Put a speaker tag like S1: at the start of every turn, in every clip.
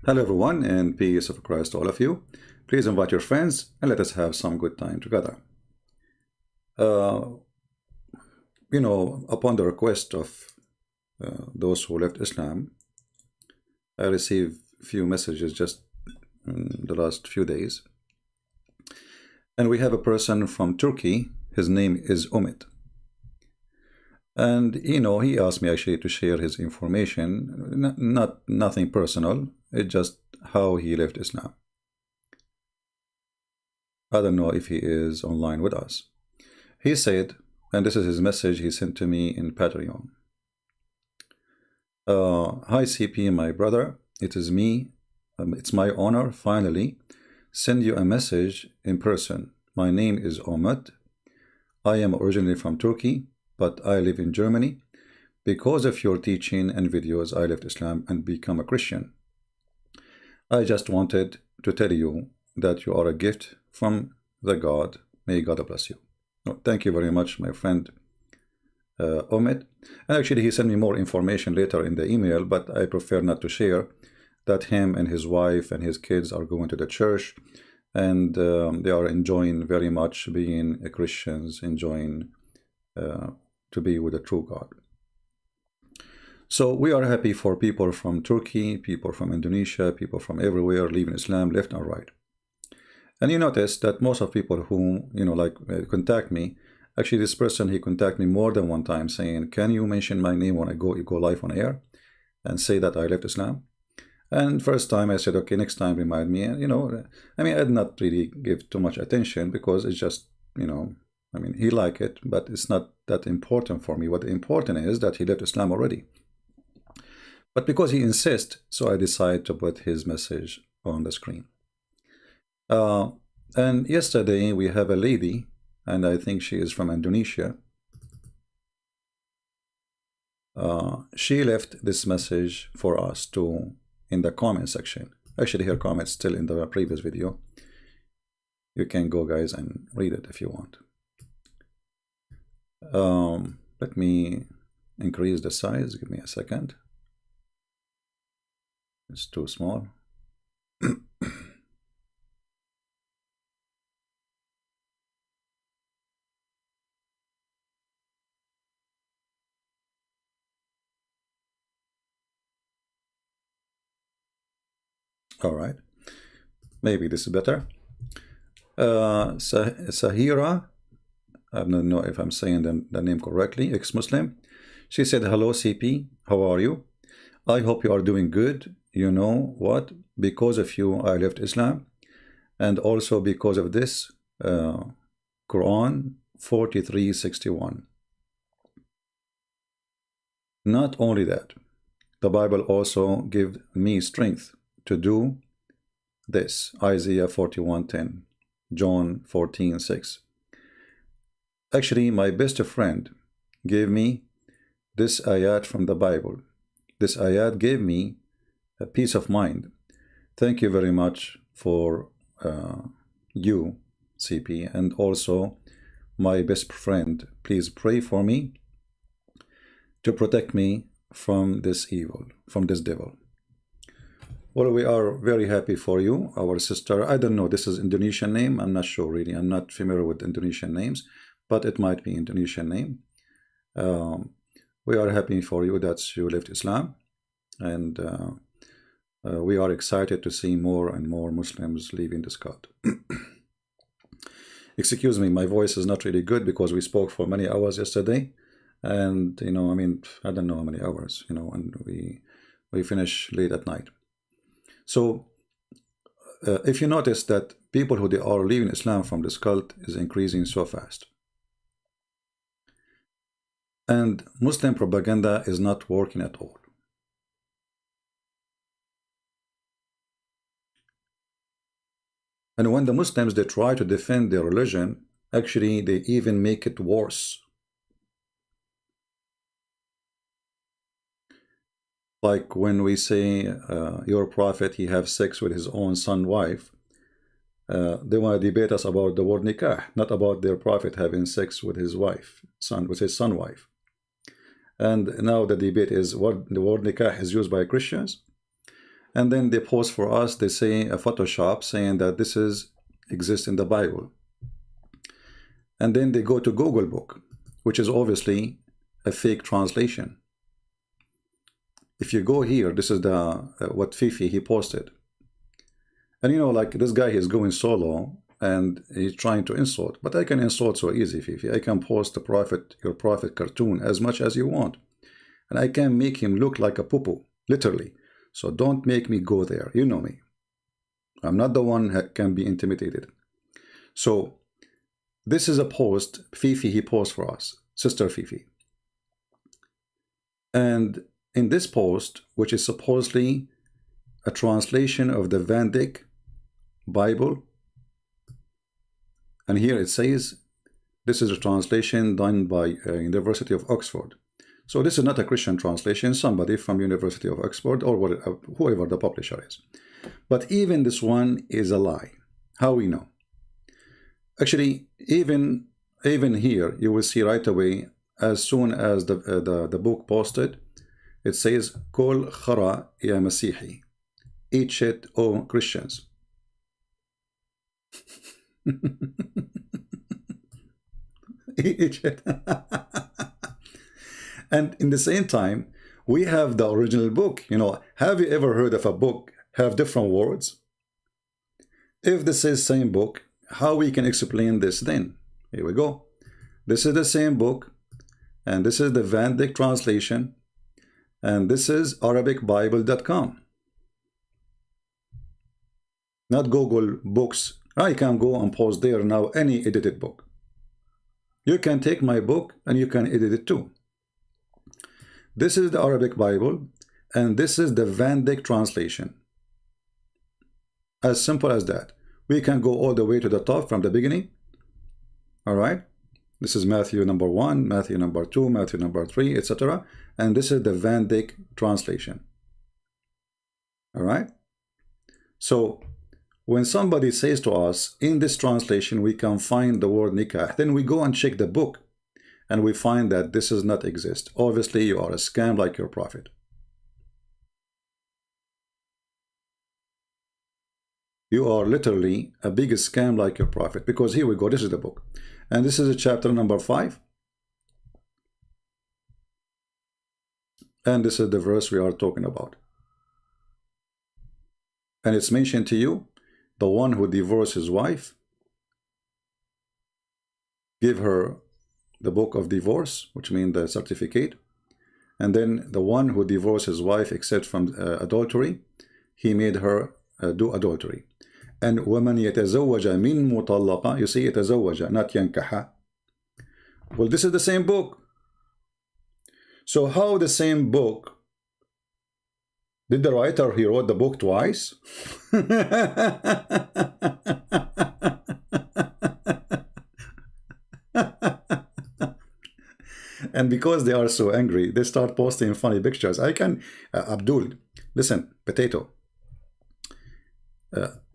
S1: Hello everyone, and peace of Christ to all of you. Please invite your friends and let us have some good time together. Uh, upon the request of those who left Islam, I received few messages just in the last few days. And we have a person from Turkey. His name is Umit. And he asked me actually to share his information, nothing personal. It's just how he left Islam. I don't know if he is online with us. He said, and this is his message he sent to me in Patreon. Hi CP, my brother, it is me. It's my honor finally send you a message in person. My name is Umit. I am originally from Turkey, but I live in Germany. Because of your teaching and videos, I left Islam and become a Christian. I just wanted to tell you that you are a gift from the God. May God bless you. Thank you very much, my friend Umit. And actually, he sent me more information later in the email, but I prefer not to share that him and his wife and his kids are going to the church, and they are enjoying very much being Christians, enjoying to be with the true God. So we are happy for people from Turkey, people from Indonesia, people from everywhere leaving Islam left and right. And you notice that most of people who contact me, actually this person, he contacted me more than one time saying, can you mention my name when I go live on air and say that I left Islam? And first time I said, okay, next time remind me. And I did not really give too much attention because it's just, he liked it, but it's not that important for me. What important is that he left Islam already. But because he insists, so I decided to put his message on the screen. And yesterday we have a lady, and I think she is from Indonesia. She left this message for us in the comment section. Actually, her comment is still in the previous video. You can go, guys, and read it if you want. Let me increase the size. Give me a second. It's too small. All right, maybe this is better. Sahira, I don't know if I'm saying the name correctly, ex-Muslim. She said, hello CP, how are you? I hope you are doing good. You know what? Because of you, I left Islam. And also because of this, Qur'an 43:61. Not only that, the Bible also gives me strength to do this. Isaiah 41:10, John 14:6. Actually, my best friend gave me this ayat from the Bible. This ayat gave me a peace of mind. Thank you very much for you, CP, and also my best friend. Please pray for me to protect me from this evil, from this devil. Well, we are very happy for you, our sister. I don't know, this is Indonesian name. I'm not sure really. I'm not familiar with Indonesian names, but it might be Indonesian name. We are happy for you that you left Islam, and we are excited to see more and more Muslims leaving this God. Excuse me, my voice is not really good because we spoke for many hours yesterday, and I don't know how many hours, and we finish late at night. So if you notice that people who they are leaving Islam from this cult is increasing so fast, and Muslim propaganda is not working at all. And when the Muslims, they try to defend their religion, actually they even make it worse. Like when we say your prophet, he have sex with his own son wife, they want to debate us about the word nikah, not about their prophet having sex with his wife, with his son wife. And now the debate is what the word nikah is used by Christians. and then they post for us, they say a Photoshop saying that this is exists in the Bible. And then they go to Google Book, which is obviously a fake translation. If you go here, this is the what Fifi he posted. And you know, like this guy is going solo and he's trying to insult, but I can insult so easy, Fifi. I can post the prophet, your prophet cartoon as much as you want. And I can make him look like a poo-poo, literally. So don't make me go there. You know me. I'm not the one that can be intimidated. So this is a post Fifi he posts for us, Sister Fifi. And in this post, which is supposedly a translation of the Van Dyck Bible, and here it says this is a translation done by University of Oxford. So this is not a Christian translation, somebody from University of Oxford or whoever the publisher is. But even this one is a lie. How we know? Actually, even here, you will see right away, as soon as the book posted, it says, Kol khara ya Masihi. Eat shit, O Christians. Eat shit. And in the same time, we have the original book. You know, have you ever heard of a book have different words? If this is same book, how we can explain this then? Here we go. This is the same book, and this is the Van Dyck translation, and this is ArabicBible.com. Not Google Books. I can go and post there now any edited book. You can take my book and you can edit it too. This is the Arabic Bible, and this is the Van Dyck translation. As simple as that. We can go all the way to the top from the beginning. All right. This is Matthew number 1, Matthew number 2, Matthew number 3, etc. And this is the Van Dyck translation. All right. So when somebody says to us, in this translation, we can find the word nikah, then we go and check the book, and we find that this does not exist. Obviously, you are a scam like your prophet. You are literally a big scam like your prophet, because here we go, this is the book. And this is chapter number 5. And this is the verse we are talking about. And it's mentioned to you, the one who divorced his wife, give her the book of divorce, which means the certificate. And then the one who divorced his wife except from adultery, he made her do adultery. And وَمَنْ يَتَزَوَّجَ مِنْ مُطَلَّقَ, you see, يَتَزَوَّجَ, not يَنْكَحَ. Well, this is the same book. So how the same book? Did the writer, he wrote the book twice? And because they are so angry, they start posting funny pictures. I can, Abdul, listen, potato.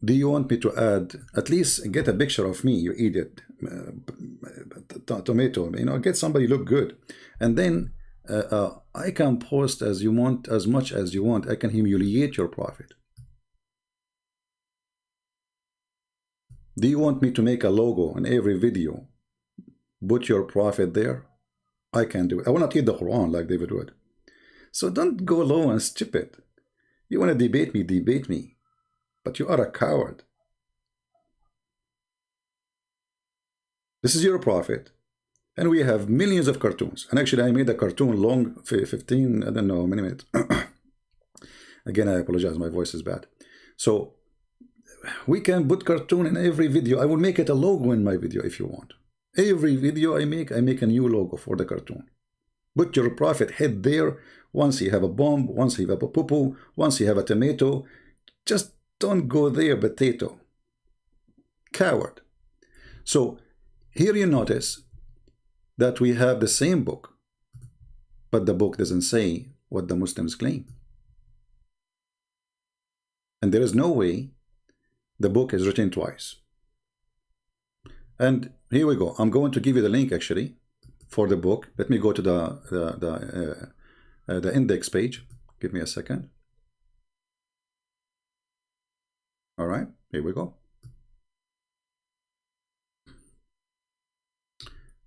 S1: Do you want me to add, at least get a picture of me, you idiot, tomato, you know, get somebody look good. And then I can post as you want, as much as you want. I can humiliate your prophet. Do you want me to make a logo in every video? Put your prophet there? I can do it. I will not eat the Qur'an like David would. So don't go low and stupid. You want to debate me, debate me. But you are a coward. This is your prophet. And we have millions of cartoons. And actually, I made a cartoon long, 15, I don't know, minutes. Again, I apologize. My voice is bad. So we can put cartoon in every video. I will make it a logo in my video if you want. Every video I make a new logo for the cartoon. Put your prophet head there. Once you have a bomb, once you have a poo-poo, once you have a tomato. Just don't go there, potato. Coward. So here you notice that we have the same book, but the book doesn't say what the Muslims claim. And there is no way the book is written twice. And here we go. I'm going to give you the link actually for the book. Let me go to the index page. Give me a second. All right, here we go.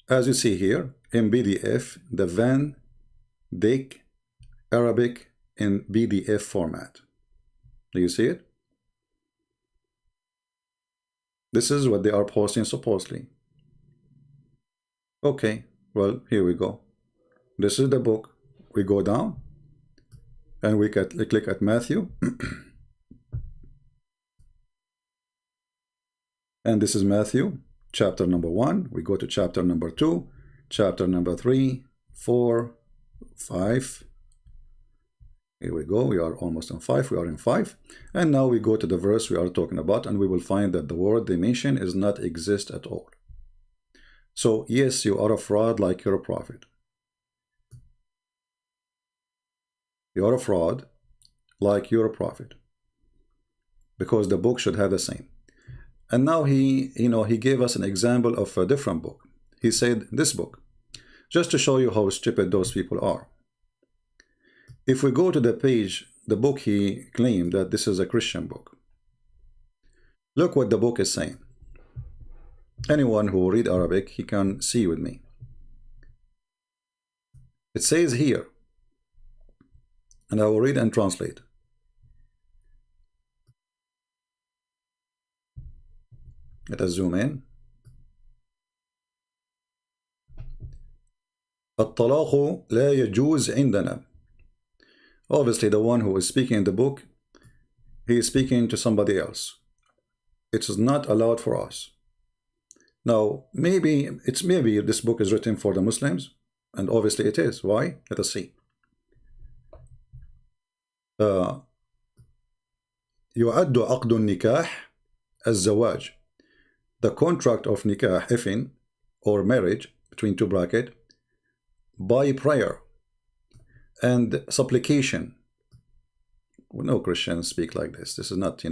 S1: As you see here in PDF, the Van Dyck Arabic in PDF format. Do you see it? This is what they are posting supposedly. Okay, well, here we go. This is the book. We go down and we click at Matthew. And this is Matthew, chapter number 1. We go to chapter number 2, chapter number 3, 4, 5. Here we go. We are almost on 5. We are in 5. And now we go to the verse we are talking about, and we will find that the word they mention is not exist at all. So, yes, you are a fraud like you're a prophet. You are a fraud like you're a prophet. Because the book should have the same. And now he gave us an example of a different book. He said this book, just to show you how stupid those people are. If we go to the page, the book he claimed that this is a Christian book. Look what the book is saying. Anyone who read Arabic, he can see with me. It says here, and I will read and translate. Let us zoom in. الطلاق لا يجوز عندنا. Obviously, the one who is speaking in the book, he is speaking to somebody else. It is not allowed for us. Now, maybe this book is written for the Muslims, and obviously it is. Why? Let us see. يعد عقد النكاح الزواج. The contract of nikah, ifin, or marriage, between two brackets, by prayer and supplication. No Christians speak like this. This is not,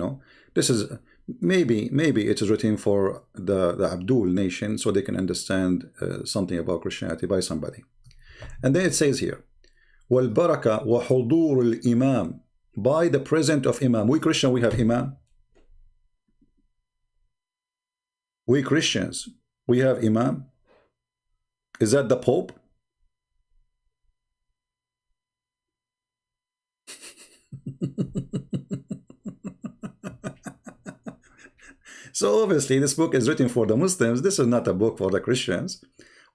S1: this is maybe it is written for the Abdul nation so they can understand something about Christianity by somebody. And then it says here, وَالْبَرَكَةُ وَحُضُورُ الْإِمَامِ, by the presence of Imam. We Christian, we have Imam. We Christians, we have Imam. Is that the Pope? So obviously this book is written for the Muslims. This is not a book for the Christians.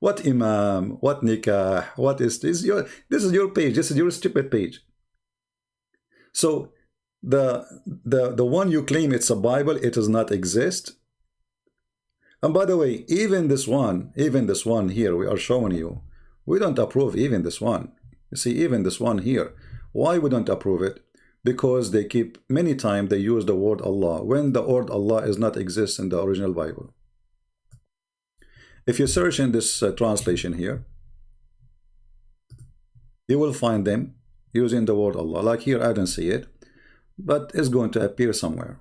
S1: What Imam? What Nikah? What is this? This is your page. This is your stupid page. So the one you claim it's a Bible, it does not exist. And by the way, even this one here we are showing you, we don't approve even this one. You see, even this one here, why we don't approve it? Because they keep, many times they use the word Allah when the word Allah is not exist in the original Bible. If you search in this translation here, you will find them using the word Allah. Like here, I don't see it, but it's going to appear somewhere.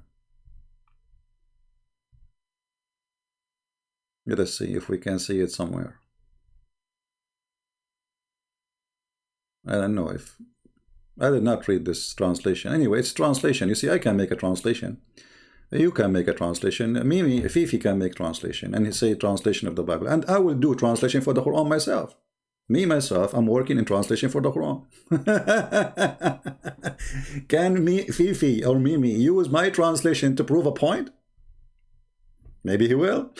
S1: Let us see if we can see it somewhere. I don't know if I did not read this translation. Anyway, it's translation. You see, I can make a translation. You can make a translation. Mimi, Fifi can make translation, and he say translation of the Bible. And I will do translation for the Quran myself. Me myself, I'm working in translation for the Quran. Can me, Fifi or Mimi use my translation to prove a point? Maybe he will.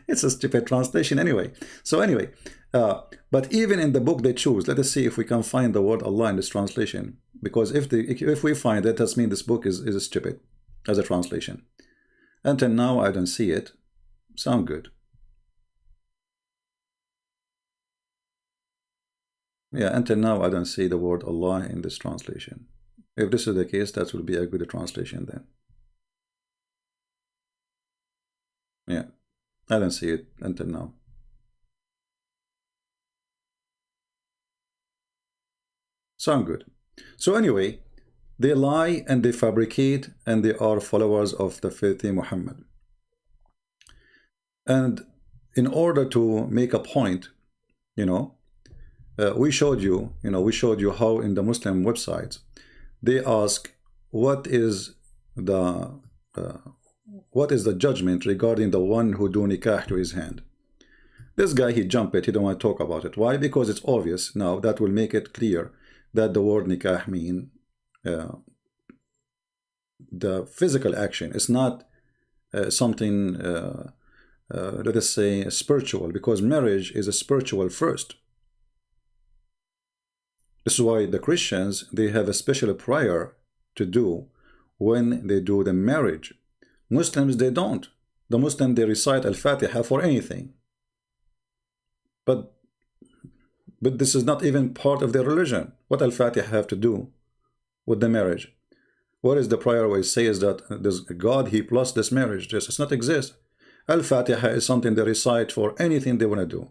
S1: It's a stupid translation anyway. So anyway, but even in the book they choose, let us see if we can find the word Allah in this translation. Because if we find it, that means this book is stupid as a translation. Until now, I don't see it. Sound good. Yeah, until now, I don't see the word Allah in this translation. If this is the case, that will be a good translation then. Yeah, I don't see it until now. Sound good. So anyway, they lie and they fabricate and they are followers of the filthy Muhammad. And in order to make a point, we showed you how in the Muslim websites, they ask, what is the what is the judgment regarding the one who do nikah to his hand. This guy, he jumped it, he don't want to talk about it. Why? Because it's obvious now. That will make it clear that the word nikah mean the physical action. It's not something let us say spiritual, because marriage is a spiritual first. This is why the Christians, they have a special prayer to do when they do the marriage. Muslims, they don't. The Muslim, they recite Al-Fatiha for anything. But this is not even part of their religion. What Al-Fatiha have to do with the marriage? What is the prayer where it says that there's God, He plus this marriage? This does not exist. Al-Fatiha is something they recite for anything they want to do.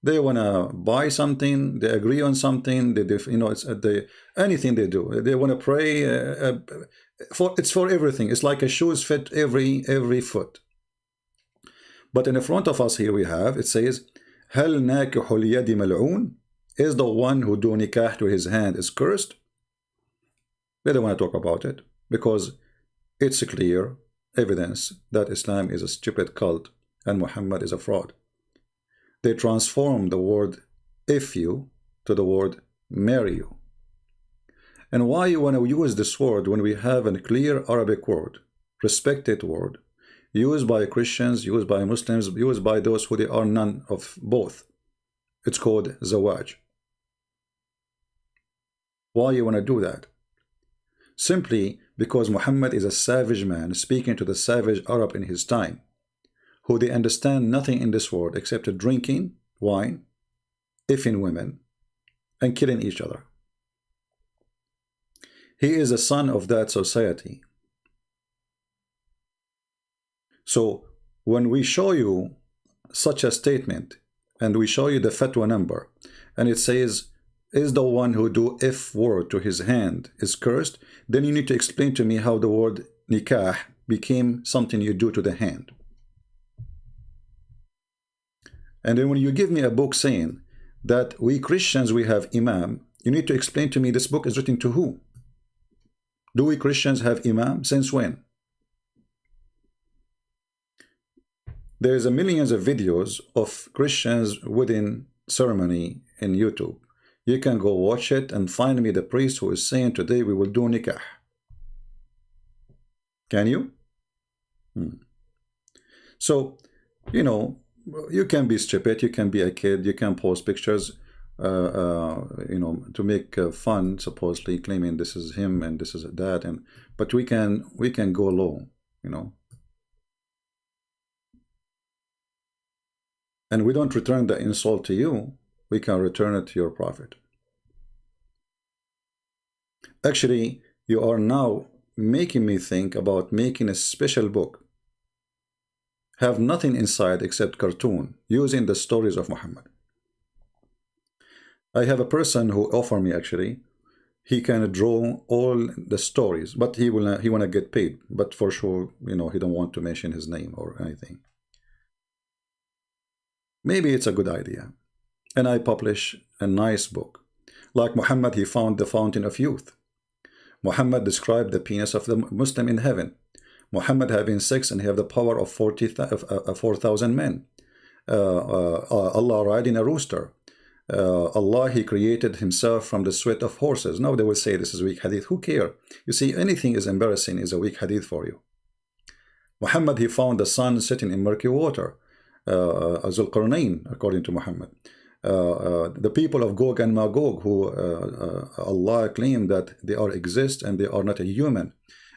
S1: They want to buy something, they agree on something, anything they do. They want to pray, it's for everything. It's like a shoes fit every foot. But in the front of us here we have, it says, هل ناكح اليد ملعون? Is the one who do nikah to his hand is cursed? They don't want to talk about it, because it's a clear evidence that Islam is a stupid cult and Muhammad is a fraud. They transform the word if you to the word marry you. And why you want to use this word when we have a clear Arabic word, respected word, used by Christians, used by Muslims, used by those who they are none of both? It's called zawaj. Why you want to do that? Simply because Muhammad is a savage man speaking to the savage Arab in his time, who they understand nothing in this world except drinking wine, effing women, and killing each other. He is a son of that society. So when we show you such a statement, and we show you the fatwa number, and it says, is the one who do if word to his hand is cursed, then you need to explain to me how the word nikah became something you do to the hand. And then when you give me a book saying that we Christians, we have imam, you need to explain to me this book is written to who? Do we Christians have imam? Since when? There's a millions of videos of Christians wedding ceremony in YouTube. You can go watch it and find me the priest who is saying today we will do nikah. Can you? So, you can be stupid, you can be a kid, you can post pictures, to make fun, supposedly claiming this is him and this is that, but we can go low, and we don't return the insult to you. We can return it to your prophet. Actually, you are now making me think about making a special book, have nothing inside except cartoon, using the stories of Muhammad. I have a person who offered me, actually, he can draw all the stories, but he wanna get paid, but for sure, he don't want to mention his name or anything. Maybe it's a good idea. And I publish a nice book. Like Muhammad, he found the fountain of youth. Muhammad described the penis of the Muslim in heaven. Muhammad having sex and have the power of 4,000 men. Allah riding a rooster. Allah, he created himself from the sweat of horses. Now they will say this is weak hadith. Who care? You see, anything is embarrassing is a weak hadith for you. Muhammad, he found the sun sitting in murky water. Zulqarnain, according to Muhammad. The people of Gog and Magog, who Allah claimed that they exist and they are not a human,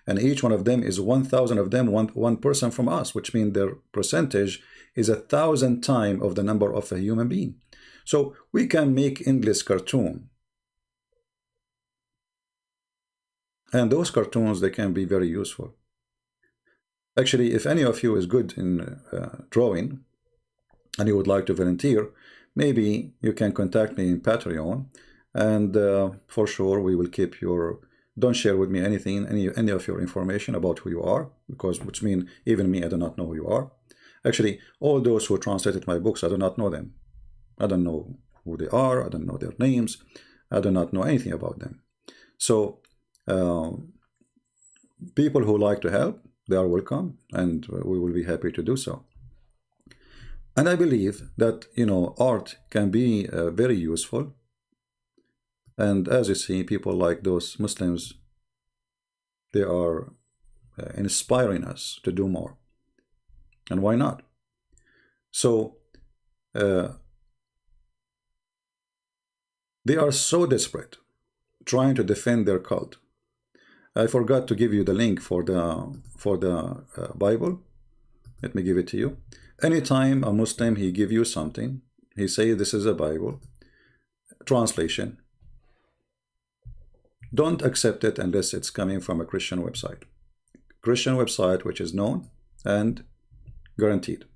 S1: and each one of them is 1,000 of them, one person from us, which means their percentage is 1,000 times of the number of a human being. So we can make English cartoon, and those cartoons, they can be very useful. Actually, if any of you is good in drawing and you would like to volunteer, maybe you can contact me in Patreon, and for sure we will keep your, don't share with me anything, any of your information about who you are, because which means even me, I do not know who you are. Actually, all those who translated my books, I do not know them. I don't know who they are, I don't know their names, I do not know anything about them. So people who like to help, they are welcome, and we will be happy to do so. And I believe that, art can be very useful. And as you see, people like those Muslims, they are inspiring us to do more. And why not? So they are so desperate trying to defend their cult. I forgot to give you the link for the Bible. Let me give it to you. Anytime a Muslim, he give you something, he say this is a Bible translation, don't accept it unless it's coming from a Christian website. Christian website which is known and guaranteed.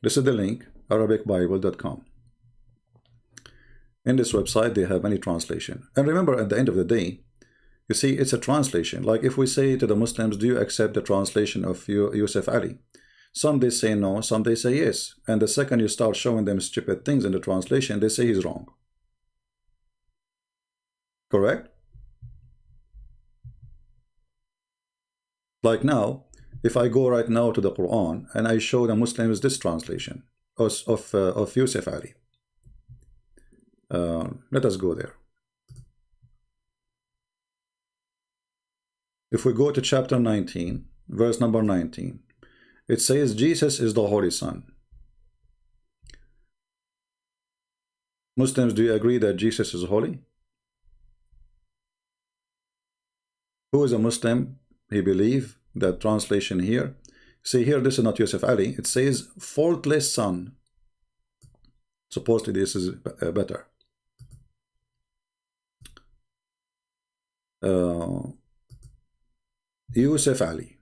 S1: This is the link, arabicbible.com. In this website, they have many translation. And remember, at the end of the day, you see, it's a translation. Like if we say to the Muslims, do you accept the translation of Yusuf Ali? Some they say no, some they say yes. And the second you start showing them stupid things in the translation, they say he's wrong. Correct? Like now, if I go right now to the Qur'an and I show the Muslims this translation of Yusuf Ali. Let us go there. If we go to chapter 19, verse number 19, it says Jesus is the Holy Son. Muslims, do you agree that Jesus is holy? Who is a Muslim? He believes that translation here. See here, this is not Yusuf Ali. It says faultless son. Supposedly this is better. Yusuf Ali.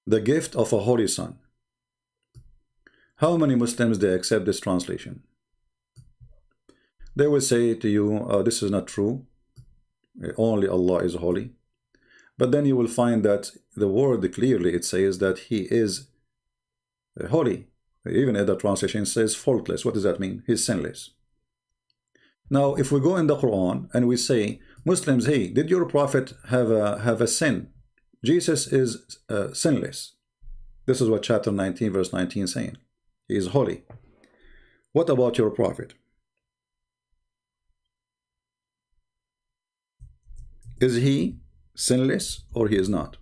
S1: The gift of a holy son. How many Muslims they accept this translation? They will say to you, this is not true. Only Allah is holy. But then you will find that the word clearly, it says that he is holy. Even in the translation it says faultless. What does that mean? He's sinless. Now, if we go in the Quran and we say, Muslims, hey, did your prophet have a sin? Jesus is sinless. This is what chapter 19, verse 19 is saying. He is holy. What about your prophet? Is he sinless or he is not?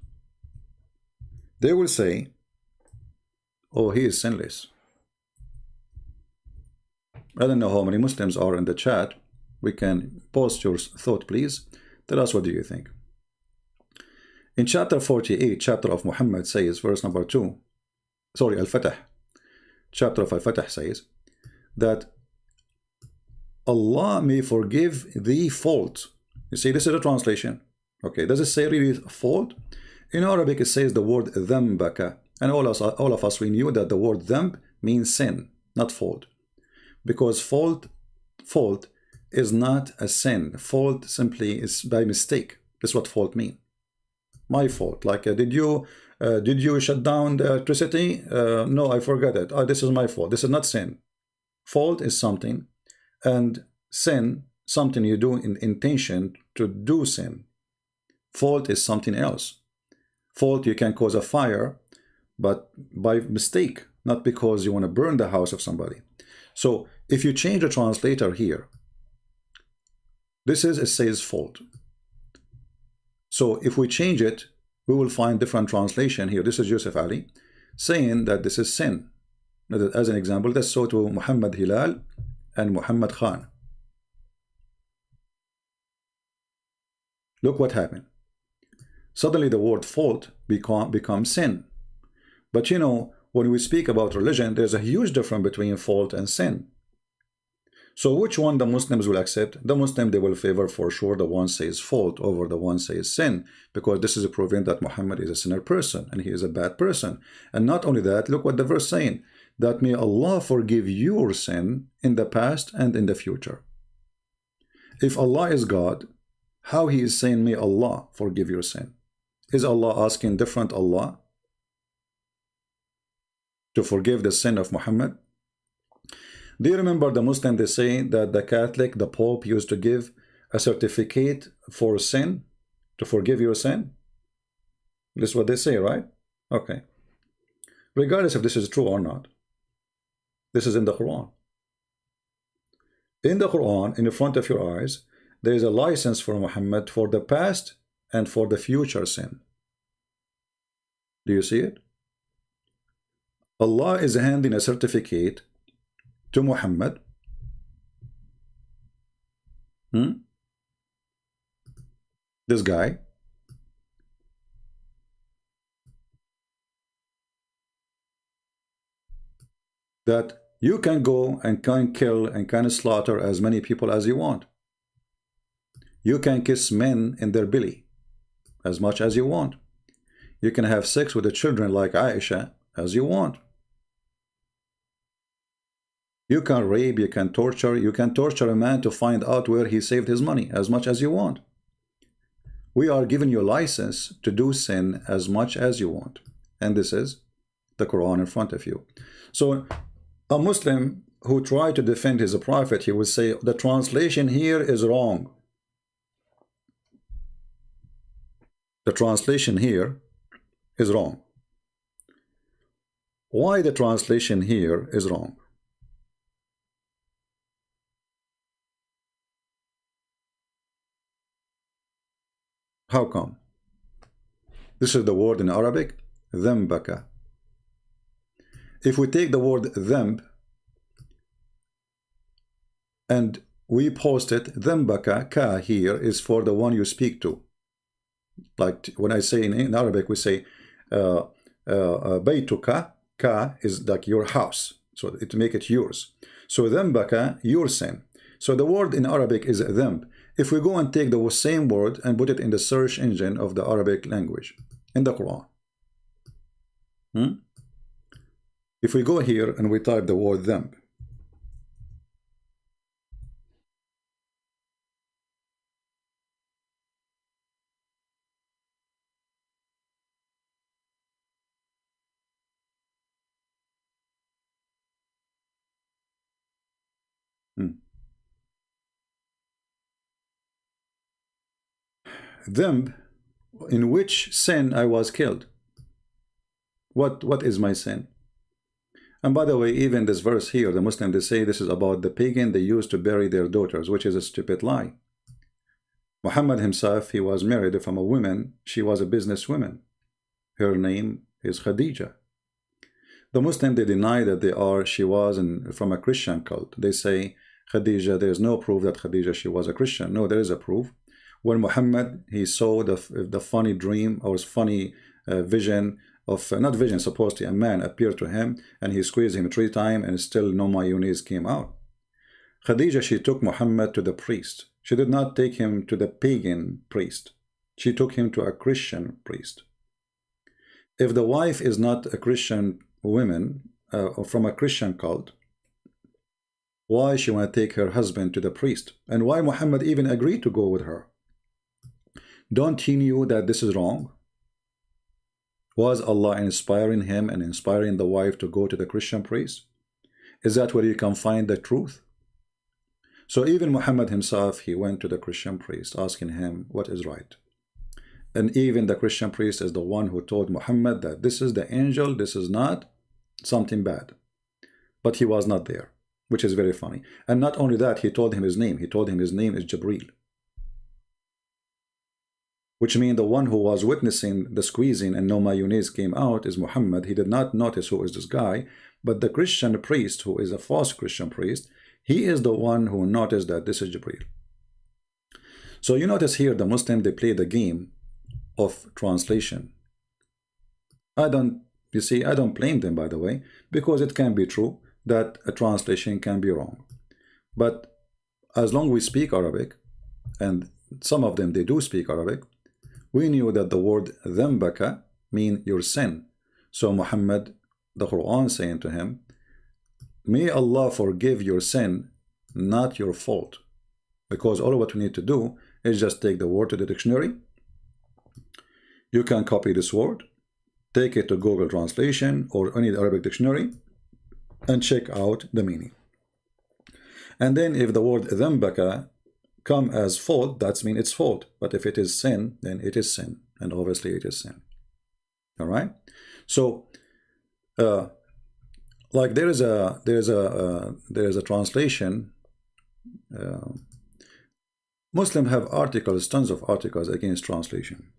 S1: They will say, oh, he is sinless. I don't know how many Muslims are in the chat. We can post your thought, please. Tell us, what do you think? In chapter 48, chapter of Muhammad says, verse number 2, sorry, Al-Fatah, chapter of Al-Fatah says that Allah may forgive the fault. You see, this is a translation. Okay, does it say really fault? In Arabic, it says the word dhambaka. And all of us, we knew that the word dhamb means sin, not fault. Because fault is not a sin. Fault simply is by mistake. That's what fault means. My fault. Like, did you shut down the electricity? No, I forgot it. Oh, this is my fault. This is not sin. Fault is something, and sin, something you do in intention to do sin. Fault is something else. Fault, you can cause a fire, but by mistake, not because you want to burn the house of somebody. So if you change the translator here, it says fault. So if we change it, we will find different translation here. This is Yusuf Ali saying that this is sin. As an example, let's go to Muhammad Hilal and Muhammad Khan. Look what happened. Suddenly the word fault becomes sin. But you know, when we speak about religion, there's a huge difference between fault and sin. So which one the Muslims will accept? The Muslim, they will favor for sure the one says fault over the one says sin, because this is a proving that Muhammad is a sinner person and he is a bad person. And not only that, look what the verse saying, that may Allah forgive your sin in the past and in the future. If Allah is God, how he is saying may Allah forgive your sin? Is Allah asking different Allah to forgive the sin of Muhammad? Do you remember the Muslim, they say that the Catholic, the Pope used to give a certificate for sin, to forgive your sin? This is what they say, right? Okay. Regardless if this is true or not, this is in the Quran. In the Quran, in front of your eyes, there is a license for Muhammad for the past and for the future sin. Do you see it? Allah is handing a certificate to Muhammad. This guy. That you can go and can kill and can slaughter as many people as you want. You can kiss men in their belly as much as you want. You can have sex with the children like Aisha as you want. You can rape, you can torture a man to find out where he saved his money as much as you want. We are giving you a license to do sin as much as you want. And this is the Quran in front of you. So a Muslim who tried to defend his prophet, he would say the translation here is wrong. The translation here is wrong. Why the translation here is wrong? How come? This is the word in Arabic, ذنبك. If we take the word ذنب and we post it, ذنبك, ka here is for the one you speak to. Like when I say in Arabic, we say بيتك, ka is like your house. So it make it yours. So ذنبك, your sin. So the word in Arabic is ذنب. If we go and take the same word and put it in the search engine of the Arabic language, in the Quran. If we go here and we type the word ذنب, ذنب, in which sin I was killed. What is my sin? And by the way, even this verse here, the Muslim, they say this is about the pagan they used to bury their daughters, which is a stupid lie. Muhammad himself, he was married from a woman. She was a businesswoman. Her name is Khadija. The Muslim, they deny that she was from a Christian cult. They say Khadija, there is no proof that Khadija, she was a Christian. No, there is a proof. When Muhammad, he saw the funny dream or funny vision of, not vision, supposedly a man appeared to him and he squeezed him 3 times and still no mayonnaise came out. Khadija, she took Muhammad to the priest. She did not take him to the pagan priest. She took him to a Christian priest. If the wife is not a Christian woman or from a Christian cult, why she want to take her husband to the priest? And why Muhammad even agreed to go with her? Don't he knew that this is wrong? Was Allah inspiring him and inspiring the wife to go to the Christian priest? Is that where you can find the truth? So even Muhammad himself, he went to the Christian priest asking him what is right. And even the Christian priest is the one who told Muhammad that this is the angel, this is not something bad. But he was not there, which is very funny. And not only that, he told him his name. He told him his name is Jibreel. Which means the one who was witnessing the squeezing and no mayonnaise came out is Muhammad. He did not notice who is this guy, but the Christian priest, who is a false Christian priest, he is the one who noticed that this is Jibreel. So you notice here the Muslim, they play the game of translation. You see, I don't blame them, by the way, because it can be true that a translation can be wrong. But as long as we speak Arabic, and some of them, they do speak Arabic, we knew that the word ذنبك mean your sin. So Muhammad, the Quran saying to him, may Allah forgive your sin, not your fault. Because all what we need to do is just take the word to the dictionary. You can copy this word, take it to Google Translation or any Arabic dictionary, and check out the meaning. And then if the word ذنبك come as fault, that's mean it's fault. But if it is sin, then it is sin. And obviously it is sin. All right. So like there is a translation. Muslims have articles, tons of articles against translation.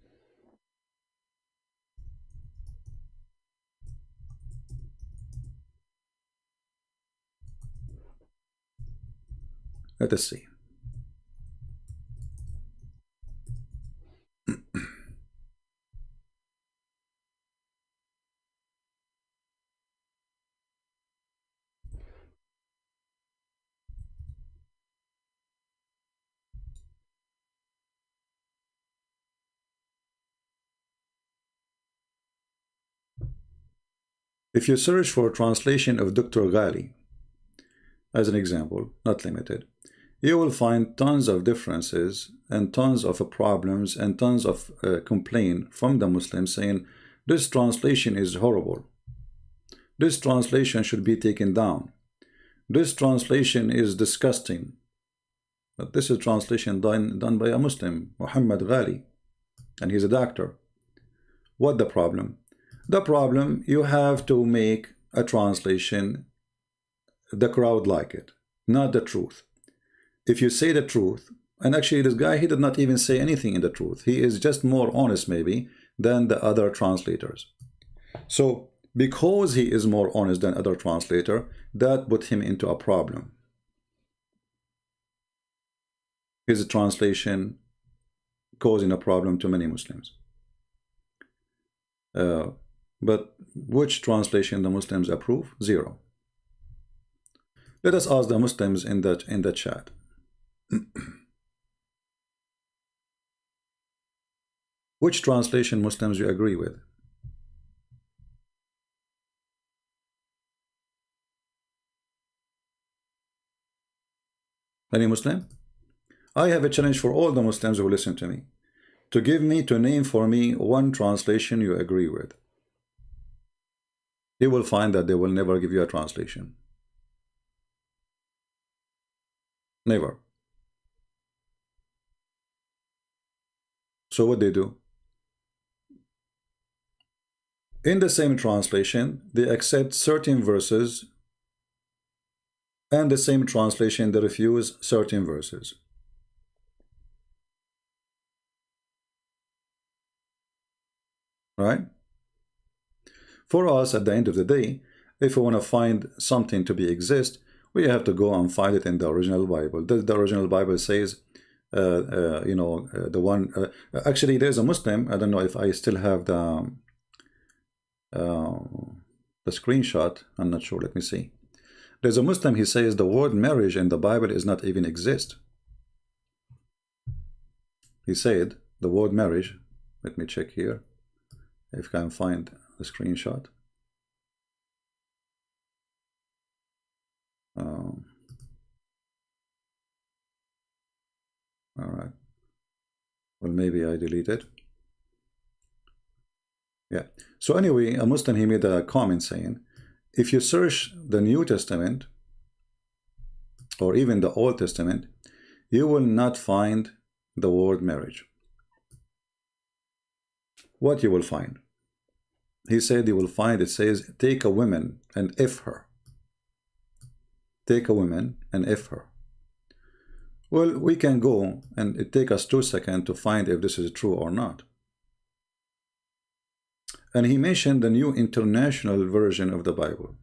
S1: Let us see. If you search for translation of Dr. Ghali, as an example, not limited, you will find tons of differences and tons of problems and tons of complaint from the Muslims saying this translation is horrible. This translation should be taken down. This translation is disgusting. But this is translation done by a Muslim, Muhammad Ghali, and he's a doctor. What the problem? The problem, you have to make a translation the crowd like it, not the truth. If you say the truth, and actually this guy, he did not even say anything in the truth. He is just more honest maybe than the other translators. So because he is more honest than other translator, that put him into a problem. His translation causing a problem to many Muslims. But which translation the Muslims approve? Zero. Let us ask the Muslims in the chat. Which translation Muslims you agree with? Any Muslim? I have a challenge for all the Muslims who listen to me, to name for me one translation you agree with. You will find that they will never give you a translation. Never. So what they do? In the same translation, they accept certain verses, and the same translation they refuse certain verses. Right? For us, at the end of the day, if we want to find something to be exist, we have to go and find it in the original Bible. The original Bible says, the one. Actually, there's a Muslim. I don't know if I still have the screenshot. I'm not sure. Let me see. There's a Muslim. He says the word marriage in the Bible is not even exist. He said the word marriage. Let me check here if I can find the screenshot. All right. Well, maybe I deleted. Yeah. So anyway, a Muslim, he made a comment saying, if you search the New Testament or even the Old Testament, you will not find the word marriage. What you will find? He said you will find, it says, take a woman and if her. Take a woman and if her. Well, we can go and it take us 2 seconds to find if this is true or not. And he mentioned the New International Version of the Bible.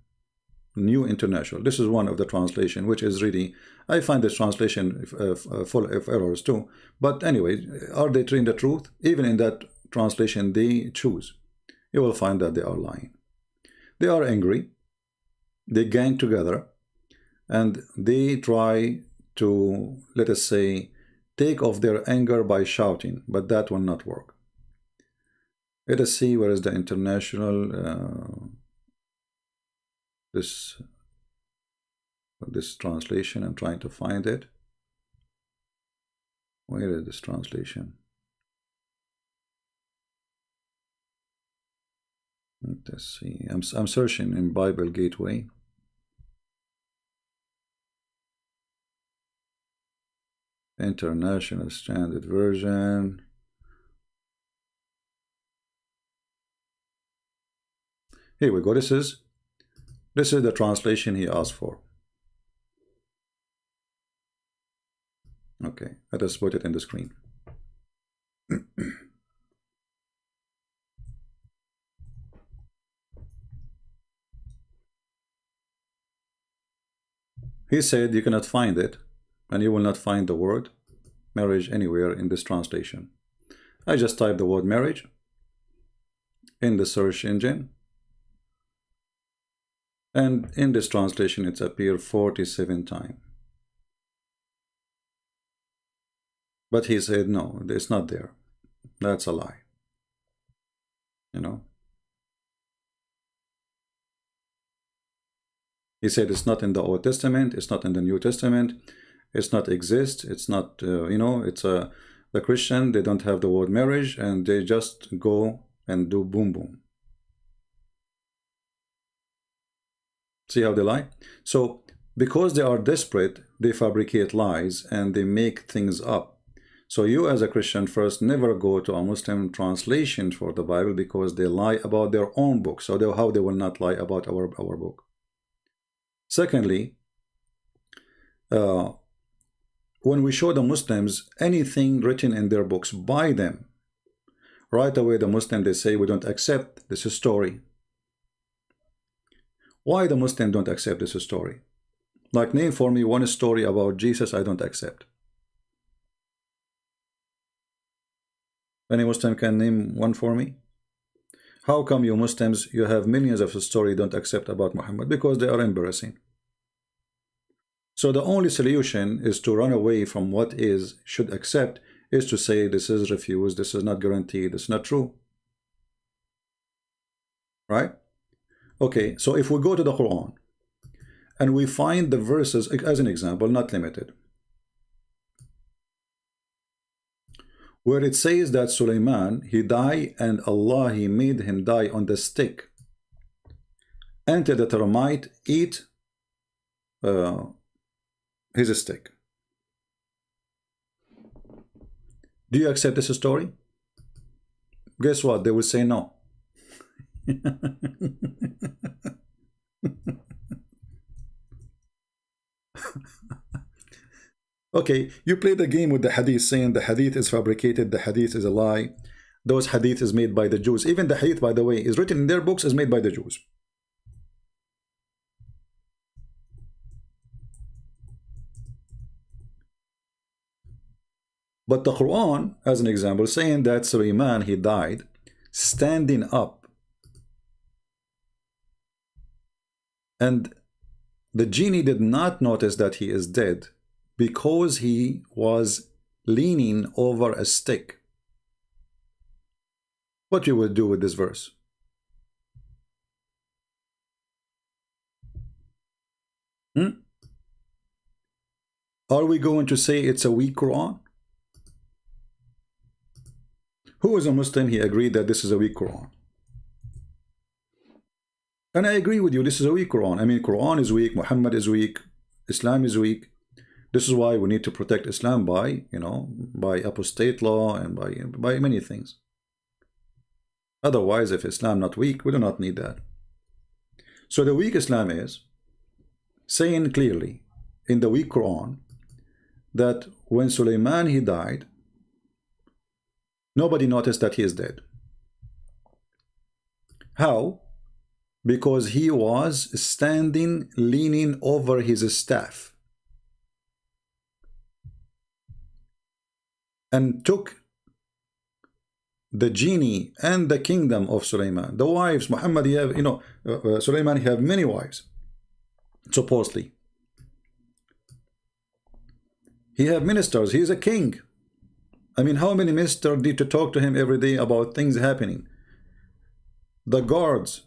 S1: New International. This is one of the translation, which is really, I find this translation full of errors too. But anyway, are they telling the truth? Even in that translation they choose, you will find that they are lying. They are angry. They gang together and they try to, let us say, take off their anger by shouting, but that will not work. Let us see where is the international this translation. I'm trying to find it. Where is this translation? Let's see. I'm searching in Bible Gateway. International Standard Version. Here we go. This is the translation he asked for. Okay, let us put it in the screen. He said you cannot find it, and you will not find the word marriage anywhere in this translation. I just typed the word marriage in the search engine, and in this translation it's appeared 47 times. But he said no, it's not there. That's a lie. You know, he said it's not in the Old Testament, it's not in the New Testament, it's not exist, it's not you know, it's the Christian, they don't have the word marriage, and they just go and do boom boom. See how they lie? So because they are desperate, they fabricate lies and they make things up. So you as a Christian first never go to a Muslim translation for the Bible, because they lie about their own book. So how they will not lie about our book? Secondly, when we show the Muslims anything written in their books by them, right away the Muslim, they say we don't accept this story. Why the Muslim don't accept this story? Like, name for me one story about Jesus I don't accept. Any Muslim can name one for me? How come you Muslims, you have millions of stories don't accept about Muhammad? Because they are embarrassing. So the only solution is to run away from what is should accept, is to say this is refused, this is not guaranteed, this is not true. Right? Okay, so if we go to the Quran and we find the verses, as an example, not limited, where it says that Sulaiman, he died and Allah, he made him die on the stick until the termite eat his stick. Do you accept this story? Guess what? They will say no. Okay, you play the game with the hadith, saying the hadith is fabricated, the hadith is a lie, those hadith is made by the Jews. Even the hadith, by the way, is written in their books, is made by the Jews. But the Quran, as an example, saying that Sulaiman, he died standing up, and the genie did not notice that he is dead because he was leaning over a stick. What you would do with this verse? Are we going to say it's a weak Quran? Who is a Muslim? He agreed that this is a weak Quran. And I agree with you, this is a weak Quran. I mean, Quran is weak, Muhammad is weak, Islam is weak. This is why we need to protect Islam by, you know, by apostate law and by many things. Otherwise, if Islam not weak, we do not need that. So the weak Islam is saying clearly in the weak Quran that when Sulaiman, he died, nobody noticed that he is dead. How? Because he was standing, leaning over his staff, and took the genie and the kingdom of Sulaiman. The wives, Muhammad, he have, you know, Sulaiman, he have many wives, supposedly. He have ministers, he is a king. I mean, how many ministers need to talk to him every day about things happening? The guards,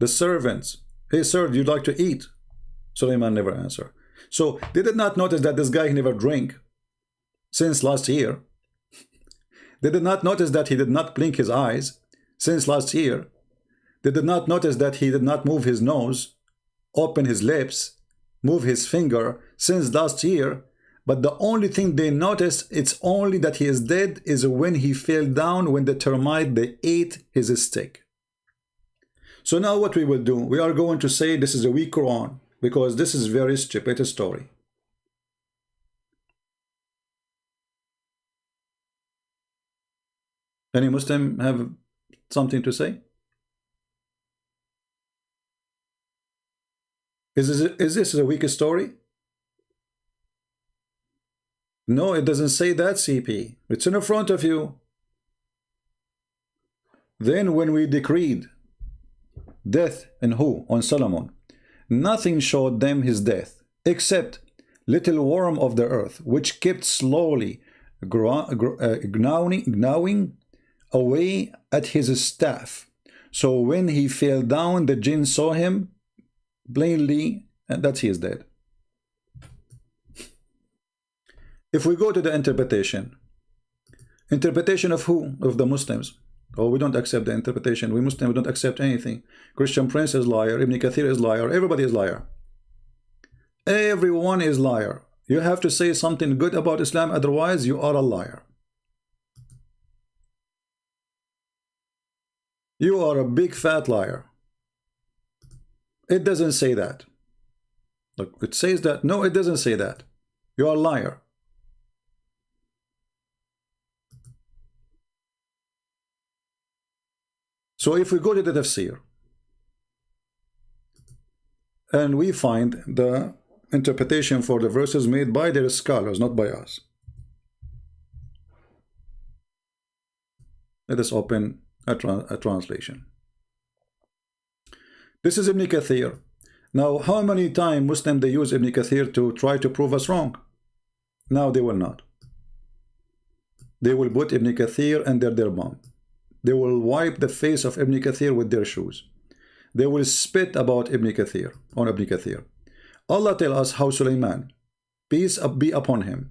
S1: the servants. Hey, sir, do you like to eat? Sulaiman never answered. So they did not notice that this guy never drank since last year. They did not notice that he did not blink his eyes since last year. They did not notice that he did not move his nose, open his lips, move his finger since last year. But the only thing they noticed, it's only that he is dead, is when he fell down, when the termite, they ate his stick. So now what we will do, we are going to say this is a weak Quran, because this is very stupid story. Any Muslim have something to say? Is this a weak story? No, it doesn't say that, CP. It's in front of you. Then when we decreed death and who? On Solomon. Nothing showed them his death, except little worm of the earth, which kept slowly gnawing away at his staff. So when he fell down, the jinn saw him plainly, and that he is dead. If we go to the interpretation of who? Of the Muslims. Oh, we don't accept the interpretation. We Muslims, we don't accept anything. Christian Prince is liar. Ibn Kathir is liar. Everybody is liar. Everyone is liar. You have to say something good about Islam, otherwise you are a liar. You are a big fat liar. It doesn't say that. Look, it says that. No, it doesn't say that. You are a liar. So if we go to the tafsir and we find the interpretation for the verses made by their scholars, not by us. Let us open a translation. This is Ibn Kathir. Now, how many times Muslims they use Ibn Kathir to try to prove us wrong? Now they will not. They will put Ibn Kathir under their bomb. They will wipe the face of Ibn Kathir with their shoes. They will spit about Ibn Kathir, on Ibn Kathir. Allah tells us how Sulaiman, peace be upon him,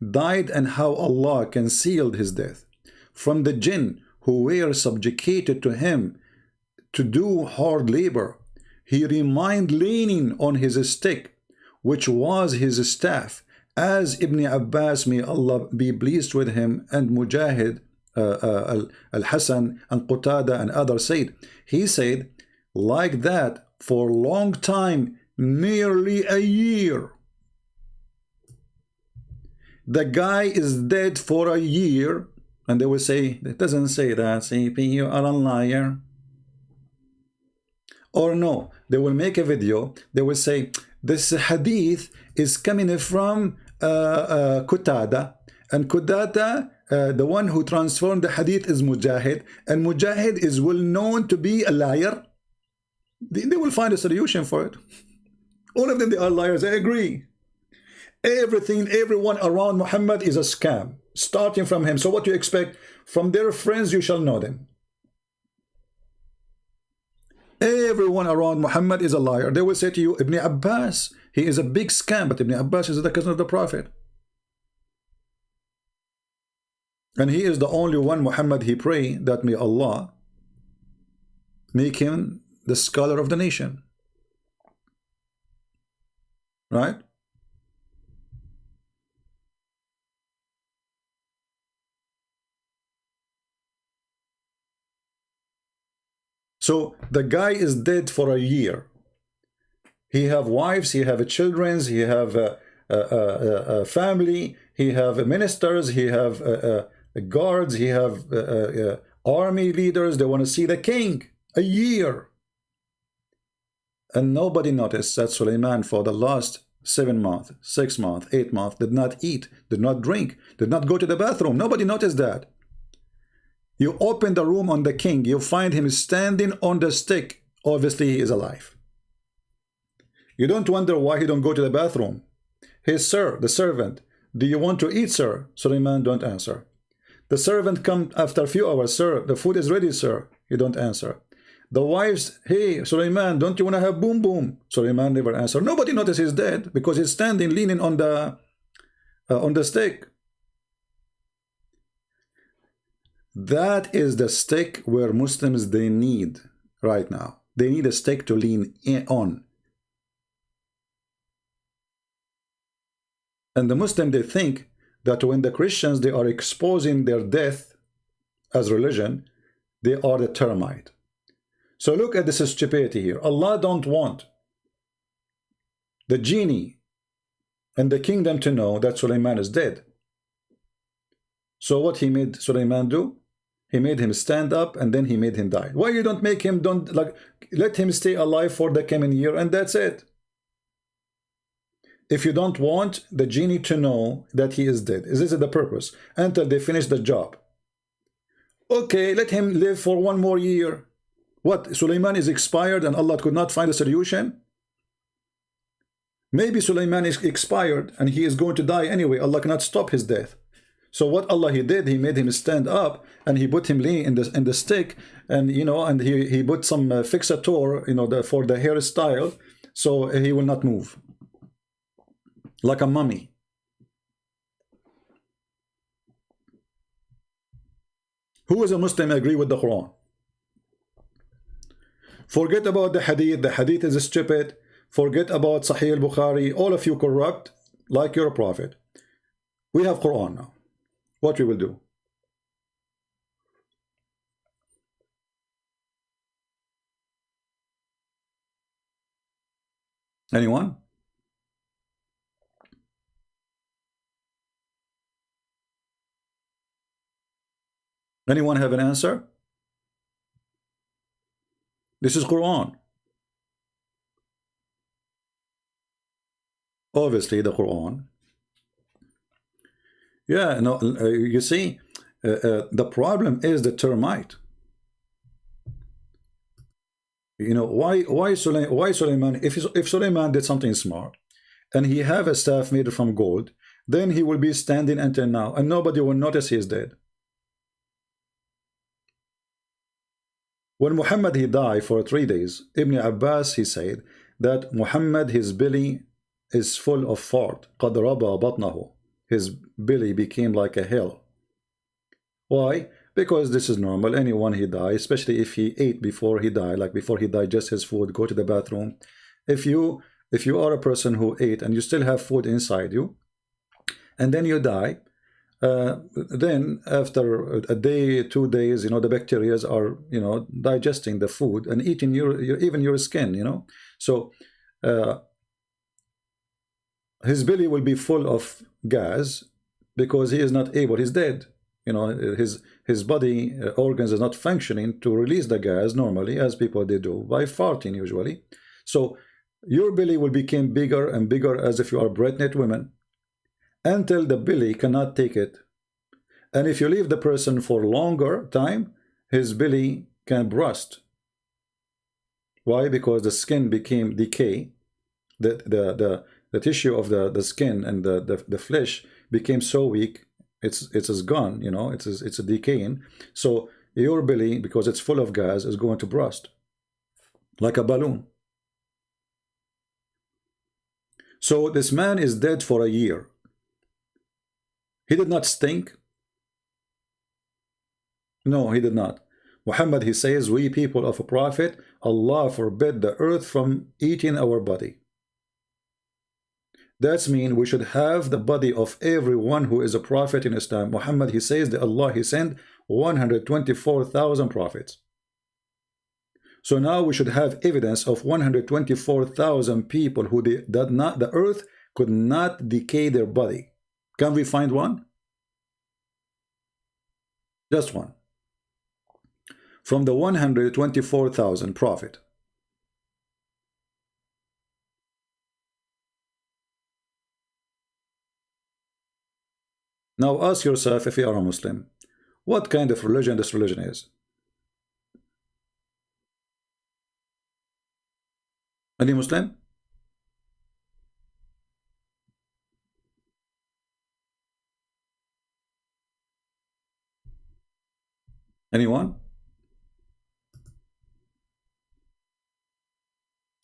S1: died, and how Allah concealed his death from the jinn who were subjugated to him to do hard labor. He remained leaning on his stick, which was his staff, as Ibn Abbas, may Allah be pleased with him, and Mujahid, Al-Hasan, and Qatada, and others said. He said, like that for a long time, nearly a year. The guy is dead for a year, and they will say, it doesn't say that, CP, you are a liar. Or no, they will make a video, they will say, this hadith is coming from Qatada, and Qatada, the one who transformed the hadith, is Mujahid, and Mujahid is well known to be a liar. They will find a solution for it. All of them, they are liars, I agree. Everything, everyone around Muhammad is a scam, starting from him. So what you expect? From their friends you shall know them. Everyone around Muhammad is a liar. They will say to you, Ibn Abbas, he is a big scam, but Ibn Abbas is the cousin of the Prophet. And he is the only one, Muhammad, he prayed that may Allah make him the scholar of the nation. Right? So the guy is dead for a year. He have wives, he have children, he have a family, he have ministers, he have guards, he have army leaders. They want to see the king. A year. And nobody noticed that Sulaiman for the last 7 months, 6 months, 8 months did not eat, did not drink, did not go to the bathroom. Nobody noticed that. You open the room on the king, you find him standing on the stick. Obviously he is alive. You don't wonder why he don't go to the bathroom. Hey sir, the servant, do you want to eat, sir? Sulaiman don't answer. The servant come after a few hours, sir, the food is ready, sir. You don't answer. The wives, hey Sulaiman, don't you want to have boom boom? Sulaiman never answer. Nobody notices he's dead because he's standing leaning on the stick. That is the stick where Muslims they need right now. They need a stick to lean on. And the Muslim, they think that when the Christians, they are exposing their death as religion, they are the termite. So look at this stupidity here. Allah don't want the genie and the kingdom to know that Sulaiman is dead. So what he made Sulaiman do? He made him stand up and then he made him die. Why you don't make him, don't like, let him stay alive for the coming year and that's it. If you don't want the genie to know that he is dead, is this the purpose? Until they finish the job. Okay, let him live for one more year. What, Sulaiman is expired and Allah could not find a solution? Maybe Sulaiman is expired and he is going to die anyway. Allah cannot stop his death. So what Allah he did, he made him stand up and he put him lean in the stick, and you know, and he put some fixator, you know, for the hairstyle, so he will not move, like a mummy. Who is a Muslim agree with the Quran? Forget about the hadith. The hadith is stupid. Forget about Sahih al-Bukhari. All of you corrupt like your prophet. We have Quran now. What we will do? Anyone? Anyone have an answer? This is Quran. Obviously the Quran. Yeah, no, you see, the problem is the termite. You know, why Sulaiman, if Sulaiman did something smart and he have a staff made from gold, then he will be standing until now and nobody will notice he is dead. When Muhammad he died for 3 days, Ibn Abbas he said that Muhammad, his belly is full of fart. قَدْ رَبَى بَطْنَهُ. His belly became like a hill. Why? Because this is normal. Anyone he died, especially if he ate before he died, like before he digests his food, go to the bathroom. If you are a person who ate and you still have food inside you, and then you die, then after a day, 2 days, you know, the bacteria are, you know, digesting the food and eating even your skin, you know. So his belly will be full of gas because he is not able, he's dead. You know, his body organs are not functioning to release the gas normally, as people they do by farting usually. So your belly will become bigger and bigger as if you are a pregnant woman, until the belly cannot take it. And if you leave the person for longer time, his belly can burst. Why? Because the skin became decay. The tissue of the skin and the flesh became so weak, it's gone, you know, it's a decaying. So your belly, because it's full of gas, is going to burst like a balloon. So this man is dead for a year. He did not stink. No, he did not. Muhammad, he says, we people of a prophet, Allah forbid the earth from eating our body. That means we should have the body of everyone who is a prophet in Islam. Muhammad, he says that Allah, he sent 124,000 prophets. So now we should have evidence of 124,000 people who the earth could not decay their body. Can we find one? Just one. From the 124,000 prophet. Now ask yourself, if you are a Muslim, what kind of religion this religion is? Any Muslim? Anyone?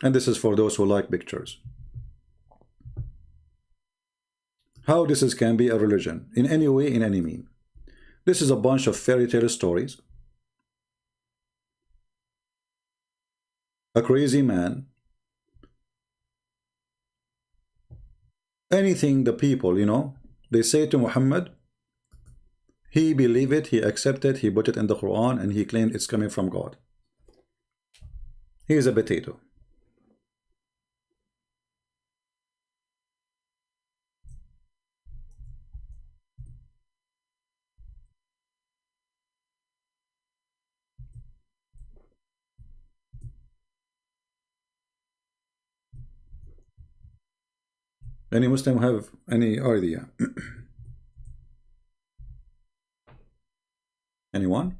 S1: And this is for those who like pictures. How this can be a religion, in any way, in any mean. This is a bunch of fairy tale stories. A crazy man Anything the people, they say to Muhammad, he believed it, he accepted, he put it in the Quran, and he claimed it's coming from God. He is a potato. Any Muslim have any idea? Anyone?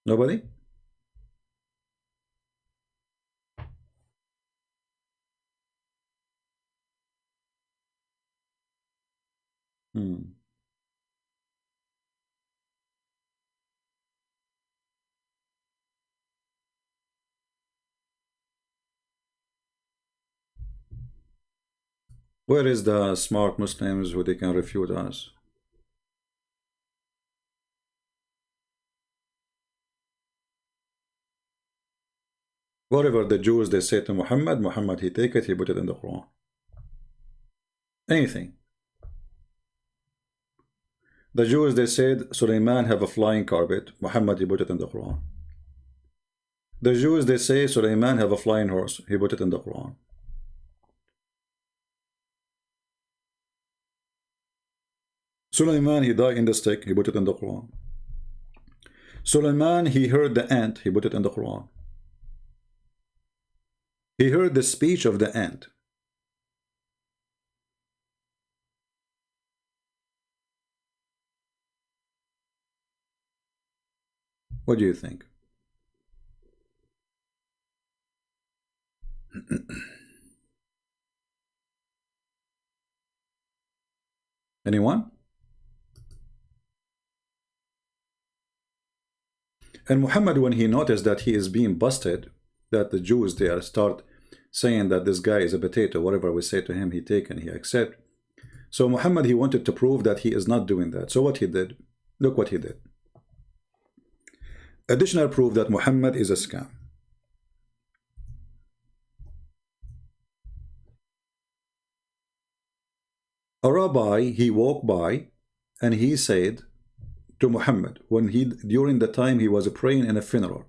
S1: Nobody? Hmm. Where is the smart Muslims who they can refute us? Whatever the Jews they say to Muhammad, Muhammad he take it, he put it in the Quran. Anything. The Jews they said Sulaiman have a flying carpet, Muhammad he put it in the Quran. The Jews they say Sulaiman have a flying horse, he put it in the Quran. Sulaiman he died in the stick, he put it in the Quran. Sulaiman he heard the ant, he put it in the Quran. He heard the speech of the ant. What do you think? Anyone? And Muhammad, when he noticed that he is being busted, that the Jews there start saying that this guy is a potato, whatever we say to him, he take and he accept. So Muhammad, he wanted to prove that he is not doing that. So what he did, look what he did. Additional proof that Muhammad is a scam. A rabbi, he walked by and he said to Muhammad, when during the time he was praying in a funeral,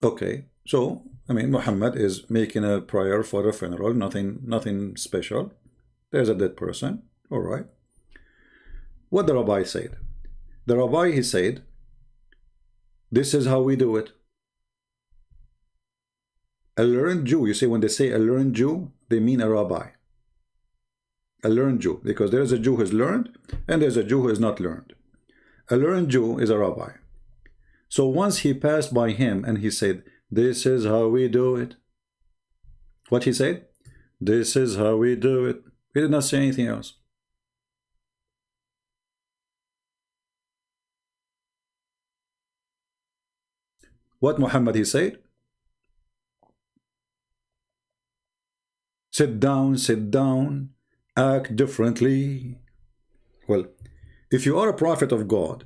S1: okay, so I mean Muhammad is making a prayer for a funeral, nothing special. There's a dead person, all right. What the rabbi said? The rabbi he said, this is how we do it. A learned Jew, you see, when they say a learned Jew, they mean a rabbi. A learned Jew, because there's a Jew who is learned and there's a Jew who is not learned. A learned Jew is a rabbi. So once he passed by him and he said, this is how we do it. What he said? This is how we do it. He did not say anything else. What Muhammad he said? Sit down, act differently. Well, if you are a prophet of God,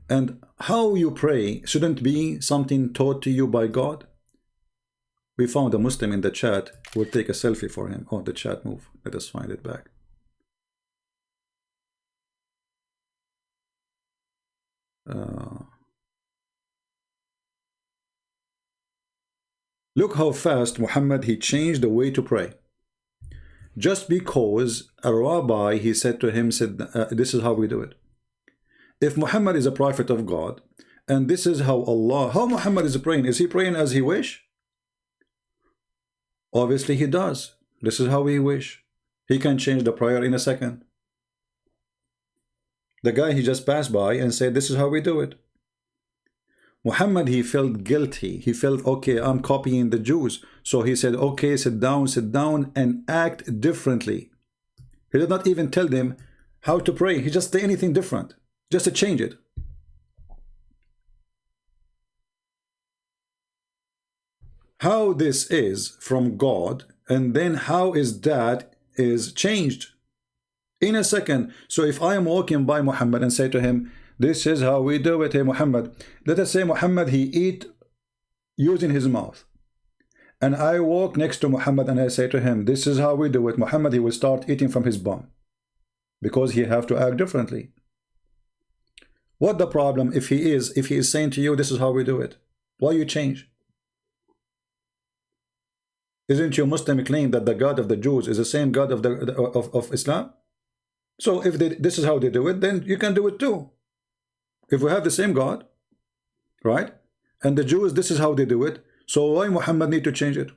S1: and how you pray shouldn't be something taught to you by God. We found a Muslim in the chat. We'll take a selfie for him. Oh, the chat moved. Let us find it back. Look how fast Muhammad he changed the way to pray. Just because a rabbi he said to him, this is how we do it. If Muhammad is a prophet of God, and this is how Muhammad is praying, is he praying as he wish? Obviously he does. This is how he wish. He can change the prayer in a second. The guy he just passed by and said, this is how we do it. Muhammad he felt guilty. He felt, okay, I'm copying the Jews. So he said, okay, sit down and act differently. He did not even tell them how to pray. He just say anything different, just to change it. How this is from God, and then how is that is changed in a second. So if I am walking by Muhammad and say to him, this is how we do it, hey Muhammad. Let us say Muhammad, he eat using his mouth. And I walk next to Muhammad and I say to him, this is how we do it. Muhammad, he will start eating from his bum, because he have to act differently. What the problem if he is saying to you, this is how we do it? Why you change? Isn't your Muslim claim that the God of the Jews is the same God of Islam? So if this is how they do it, then you can do it too. If we have the same God, right? And the Jews, this is how they do it. So why Muhammad need to change it?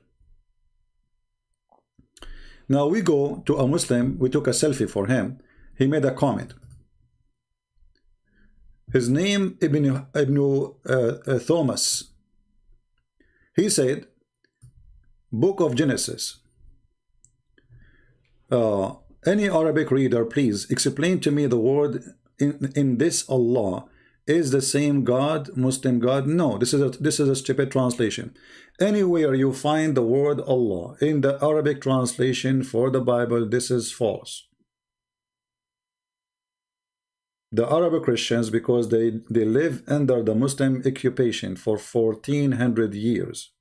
S1: Now we go to a Muslim, we took a selfie for him. He made a comment. His name Ibn Thomas. He said, Book of Genesis. Any Arabic reader, please explain to me the word in this Allah is the same God, Muslim God. No, this is a stupid translation. Anywhere you find the word Allah in the Arabic translation for the Bible, this is false. The Arab Christians, because they live under the Muslim occupation for 1400 years.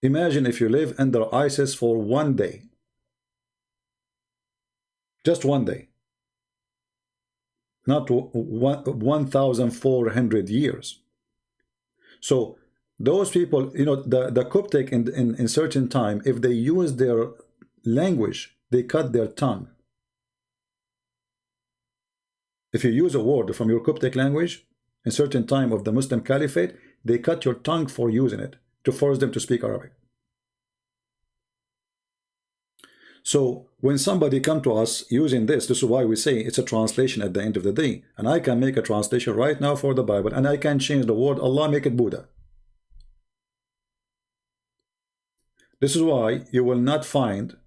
S1: Imagine if you live under ISIS for 1 day. Just 1 day. Not 1,400 years. So those people, you know, the Coptic in certain time, if they use their language, they cut their tongue. If you use a word from your Coptic language, in certain time of the Muslim Caliphate, they cut your tongue for using it, to force them to speak Arabic. So when somebody come to us using this is why we say it's a translation at the end of the day. And I can make a translation right now for the Bible, and I can change the word Allah, make it Buddha. This is why you will not find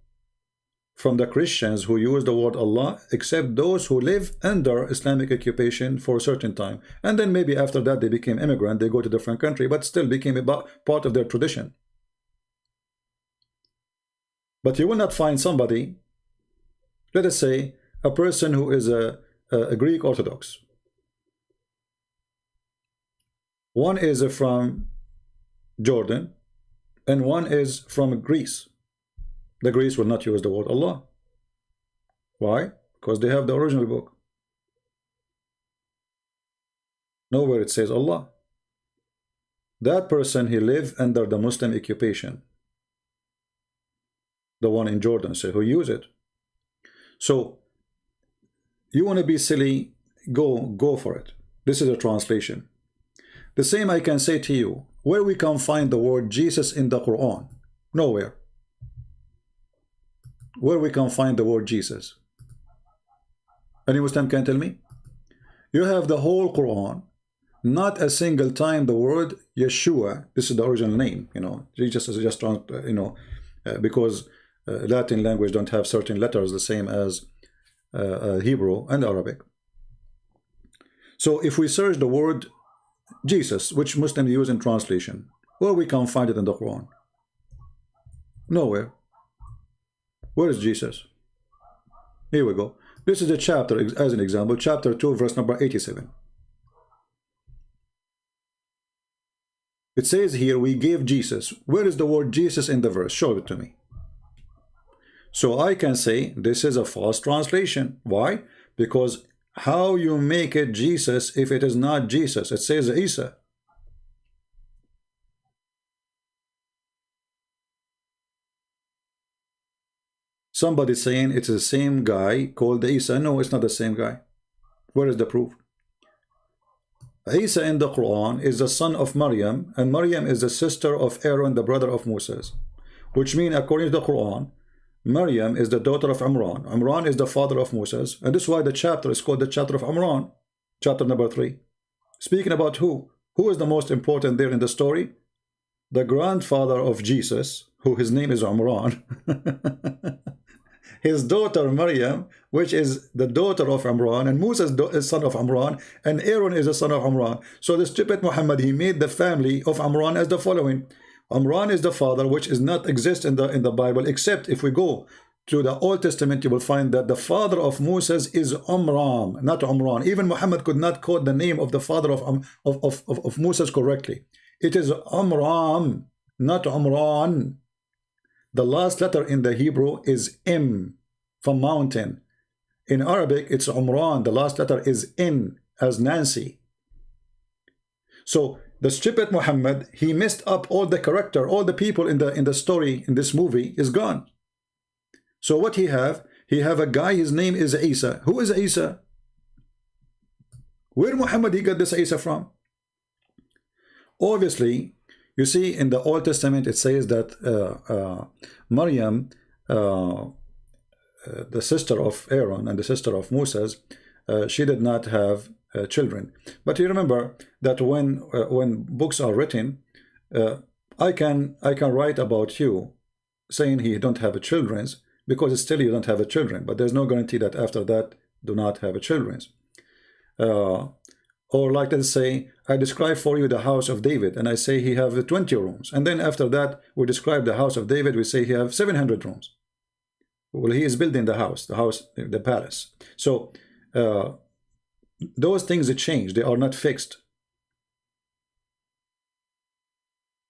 S1: from the Christians who use the word Allah, except those who live under Islamic occupation for a certain time. And then maybe after that they became immigrant, they go to different country, but still became a part of their tradition. But you will not find somebody, let us say, a person who is a Greek Orthodox. One is from Jordan, and one is from Greece. The Greece will not use the word Allah. Why? Because they have the original book. Nowhere it says Allah. That person, he lived under the Muslim occupation. The one in Jordan, say, who use it. So you want to be silly, go for it. This is a translation. The same I can say to you, where we can find the word Jesus in the Quran? Nowhere. Where we can find the word Jesus? Any Muslim can tell me? You have the whole Quran, not a single time the word Yeshua, this is the original name, you know, Jesus is just, you know, because Latin language don't have certain letters the same as Hebrew and Arabic. So if we search the word Jesus, which Muslims use in translation, where we can find it in the Quran? Nowhere. Where is Jesus? Here we go. This is a chapter, as an example, chapter 2, verse number 87. It says here, we gave Jesus. Where is the word Jesus in the verse? Show it to me. So I can say this is a false translation. Why? Because how you make it Jesus if it is not Jesus? It says Isa. Somebody saying it's the same guy called Isa. No, it's not the same guy. Where is the proof? Isa in the Quran is the son of Maryam, and Maryam is the sister of Aaron, the brother of Moses. Which means, according to the Quran, Maryam is the daughter of Imran. Imran is the father of Moses. And this is why the chapter is called the chapter of Imran. Chapter number 3. Speaking about who? Who is the most important there in the story? The grandfather of Jesus, who his name is Imran. his daughter Maryam, which is the daughter of Imran, and Musa is son of Imran, and Aaron is a son of Imran. So the stupid Muhammad, he made the family of Imran as the following. Imran is the father, which is not exist in the Bible, except if we go to the Old Testament, you will find that the father of Moses is Amram, not Umran. Even Muhammad could not quote the name of the father of Moses correctly. It is Amram, not Umran. The last letter in the Hebrew is M, from mountain. In Arabic, it's Umran. The last letter is N, as Nancy. So the stupid Muhammad, he messed up all the character, all the people in the story, in this movie, is gone. So what he have? He have a guy, his name is Isa. Who is Isa? Where Muhammad he got this Isa from? Obviously, you see in the Old Testament it says that Maryam, the sister of Aaron and the sister of Moses, she did not have children. But you remember that when books are written, I can write about you saying he don't have children, because still you don't have a children, but there's no guarantee that after that do not have a children. Or like let's say I describe for you the house of David, and I say he have 20 rooms, and then after that we describe the house of David, we say he have 700 rooms. Well, he is building the house, the palace. So those things change, they are not fixed.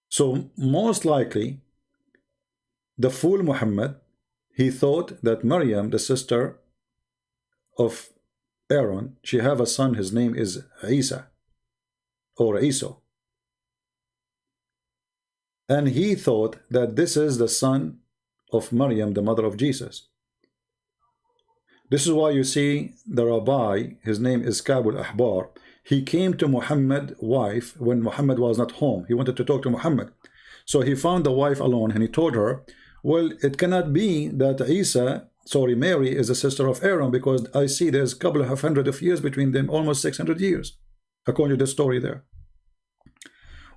S1: So most likely the fool Muhammad, he thought that Maryam, the sister of Aaron, she have a son, his name is Isa or Isa, and he thought that this is the son of Maryam, the mother of Jesus. This is why you see the rabbi, his name is Ka'b al-Ahbar, he came to Muhammad's wife when Muhammad was not home. He wanted to talk to Muhammad, so he found the wife alone, and he told her, well, it cannot be that Mary is a sister of Aaron, because I see there's a couple of hundred of years between them, almost 600 years, according to the story there.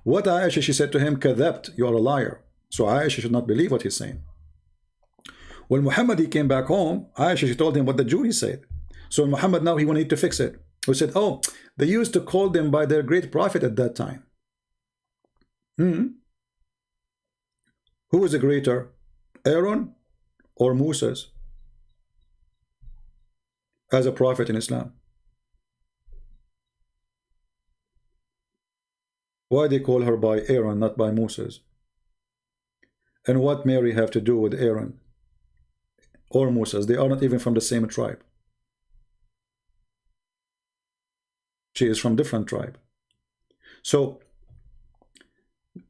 S1: What Aisha, she said to him, Kadhabt, you are a liar. So Aisha should not believe what he's saying. When Muhammad, he came back home, Aisha, she told him what the jury said. So Muhammad, now he wanted to fix it. He said, oh, they used to call them by their great prophet at that time. Who is the greater, Aaron or Moses, as a prophet in Islam? Why they call her by Aaron, not by Moses? And what Mary have to do with Aaron or Moses? They are not even from the same tribe. She is from different tribe. So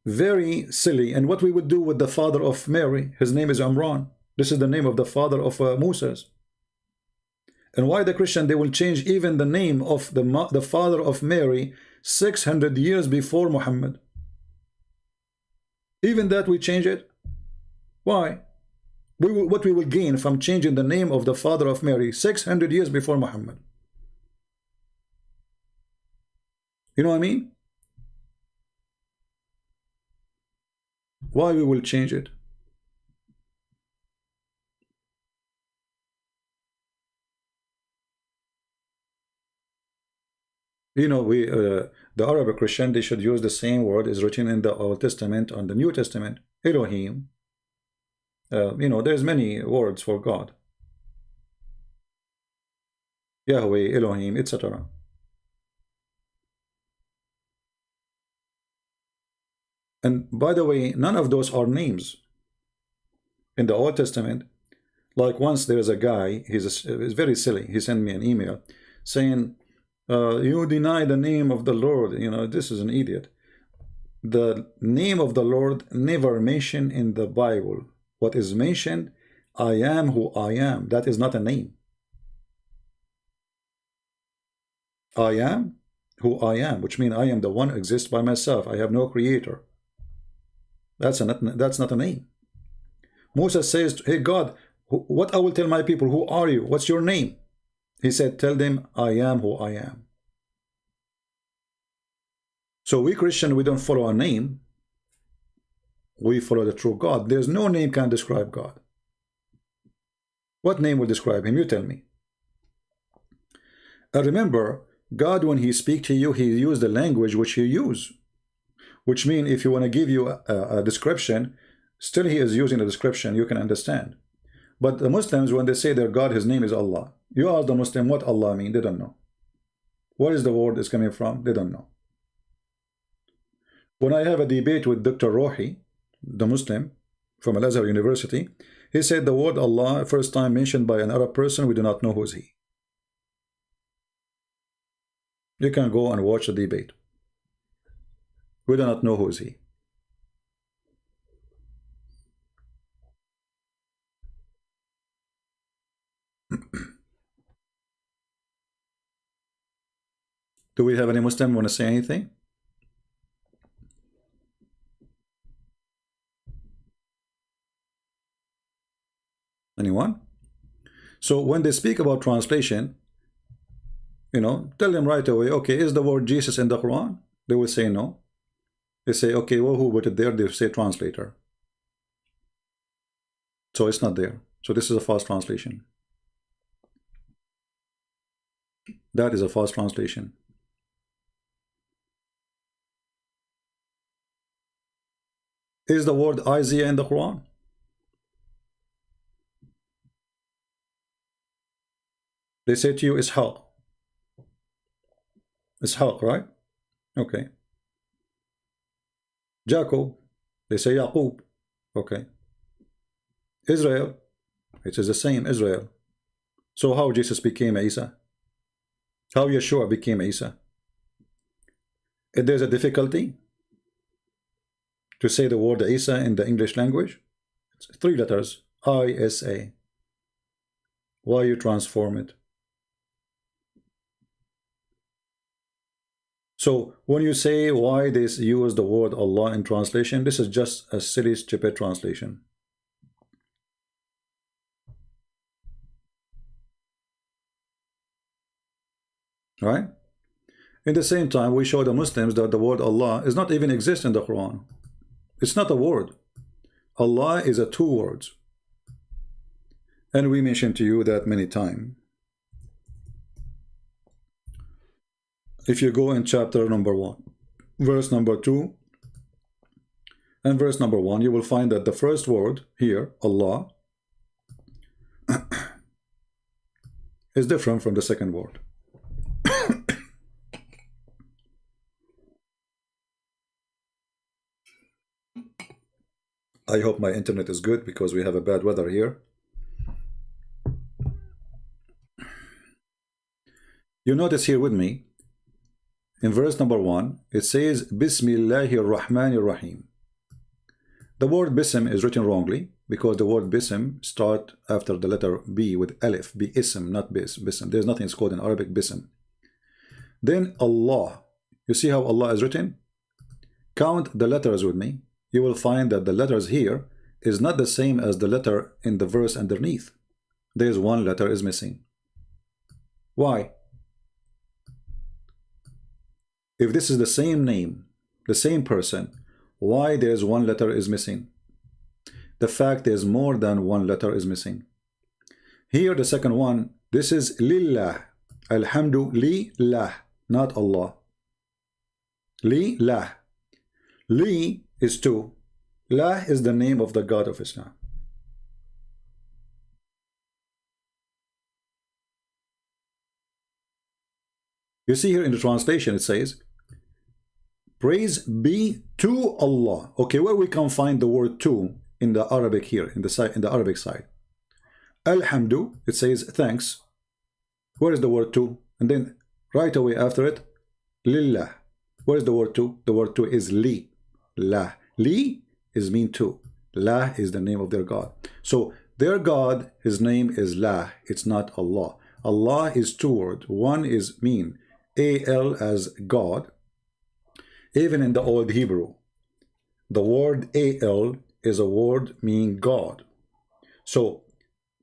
S1: very silly. And what we would do with the father of Mary, his name is Imran. This is the name of the father of Moses. And why the Christian, they will change even the name of the father of Mary 600 years before Muhammad. Even that we change it. Why? What we will gain from changing the name of the father of Mary 600 years before Muhammad? You know what I mean? Why we will change it? You know, the Arabic Christian, they should use the same word is written in the Old Testament and the New Testament, Elohim. You know, there's many words for God. Yahweh, Elohim, etc. And by the way, none of those are names. In the Old Testament, like once there's a guy, he's very silly. He sent me an email saying, you deny the name of the Lord. You know, this is an idiot. The name of the Lord never mentioned in the Bible. What is mentioned, I am who I am. That is not a name. I am who I am, which means I am the one who exists by myself. I have no creator. That's not a name. Moses says, hey God, what I will tell my people, who are you? What's your name? He said, tell them, I am who I am. So we Christian, we don't follow a name. We follow the true God. There's no name can describe God. What name will describe him? You tell me. And remember, God, when he speaks to you, he used the language which he use. Which means if you want to give you a description, still he is using a description you can understand. But the Muslims, when they say their God, his name is Allah. You ask the Muslim what Allah means, they don't know. Where is the word is coming from? They don't know. When I have a debate with Dr. Rohi, the Muslim from Al-Azhar University, he said the word Allah, first time mentioned by an Arab person, we do not know who is he. You can go and watch the debate. We do not know who is he. Do we have any Muslim want to say anything? Anyone? So when they speak about translation, you know, tell them right away, okay, is the word Jesus in the Quran? They will say no. They say, okay, well, who put it there? They say translator. So it's not there. So this is a false translation. That is a false translation. Is the word Isaiah in the Quran? They say to you, Ishaq. Ishaq, right? Okay. Jacob, they say Yaqub. Okay. Israel, it is the same, Israel. So how Jesus became Isa? How Yeshua became Isa? If there's a difficulty to say the word Isa in the English language, it's 3 letters, I-S-A. Why you transform it? So when you say why they use the word Allah in translation, this is just a silly, stupid translation. Right? In the same time, we show the Muslims that the word Allah is not even exist in the Quran. It's not a word. Allah is a 2 words. And we mentioned to you that many times. If you go in chapter number 1, verse number 2, and verse number 1, you will find that the first word here, Allah, is different from the second word. I hope my internet is good because we have a bad weather here. You notice here with me, in verse number 1, it says, Bismillahir Rahmanir Rahim. The word Bism is written wrongly because the word Bism start after the letter B with Alif, Bi-ism, not Bism. There's nothing called in Arabic Bism. Then Allah. You see how Allah is written? Count the letters with me. You will find that the letters here is not the same as the letter in the verse underneath. There's 1 letter is missing. Why? If this is the same name, the same person, why there's 1 letter is missing? The fact there's more than 1 letter is missing. Here the second one, this is Lillah. Alhamdu Lillah, not Allah. Lillah. Li is 2. Lah is the name of the God of Islam. You see here in the translation it says, praise be to Allah. Okay, where we can find the word to in the Arabic here, in the Arabic side. Alhamdu, it says thanks. Where is the word to? And then right away after it, Lillah. Where is the word to? The word to is Li. La. Li is mean to. La is the name of their God. So their God, his name is La. It's not Allah. Allah is 2 words. One is mean A-L as God. Even in the old Hebrew, the word A-L is a word meaning God. So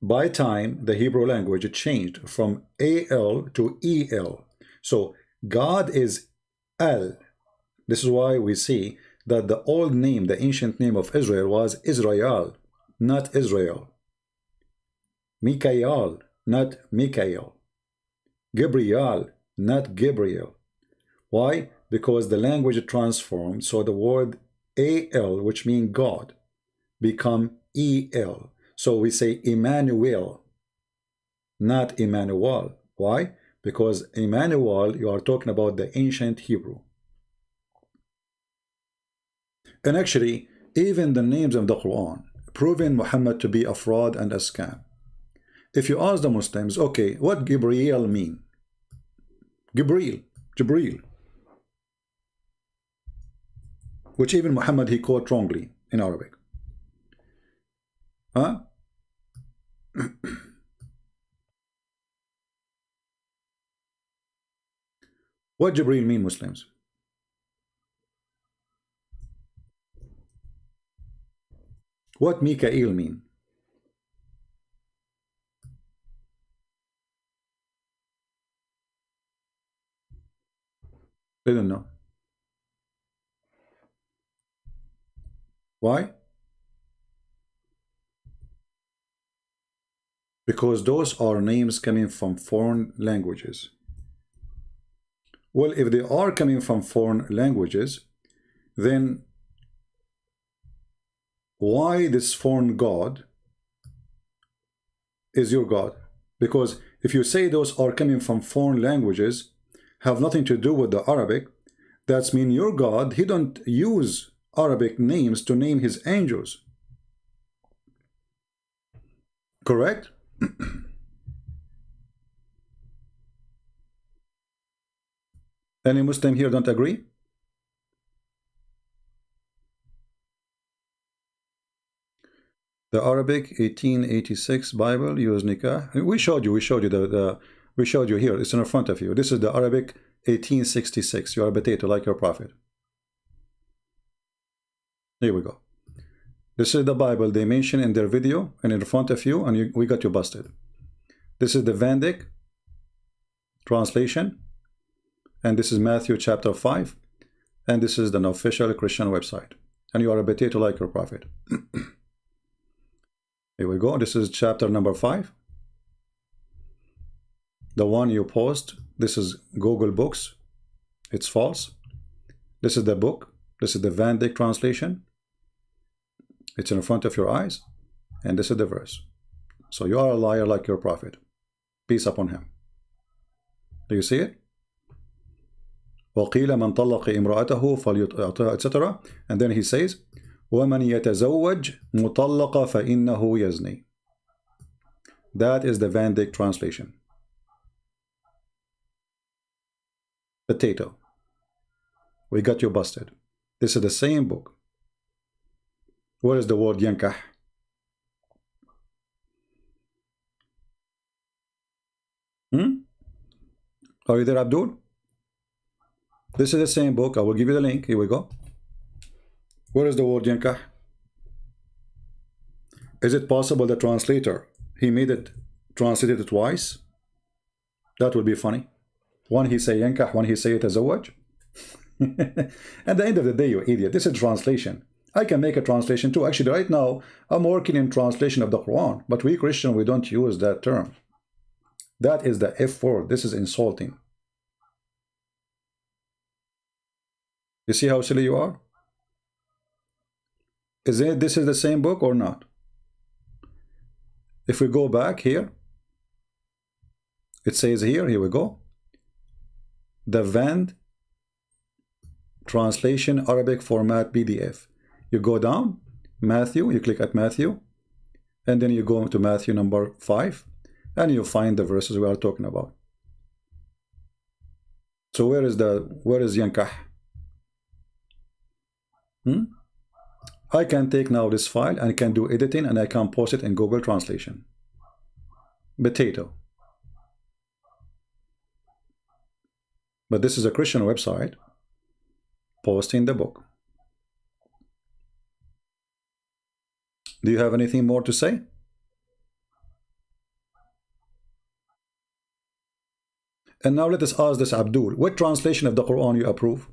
S1: by time, the Hebrew language changed from A-L to E-L. So God is Al. This is why we see that the old name, the ancient name of Israel was Israel, not Israel. Mikael, not Mikael. Gabriel, not Gabriel. Why? Because the language transformed, so the word AL, which means God, become EL. So we say Emmanuel, not Emmanuel. Why? Because Emmanuel, you are talking about the ancient Hebrew. And actually, even the names of the Quran proving Muhammad to be a fraud and a scam. If you ask the Muslims, okay, what Gabriel mean? Jibreel, which even Muhammad he quote wrongly in Arabic. Huh? What Jibreel mean, Muslims? What Mikael mean? They don't know. Why? Because those are names coming from foreign languages. Well, if they are coming from foreign languages, then why this foreign God is your God? Because if you say those are coming from foreign languages, have nothing to do with the Arabic, that's mean your God, he don't use Arabic names to name his angels. Correct? Any Muslim here don't agree? The Arabic 1886 Bible use nikah. We showed you we showed you here. It's in front of you. This is the Arabic 1866. You are a potato like your prophet. Here we go. This is the Bible they mention in their video and in front of you, and we got you busted. This is the Van Dyck translation, and this is Matthew chapter 5, and this is an official Christian website, and you are a potato like your prophet. Here we go. This is chapter number 5. The one you post, this is Google Books. It's false. This is the book. This is the Van Dyck translation. It's in front of your eyes. And this is the verse. So you are a liar like your prophet. Peace upon him. Do you see it? وَقِيلَ مَنْ طَلَّقَ إِمْرَأَتَهُ فَلْيُطِعْهَا, etc. And then he says, وَمَنْ يَتَزَوَّجْ مُطَلَّقَ فَإِنَّهُ يَزْنِي. That is the Van Dyck translation. Potato. We got you busted. This is the same book. Where is the word yankah? Are you there, Abdul? This is the same book. I will give you the link. Here we go. Where is the word yankah? Is it possible the translator, he made it translated it twice? That would be funny. One he say yankah, one he say tazawwaj. At the end of the day, you idiot, this is translation. I can make a translation too. Actually, right now, I'm working in translation of the Quran, but we Christian, we don't use that term. That is the F word. This is insulting. You see how silly you are? Is it this is the same book or not? If we go back here, it says here we go. The Van translation Arabic format PDF. You go down, Matthew, you click at Matthew, and then you go to Matthew number 5, and you find the verses we are talking about. So where is yankah? I can take now this file and I can do editing and I can post it in Google Translation. Potato. But this is a Christian website posting the book. Do you have anything more to say? And now let us ask this Abdul, what translation of the Quran you approve?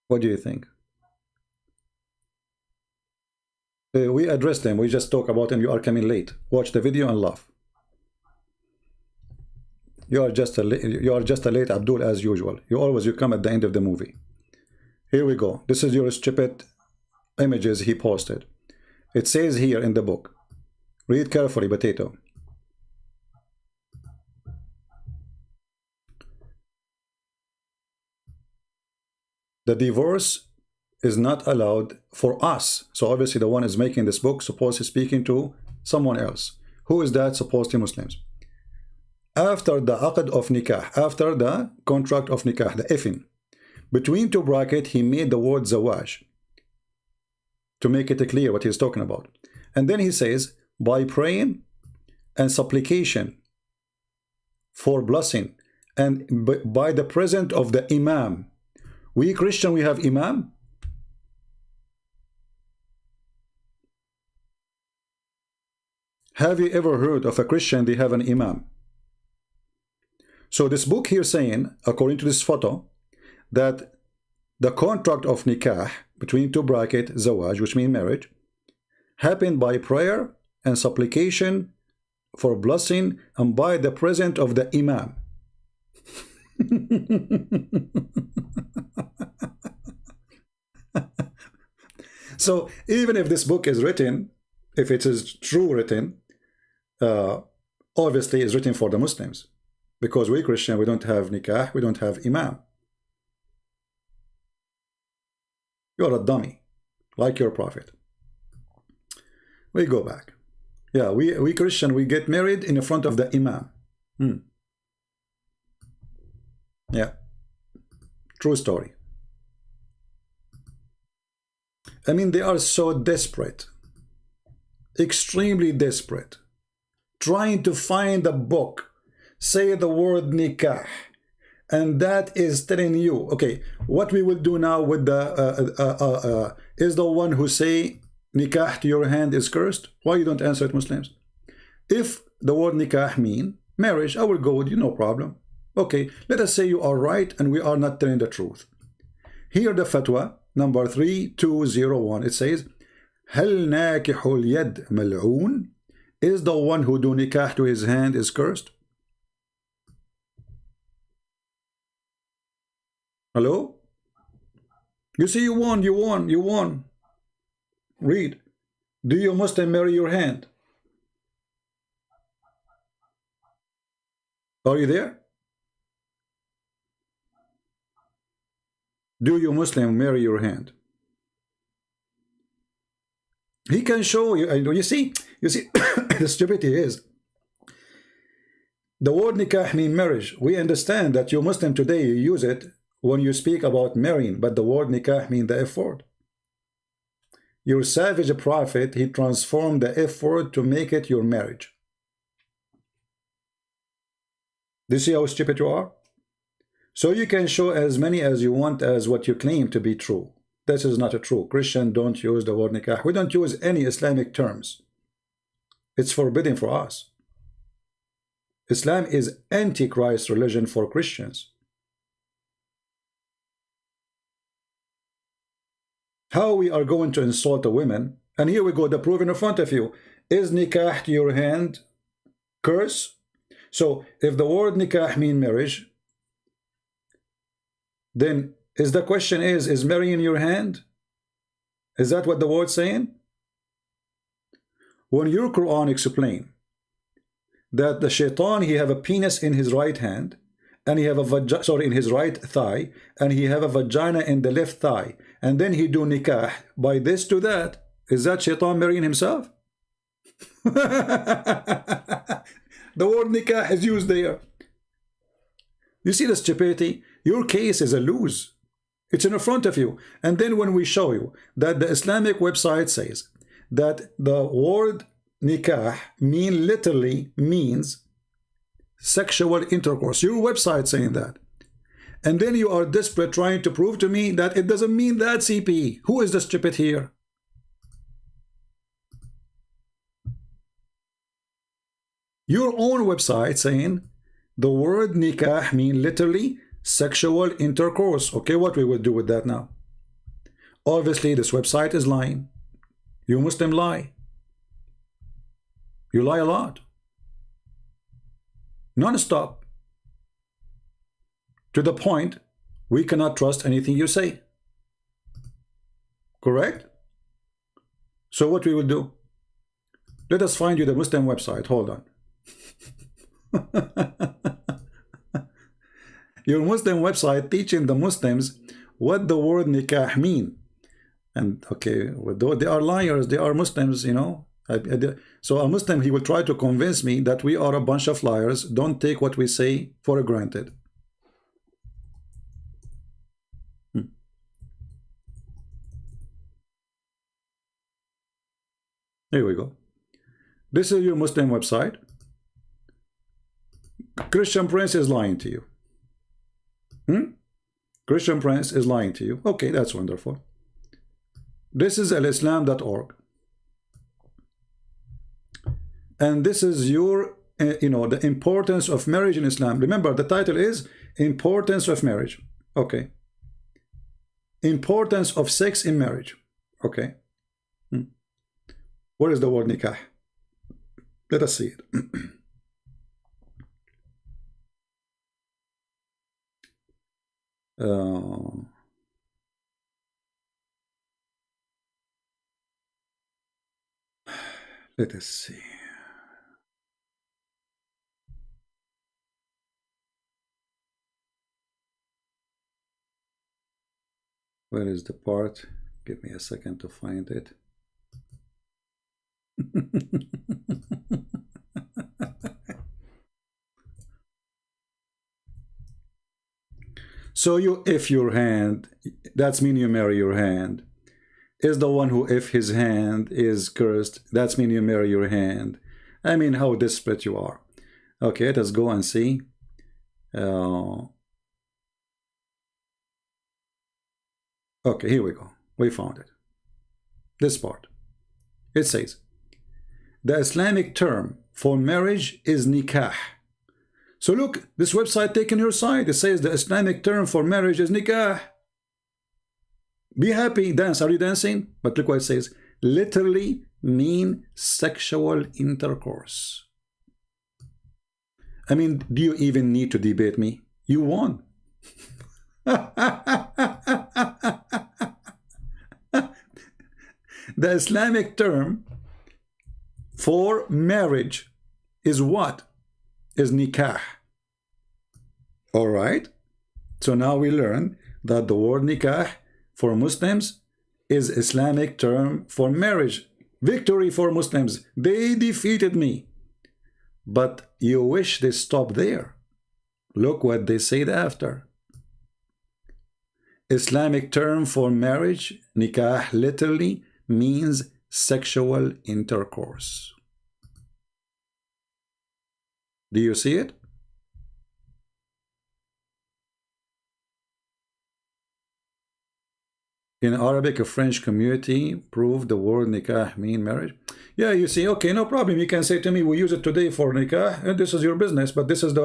S1: What do you think? We addressed them. We just talk about them. You are coming late. Watch the video and laugh. You are just a late Abdul as usual. You come at the end of the movie. Here we go. This is your stupid images he posted. It says here in the book. Read carefully, potato. The divorce is not allowed for us. So obviously the one is making this book supposed to speaking to someone else. Who is that? Supposedly Muslims. After the aqd of nikah, after the contract of nikah, the ifin, between two brackets, he made the word zawaj to make it clear what he's talking about. And then he says, by praying and supplication for blessing and by the presence of the imam. We Christian, we have imam. Have you ever heard of a Christian they have an imam? So this book here saying, according to this photo, that the contract of nikah between two brackets, zawaj, which means marriage, happened by prayer and supplication for blessing and by the presence of the imam. So even if this book is written, if it is true written, obviously it's written for the Muslims, because we Christian, we don't have nikah, we don't have imam. You're a dummy, like your prophet. We go back. Yeah, we Christian, we get married in front of the imam. Yeah, true story. I mean, they are so desperate, extremely desperate, trying to find a book, say the word nikah, and that is telling you, okay, what we will do now with the, is the one who say nikah to your hand is cursed? Why you don't answer it, Muslims? If the word nikah mean marriage, I will go with you, no problem. Okay, let us say you are right and we are not telling the truth. Here the fatwa, number 3201, it says, هل ناكح اليد ملعون? Is the one who do nikah to his hand is cursed? Hello? You see, you won. Read. Do you Muslim marry your hand? Are you there? Do you Muslim marry your hand? He can show you. You see, the stupidity is, the word nikah means marriage. We understand that you Muslim today, you use it when you speak about marrying, but the word nikah means the F word. Your savage prophet, he transformed the F word to make it your marriage. Do you see how stupid you are? So you can show as many as you want as what you claim to be true. This is not true. Christian don't use the word nikah. We don't use any Islamic terms. It's forbidden for us. Islam is antichrist religion for Christians. How we are going to insult the women? And here we go, the proof in front of you. Is nikah to your hand curse? So if the word nikah mean marriage, then is the question is marrying your hand? Is that what the word's saying? When your Quran explain that the shaitan, he have a penis in his right hand, and he have a vagina, sorry, in his right thigh, and he have a vagina in the left thigh, and then he do nikah by this to that, is that shaitan marrying himself? The word nikah is used there. You see the stupidity? Your case is a lose. It's in front of you. And then when we show you that the Islamic website says that the word nikah literally means sexual intercourse. Your website saying that. And then you are desperate trying to prove to me that it doesn't mean that, CP. Who is the stupid here? Your own website saying the word nikah mean literally sexual intercourse. Okay, what we will do with that now? Obviously, this website is lying. You Muslim lie. You lie a lot. Non-stop. To the point we cannot trust anything you say. Correct? So what we will do? Let us find you the Muslim website. Hold on. Your Muslim website teaching the Muslims what the word nikah mean. And okay, they are liars, they are Muslims, you know. So a Muslim, he will try to convince me that we are a bunch of liars. Don't take what we say for granted. Here we go. This is your Muslim website. Christian Prince is lying to you. Christian Prince is lying to you. Okay, that's wonderful. This is alislam.org. And this is your, the importance of marriage in Islam. Remember, the title is Importance of Marriage. Okay. Importance of sex in marriage. Okay. What is the word nikah? Let us see it. Let us see. Where is the part? Give me a second to find it. So you, if your hand, that's mean you marry your hand, is the one who, if his hand is cursed, that's mean you marry your hand. I mean, how desperate you are. Okay, let us go and see. Okay, here we go. We found it. This part. It says, the Islamic term for marriage is nikah. So look, this website taking your side. It says the Islamic term for marriage is nikah. Be happy, dance. Are you dancing? But look what it says. Literally mean sexual intercourse. I mean, do you even need to debate me? You won. The Islamic term for marriage is what? Is nikah. All right. So now we learn that the word nikah for Muslims is Islamic term for marriage. Victory for Muslims. They defeated me. But you wish they stopped there. Look what they said after. Islamic term for marriage, nikah, literally means sexual intercourse. Do you see it? In Arabic, a French community proved the word nikah mean marriage. Yeah, you see, okay, no problem. You can say to me, we use it today for nikah, and this is your business. But this is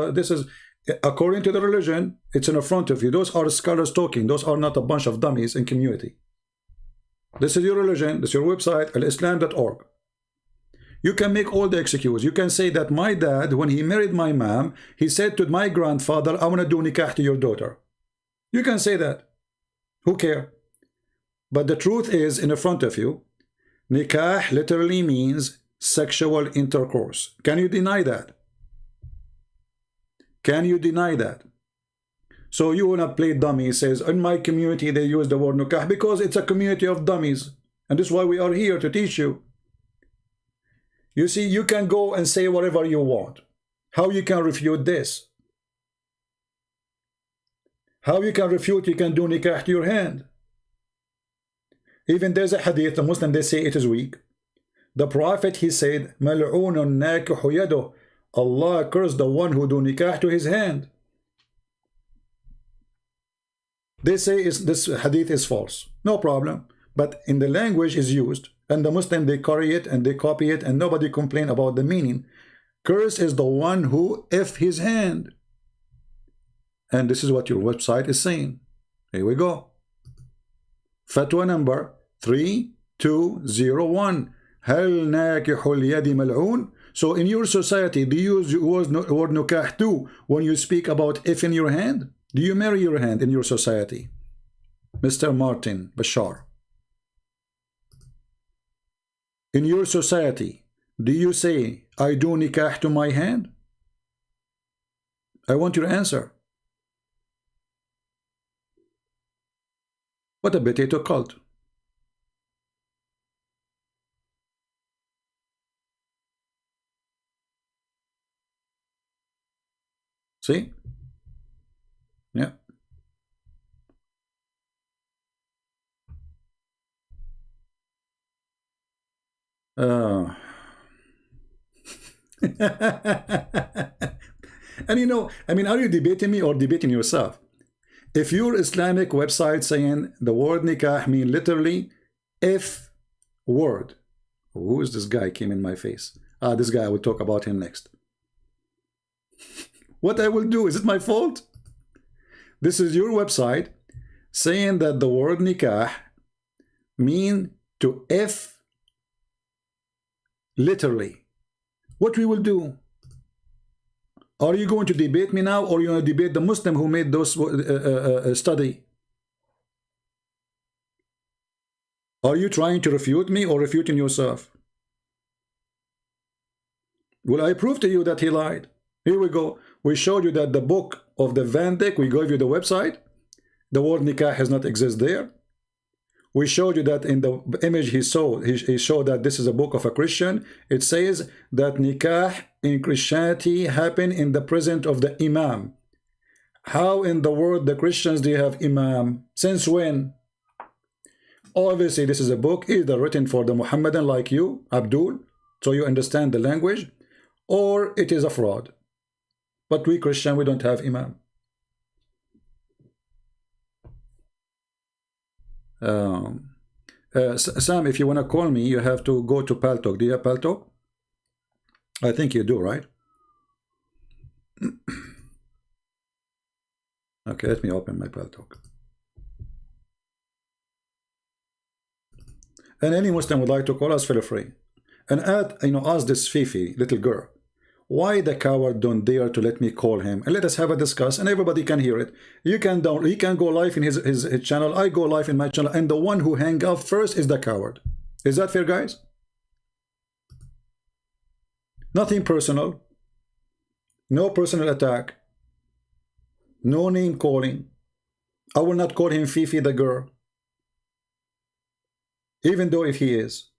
S1: according to the religion, it's in front of you. Those are scholars talking. Those are not a bunch of dummies in community. This is your religion. This is your website, alislam.org. You can make all the excuses. You can say that my dad, when he married my mom, he said to my grandfather, I want to do nikah to your daughter. You can say that. Who cares? But the truth is in front of you. Nikah literally means sexual intercourse. Can you deny that? Can you deny that? So you want to play dummy. It says, in my community, they use the word nikah because it's a community of dummies. And this is why we are here to teach you. You see, you can go and say whatever you want. How you can refute this? How you can refute you can do nikah to your hand? Even there's a hadith, the Muslim, they say it is weak. The Prophet, he said, Mal'oonun nakihu yaduh. Allah cursed the one who do nikah to his hand. They say this hadith is false. No problem. But in the language is used. And the Muslim, they carry it and they copy it and nobody complain about the meaning. Curse is the one who if his hand. And this is what your website is saying. Here we go. Fatwa number 320-1 201. هل ناكح اليد ملعون? So in your society, do you use the word nikah too when you speak about if in your hand? Do you marry your hand in your society? Mr. Martin Bashar. In your society, do you say, I do nikah to my hand? I want your answer. What a potato cult. See? Yeah. And you know, I mean, are you debating me or debating yourself? If your Islamic website saying the word nikah mean literally if word, who is this guy came in my face? This guy, I will talk about him next. What I will do, is it my fault? This is your website saying that the word nikah mean to if literally. What we will do? Are you going to debate me now, or are you going to debate the Muslim who made those study? Are you trying to refute me or refuting yourself? Will I prove to you that he lied? Here we go. We showed you that the book of the Van Dyck, we gave you the website. The word nikah does not exist there. We showed you that in the image he saw, he showed that this is a book of a Christian. It says that nikah in Christianity happened in the presence of the imam. How in the world the Christians do you have imam? Since when? Obviously this is a book either written for the Muhammadan like you, Abdul, so you understand the language, or it is a fraud. But we Christian, we don't have imam. Sam, if you want to call me, you have to go to Paltalk. Do you have Paltalk? I think you do, right? Okay, let me open my Paltalk. And any Muslim would like to call us, feel free. And ask this Fifi, little girl, why the coward don't dare to let me call him and let us have a discuss, and everybody can hear it. You can he can go live in his channel, I go live in my channel, and the one who hang up first is the coward. Is that fair, guys? Nothing personal, no personal attack, no name calling. I will not call him Fifi the girl, even though if he is.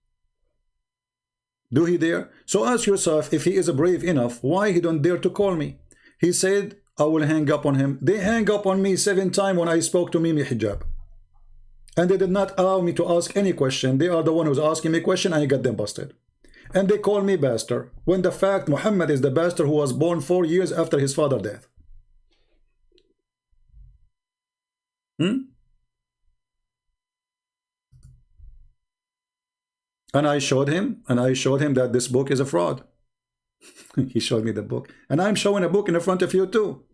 S1: Do he dare? So ask yourself, if he is brave enough, why he don't dare to call me? He said, I will hang up on him. They hang up on me 7 times when I spoke to Mimi Hijab. And they did not allow me to ask any question. They are the one who's asking me question, and I got them busted. And they call me bastard, when the fact Muhammad is the bastard who was born 4 years after his father's death. And I showed him that this book is a fraud. He showed me the book, and I'm showing a book in the front of you too.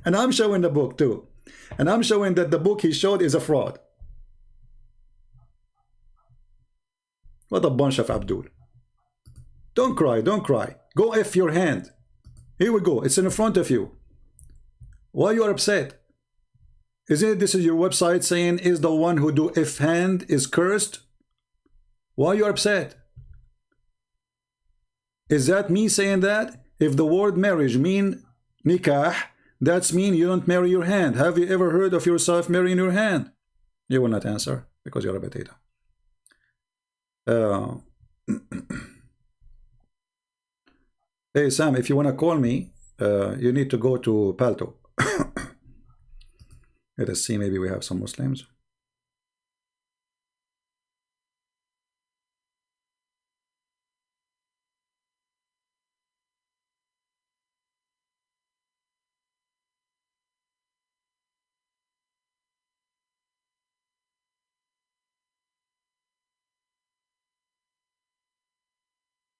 S1: And I'm showing the book too, and I'm showing that the book he showed is a fraud. What a bunch of Abdul. Don't cry, don't cry. Go F your hand. Here we go, it's in front of you. Why you are upset? Isn't it this is your website saying is the one who do if hand is cursed? Why you are upset? Is that me saying that? If the word marriage mean nikah, that's mean you don't marry your hand. Have you ever heard of yourself marrying your hand? You will not answer because you're a potato. Hey Sam, if you want to call me, you need to go to Paltalk. Let us see, maybe we have some Muslims.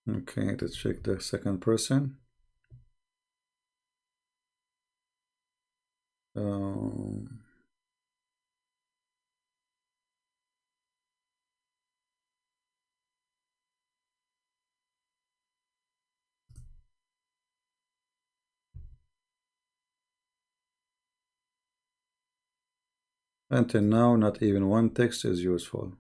S1: Okay, let's check the second person. Until now, not even one text is useful.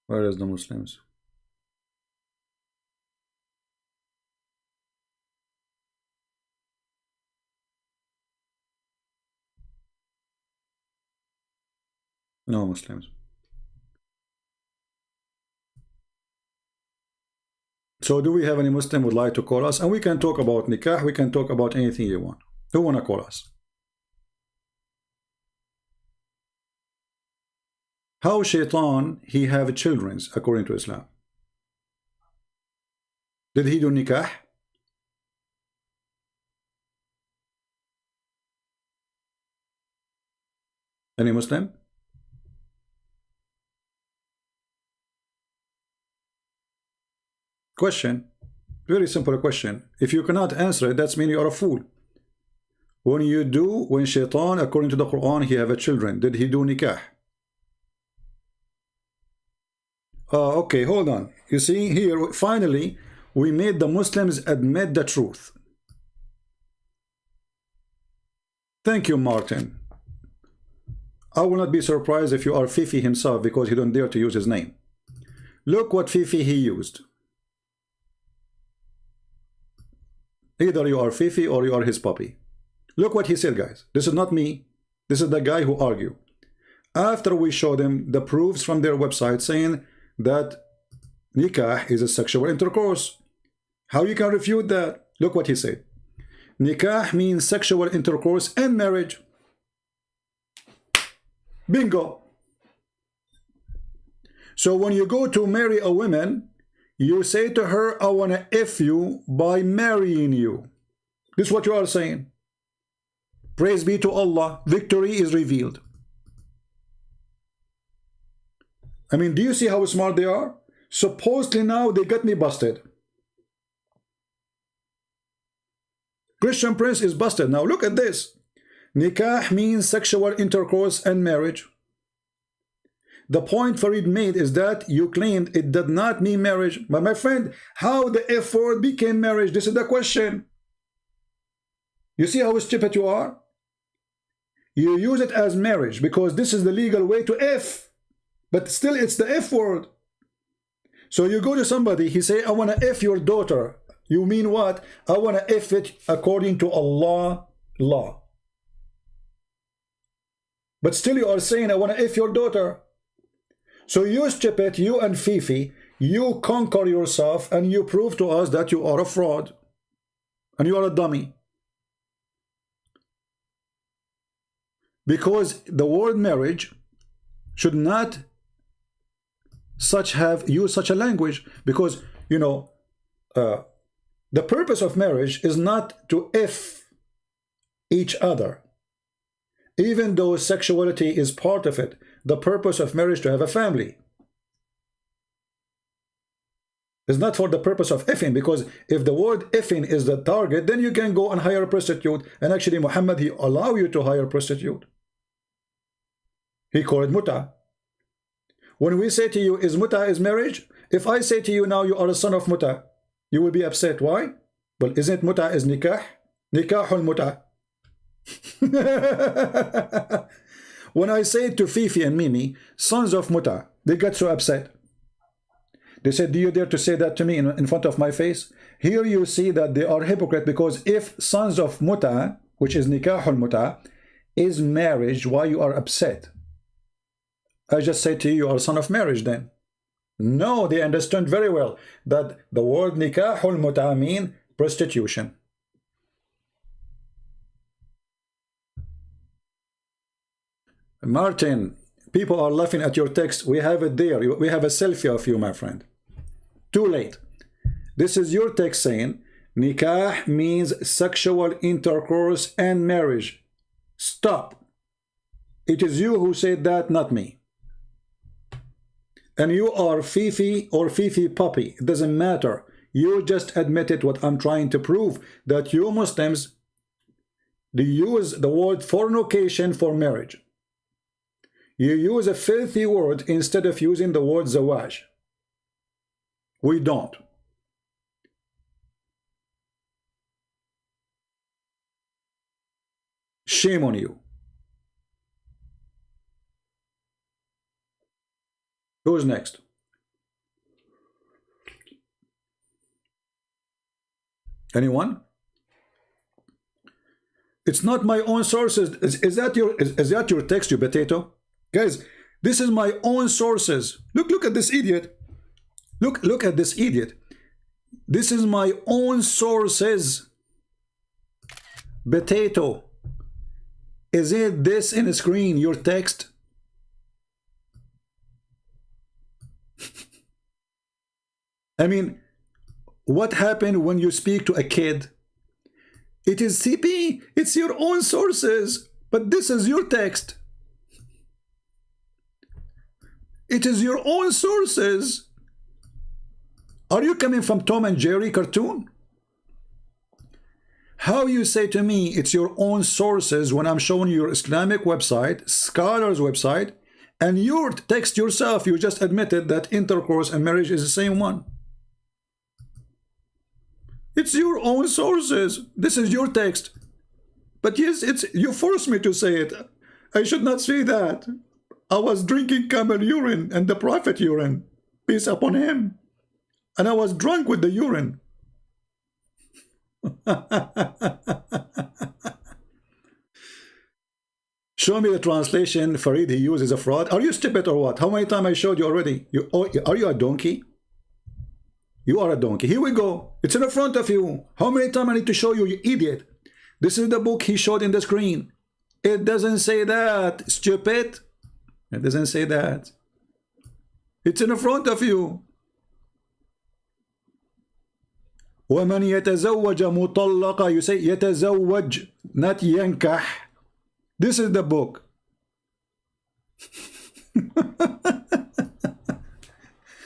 S1: Where is the Muslims? No Muslims. So do we have any Muslim would like to call us? And we can talk about nikah, we can talk about anything you want. Who want to call us? How shaitan he have children according to Islam? Did he do nikah? Any Muslim? Question. Very simple question. If you cannot answer it, that's mean you are a fool. When shaitan, according to the Quran, he have a children, did he do nikah? Okay, hold on. You see here, finally, we made the Muslims admit the truth. Thank you, Martin. I will not be surprised if you are Fifi himself because he don't dare to use his name. Look what Fifi he used. Either you are Fifi or you are his puppy. Look what he said, guys. This is not me. This is the guy who argued. After we showed him the proofs from their website saying that nikah is a sexual intercourse. How you can refute that? Look what he said. Nikah means sexual intercourse and marriage. Bingo. So when you go to marry a woman, you say to her, I want to F you by marrying you. This is what you are saying. Praise be to Allah. Victory is revealed. I mean, do you see how smart they are? Supposedly now they got me busted. Christian Prince is busted. Now look at this. Nikah means sexual intercourse and marriage. The point Farid made is that you claimed it did not mean marriage. But my friend, how the F word became marriage? This is the question. You see how stupid you are? You use it as marriage because this is the legal way to F. But still it's the F word. So you go to somebody, he say, I want to F your daughter. You mean what? I want to F it according to Allah law. But still you are saying, I want to F your daughter. So you stupid, you and Fifi, you conquer yourself and you prove to us that you are a fraud. And you are a dummy. Because the word marriage should not use such a language. Because, you know, the purpose of marriage is not to F each other. Even though sexuality is part of it, the purpose of marriage to have a family. It's not for the purpose of effing, because if the word effing is the target, then you can go and hire a prostitute. And actually Muhammad, he allow you to hire a prostitute. He called it muta. When we say to you, is muta is marriage? If I say to you now you are a son of muta, you will be upset. Why? Well, isn't muta is nikah? Nikahul muta. When I say to Fifi and Mimi, sons of muta, they got so upset. They said, do you dare to say that to me in front of my face? Here you see that they are hypocrite, because if sons of muta, which is nikahul muta, is marriage, why you are upset? I just say to you, you are a son of marriage then. No, they understood very well that the word nikahul muta mean prostitution. Martin, people are laughing at your text. We have it there. We have a selfie of you, my friend. Too late. This is your text saying nikah means sexual intercourse and marriage. Stop. It is you who said that, not me. And you are Fifi or Fifi puppy. It doesn't matter. You just admitted what I'm trying to prove, that you Muslims, they use the word fornication for marriage. You use a filthy word instead of using the word zawaj. We don't. Shame on you. Who's next? Anyone? It's not my own sources. Is that your text, you potato? Guys, this is my own sources. Look at this idiot. Look at this idiot. This is my own sources. Potato. Is it this in the screen, your text? I mean, what happened when you speak to a kid? It is CP, it's your own sources, but this is your text. It is your own sources. Are you coming from Tom and Jerry cartoon? How you say to me it's your own sources when I'm showing you your Islamic website, Scholar's website, and your text yourself, you just admitted that intercourse and marriage is the same one. It's your own sources. This is your text. But yes, you forced me to say it. I should not say that. I was drinking camel urine and the prophet urine. Peace upon him. And I was drunk with the urine. Show me the translation Farid he used is a fraud. Are you stupid or what? How many times I showed you already? Are you a donkey? You are a donkey. Here we go. It's in front of you. How many times I need to show you, you idiot? This is the book he showed in the screen. It doesn't say that, stupid. It doesn't say that. It's in front of you. وَمَنْ يَتَزَوَّجَ مُطَلَّقًا. You say يَتَزَوَّج, not يَنْكَح. This is the book.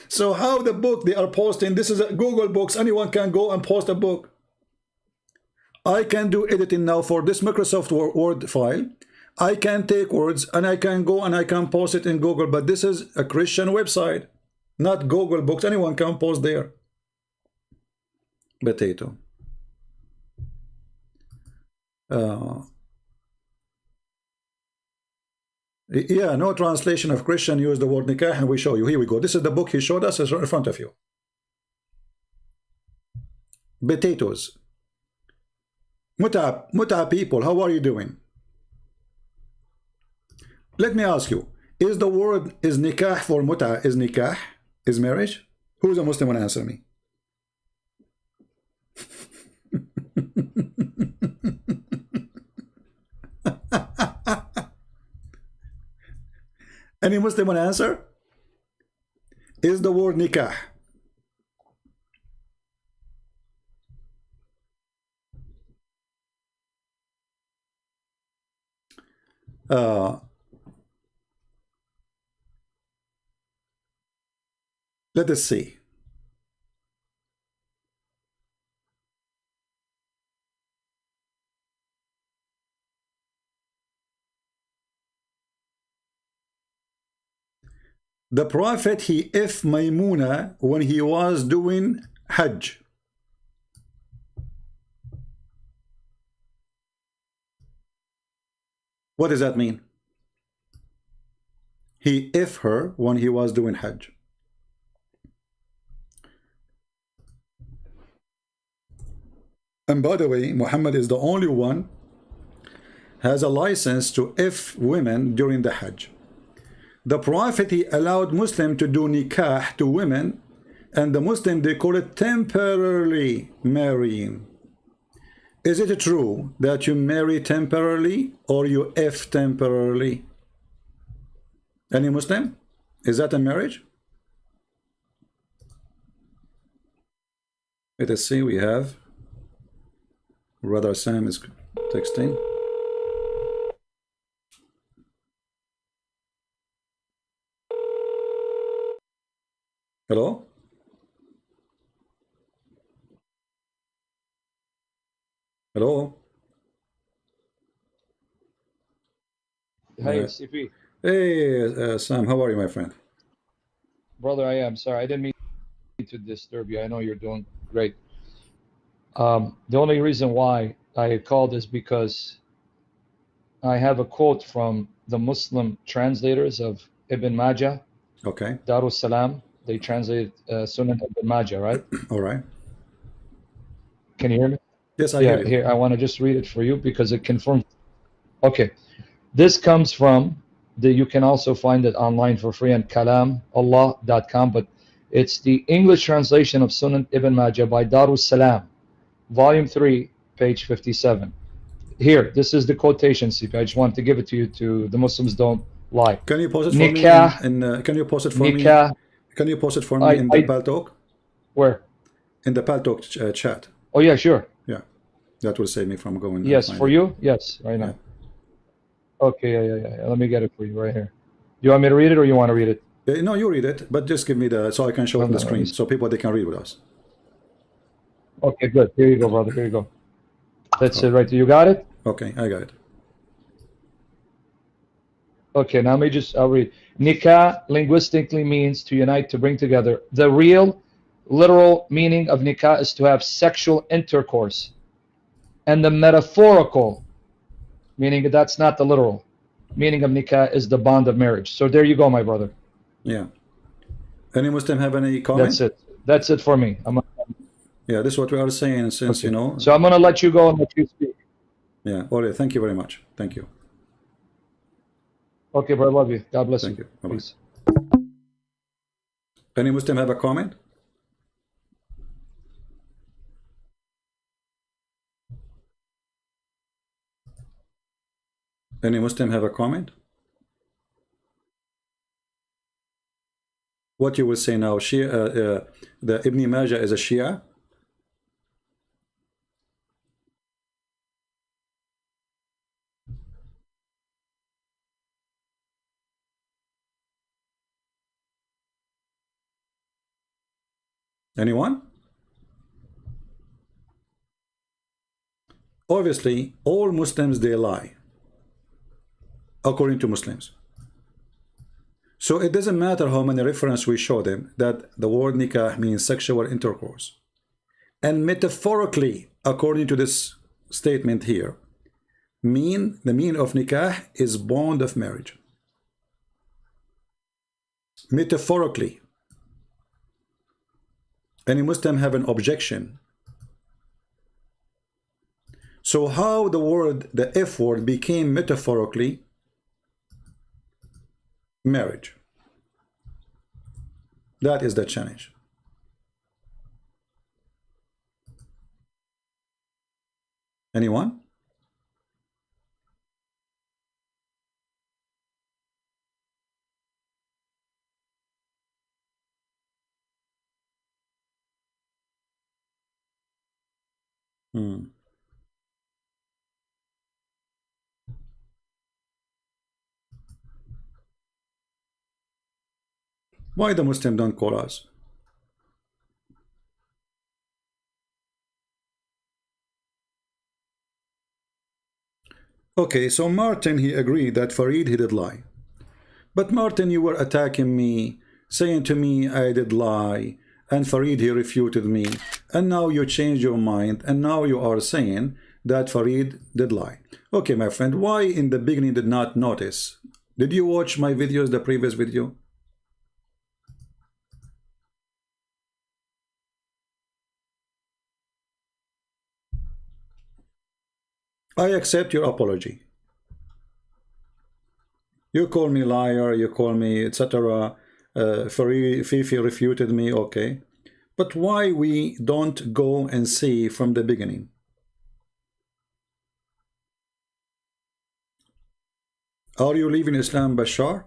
S1: So how the book they are posting, this is a Google Books, anyone can go and post a book. I can do editing now for this Microsoft Word file. I can take words and I can go and I can post it in Google, but this is a Christian website, not Google Books. Anyone can post there. Potato. Yeah, no translation of Christian use the word nikah, and we show you. Here we go. This is the book he showed us. It's in front of you. Potatoes. Muta people, how are you doing? Let me ask you, is the word, is nikah for muta, is nikah, is marriage? Who's a Muslim want to answer me? Any Muslim want to answer? Is the word nikah? Let us see. The Prophet, he if Maymuna when he was doing Hajj. What does that mean? He if her when he was doing Hajj. And by the way, Muhammad is the only one has a license to if women during the Hajj. The Prophet, he allowed Muslim to do nikah to women, and the Muslim, they call it temporarily marrying. Is it true that you marry temporarily or you if temporarily? Any Muslim? Is that a marriage? Let us see, we have Brother Sam is texting. Hello? Hello?
S2: Hey, CP.
S1: Hey, Sam, how are you, my friend?
S2: Brother, I am sorry. I didn't mean to disturb you. I know you're doing great. The only reason why I called is because I have a quote from the Muslim translators of Ibn Majah,
S1: Okay.
S2: Darus Salam. They translate Sunan Ibn Majah, right?
S1: All right.
S2: Can you hear me?
S1: Yes, I hear
S2: Yeah,
S1: you.
S2: here, I want to just read it for you because it confirms. Okay. This comes from you can also find it online for free on kalamallah.com, but it's the English translation of Sunan Ibn Majah by Darus Salam, volume 3, page 57. Here, this is the quotation, CP. I just wanted to give it to you to the Muslims don't lie.
S1: Can you pause it for me
S2: Nikah,
S1: can you pause it for me?
S2: nikah,
S1: Can you pause it for me in the Paltalk?
S2: where?
S1: In the Paltalk chat.
S2: Oh, yeah, sure.
S1: Yeah. That will save me from going.
S2: Yes, for you? Yes, right now.
S1: Yeah.
S2: Okay, yeah. Let me get it for you right here. Do you want me to read it or you want to read it?
S1: No, you read it, but just give me so I can show it on the screen so people they can read with us.
S2: Okay, good. Here you go, brother. Here you go. That's it right there. You got it?
S1: Okay, I got it.
S2: Okay, now I'll read. Nikah linguistically means to unite, to bring together. The real, literal meaning of nikah is to have sexual intercourse. And the metaphorical, meaning that's not the literal, meaning of nikah is the bond of marriage. So there you go, my brother.
S1: Yeah. Any Muslim have any comment?
S2: That's it. That's it for me.
S1: Yeah, this is what we are saying since,
S2: okay. So I'm going to let you go and let you speak.
S1: Yeah. All right. Thank you very much. Thank you.
S2: Okay, bro. I love you. God bless you.
S1: Thank you. Bye-bye.
S2: Peace.
S1: Any Muslim have a comment? Any Muslim have a comment? What you will say now? Shia, the Ibn Majah is a Shia? Anyone? Obviously, all Muslims, they lie, according to Muslims. So it doesn't matter how many references we show them that the word nikah means sexual intercourse. And metaphorically, according to this statement here, the meaning of nikah is bond of marriage. Metaphorically. Any Muslim have an objection? So how the F word became metaphorically marriage? That is the challenge. Anyone? Why the Muslim don't call us? Okay, so Martin, he agreed that Farid, he did lie. But Martin, you were attacking me, saying to me I did lie, and Farid, he refuted me, and now you change your mind, and now you are saying that Farid did lie. Okay, my friend, why in the beginning did not notice? Did you watch my videos, the previous video? I accept your apology. You call me liar, you call me etc. Fifi refuted me, okay. But why we don't go and see from the beginning? Are you leaving Islam, Bashar?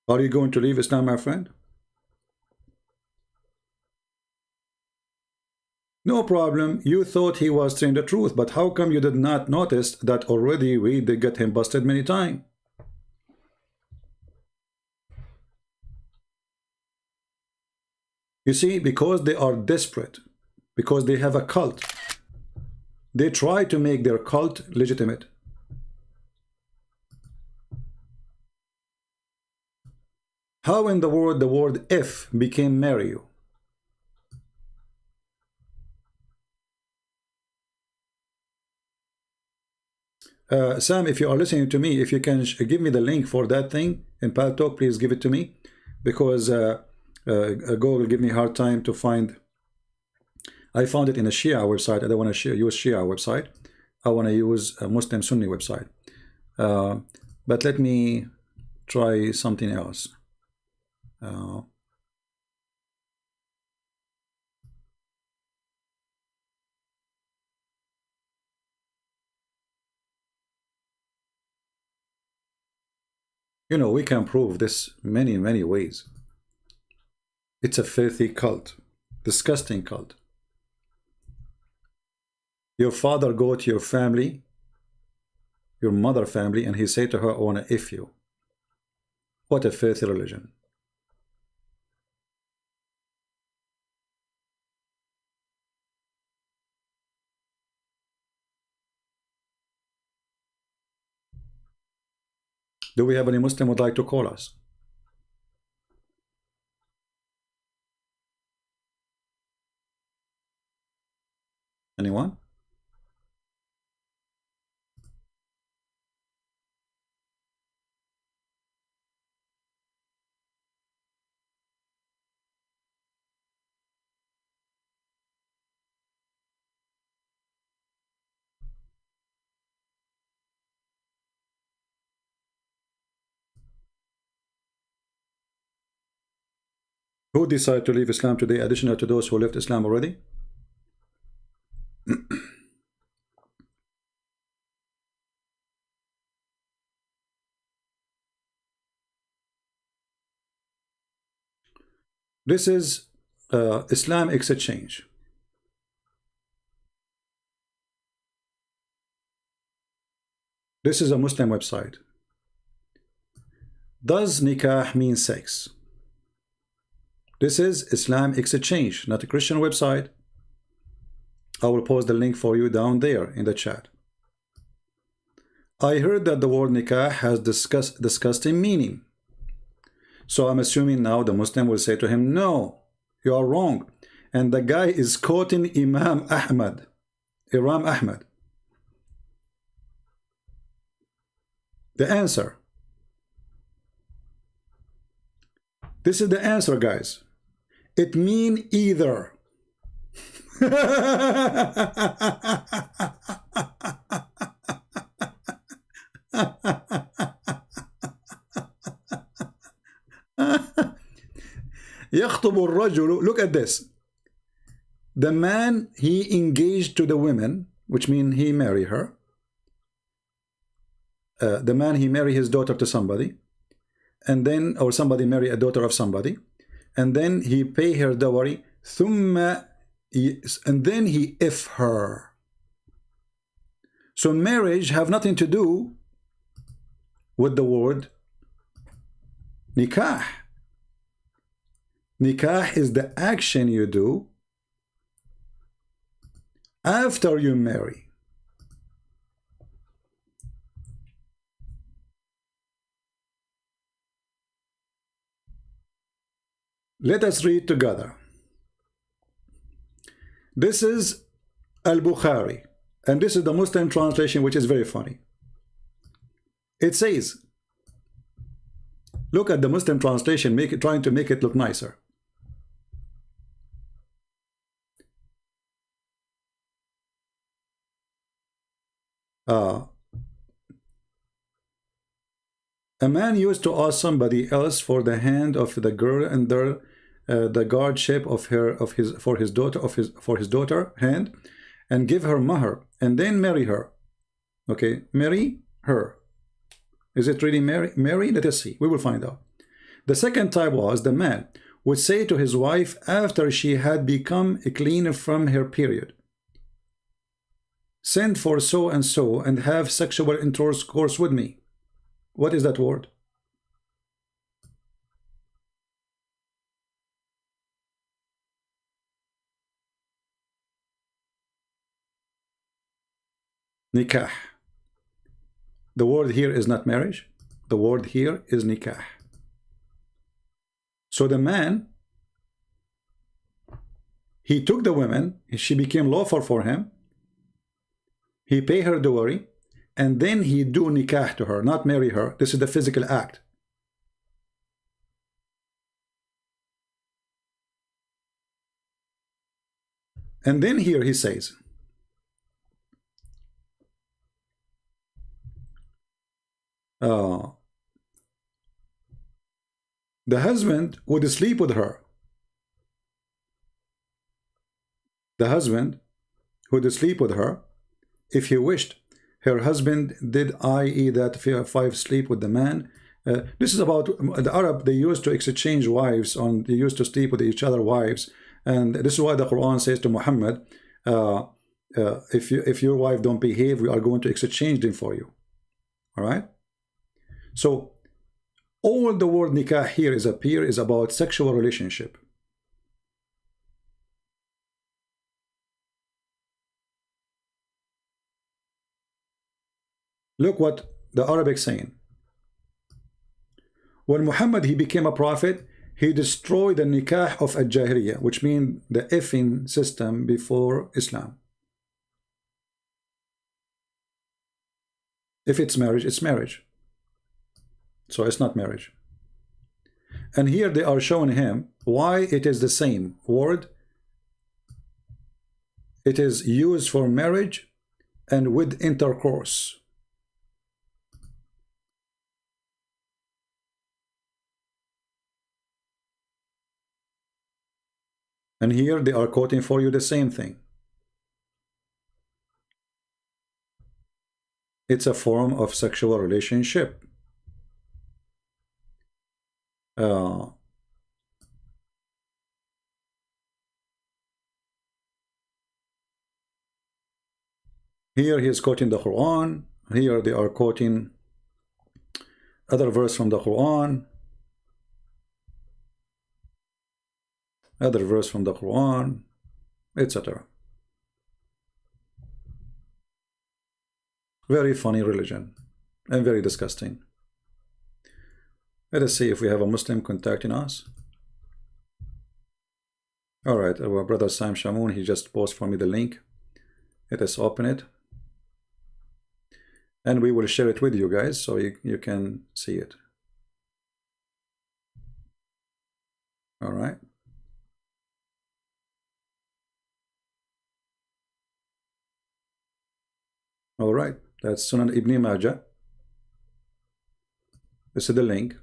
S1: Are you going to leave Islam, my friend? No problem. You thought he was saying the truth, but how come you did not notice that already we did get him busted many times? You see, because they are desperate, because they have a cult, they try to make their cult legitimate. How in the word if became Mario? Sam, if you are listening to me, if you can give me the link for that thing in Paltalk, please give it to me, because Google give me a hard time to find. I found it in a Shia website. I don't want to use Shia website. I want to use a Muslim Sunni website. But let me try something else. You know, we can prove this many ways. It's a filthy cult, disgusting cult. Your father go to your family, your mother family, and he say to her, I want to F you. What a filthy religion. Do we have any Muslim would like to call us? Anyone? Who decided to leave Islam today, additional to those who left Islam already? This is Islam exchange. This is a Muslim website. Does nikah mean sex? This is Islam exchange, not a Christian website. I will post the link for you down there in the chat. I heard that the word nikah has disgusting meaning. So I'm assuming now the Muslim will say to him, no, you are wrong. And the guy is quoting Imam Ahmad. The answer. This is the answer, guys. It means either. يخطب الرجل. Look at this. The man, he engaged to the women, which means he married her. The man, he married his daughter to somebody, and then, or somebody marry a daughter of somebody, and then he pay her dowry, and then he if her. So marriage have nothing to do with the word nikah. Nikah is the action you do after you marry. Let us read together. This is Al-Bukhari, and this is the Muslim translation, which is very funny. It says, look at the Muslim translation, trying to make it look nicer. A man used to ask somebody else for the hand of the girl and the guardianship of his daughter hand, and give her mahr, and then marry her. Okay, marry her. Is it really marry? Let us see. We will find out. The second type was the man would say to his wife after she had become clean from her period, send for so and so and have sexual intercourse with me. What is that word? Nikah. The word here is not marriage. The word here is nikah. So the man, he took the woman, she became lawful for him. He paid her dowry, and then he do nikah to her, not marry her. This is the physical act. And then here he says, the husband would sleep with her. The husband would sleep with her if he wished. Her husband did, i.e. that 5 sleep with the man. This is about the Arab. They used to exchange wives, they used to sleep with each other wives. And this is why the Quran says to Muhammad, if your wife don't behave, we are going to exchange them for you. All right? So all the word nikah here is about sexual relationship. Look what the Arabic saying. When Muhammad he became a prophet, he destroyed the nikah of al-jahiliyyah, which means the effing system before Islam. If it's marriage, it's marriage. So it's not marriage. And here they are showing him why it is the same word. It is used for marriage and with intercourse. And here they are quoting for you the same thing. It's a form of sexual relationship. Here he is quoting the Quran. Here they are quoting other verse from the Quran. Other verse from the Quran, etc. Very funny religion and very disgusting. Let us see if we have a Muslim contacting us. All right, our brother Sam Shamoun, he just posted for me the link. Let us open it. And we will share it with you guys so you can see it. All right. All right, that's Sunan Ibn Majah. This is the link.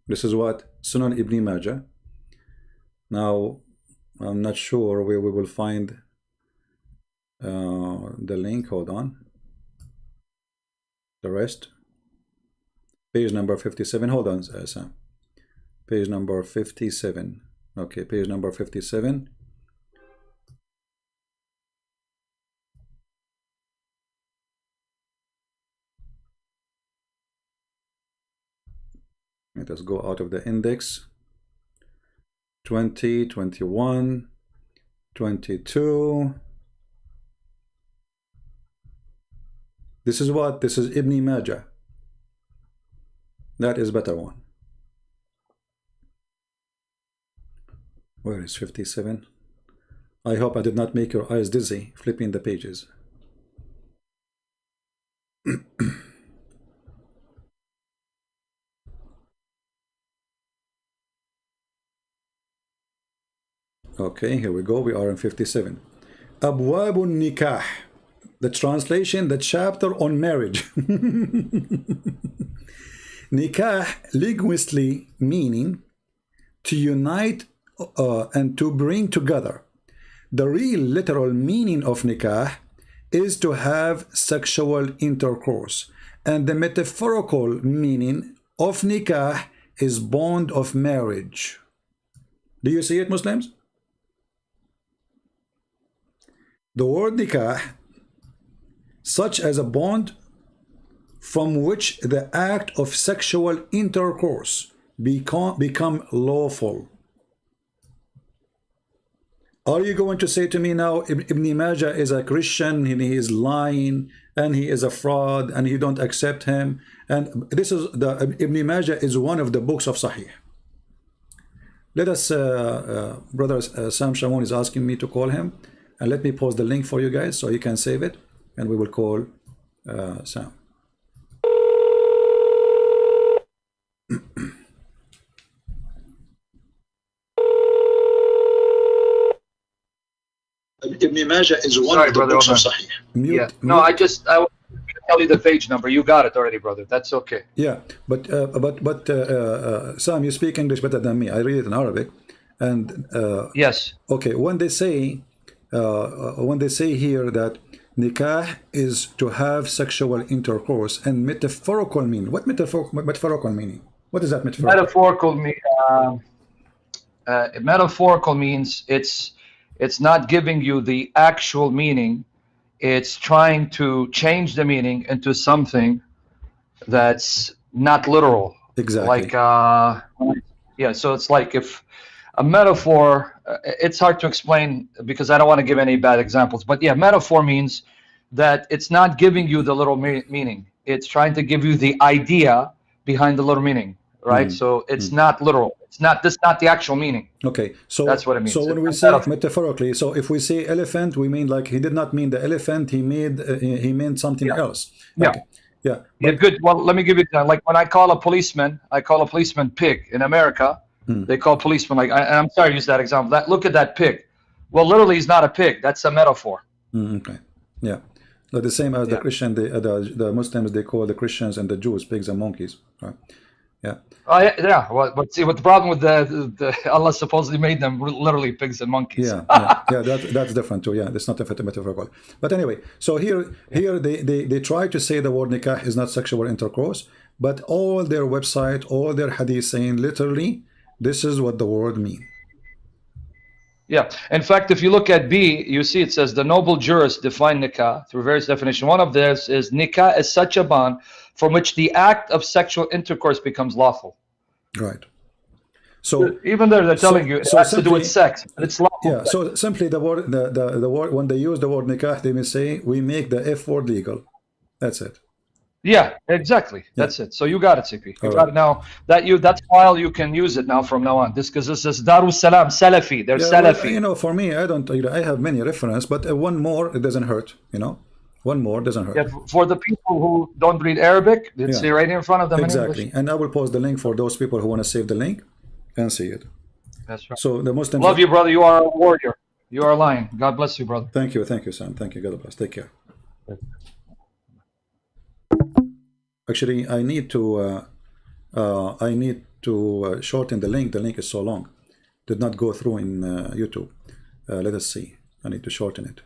S1: This is what Sunan Ibn Majah. Now, I'm not sure where we will find the link. Hold on. The rest. Page number 57. Hold on, Sam. Page number 57. Okay, page number 57. Let us go out of the index. 20, 21, 22. This is what? This is Ibn Majah. That is better one. Where is 57? I hope I did not make your eyes dizzy flipping the pages. Okay, here we go. We are in 57. Abwabun Nikah. The translation, the chapter on marriage. Nikah, linguistically meaning to unite and to bring together. The real literal meaning of nikah is to have sexual intercourse. And the metaphorical meaning of nikah is bond of marriage. Do you see it, Muslims? The word nikah, such as a bond from which the act of sexual intercourse become lawful. Are you going to say to me now, Ibn Majah is a Christian and he is lying and he is a fraud and you don't accept him? And this is the Ibn Majah is one of the books of Sahih. Let us, brother Sam Shamoun is asking me to call him, and let me post the link for you guys so you can save it, and we will call Sam.
S3: Ibn Majah is one
S2: Sorry,
S3: of the
S2: brother,
S3: books of
S2: hold on.
S3: Sahih.
S1: Mute,
S2: Yeah. No,
S1: mute.
S2: I was going to tell you the page number. You got it already, brother. That's okay.
S1: Yeah, but Sam, you speak English better than me. I read it in Arabic, and
S2: Yes.
S1: okay, when they say here that nikah is to have sexual intercourse, and metaphorical mean, what metaphorical meaning? What is that metaphorical?
S2: Metaphorical means it's not giving you the actual meaning. It's trying to change the meaning into something that's not literal.
S1: Exactly.
S2: Like yeah, so it's like if a metaphor, it's hard to explain because I don't want to give any bad examples, but yeah, metaphor means that it's not giving you the literal meaning. It's trying to give you the idea behind the literal meaning, right? So it's not literal. It's not the actual meaning.
S1: Okay, so
S2: That's what it means.
S1: So when we say metaphorically, so if we say elephant, we mean like he did not mean the elephant. He meant something else.
S2: Yeah.
S1: Okay. Yeah.
S2: Yeah, good. Well, let me give you like when I call a policeman pig in America. They call policemen like I'm sorry to use that example. Look at that pig. Well, literally, he's not a pig. That's a metaphor.
S1: Okay. Yeah. Like the same as the Christian, the Muslims, they call the Christians and the Jews pigs and monkeys. Right. Yeah.
S2: Yeah. Well, but see, what the problem with the Allah supposedly made them literally pigs and monkeys.
S1: Yeah. That's different too. Yeah, that's not metaphorical. But anyway, so here they try to say the word nikah is not sexual intercourse, but all their website, all their hadith saying literally, this is what the word means.
S2: Yeah. In fact, if you look at B, you see it says the noble jurists define nikah through various definitions. One of this is nikah is such a bond from which the act of sexual intercourse becomes lawful.
S1: Right. So
S2: even there, they're telling you it has to do with sex, but it's lawful.
S1: Yeah. So simply the word, the word, when they use the word nikah, they may say we make the F word legal. That's it.
S2: Yeah, exactly. That's it. So you got it, CP. You got it now. That's file you can use it now from now on. Because this is Darus Salam Salafi. They're Salafi.
S1: Well, for me, I don't. I have many reference, but one more it doesn't hurt. One more doesn't hurt.
S2: Yeah, for the people who don't read Arabic, it's right in front of them.
S1: Exactly.
S2: In English.
S1: And I will post the link for those people who want to save the link and see it.
S2: That's right.
S1: So the Muslims.
S2: Love you, brother. You are a warrior. You are a lion. God bless you, brother.
S1: Thank you, Sam. Thank you. God bless. Take care. Actually, I need to shorten the link. The link is so long. Did not go through in YouTube. Let us see. I need to shorten it.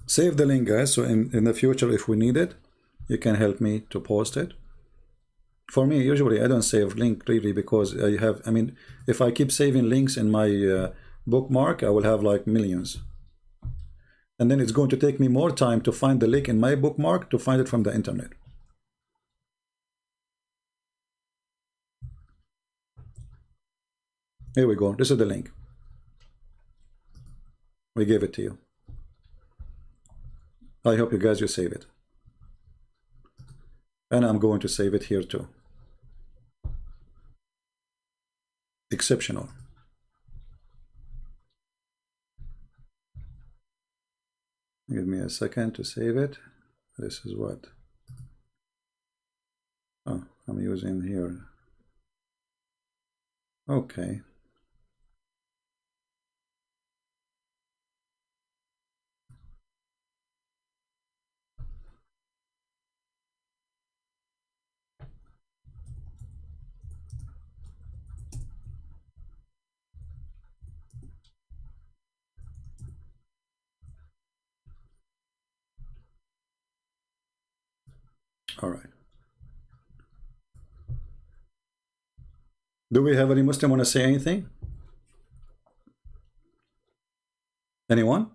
S1: Save the link, guys, so in the future, if we need it, you can help me to post it. For me, usually I don't save link really because I mean, if I keep saving links in my bookmark, I will have like millions. And then it's going to take me more time to find the link in my bookmark to find it from the internet. Here we go. This is the link. We gave it to you. I hope you guys will save it. And I'm going to save it here too. Exceptional. Give me a second to save it. This is what I'm using here. Okay. All right. Do we have any Muslim want to say anything? Anyone?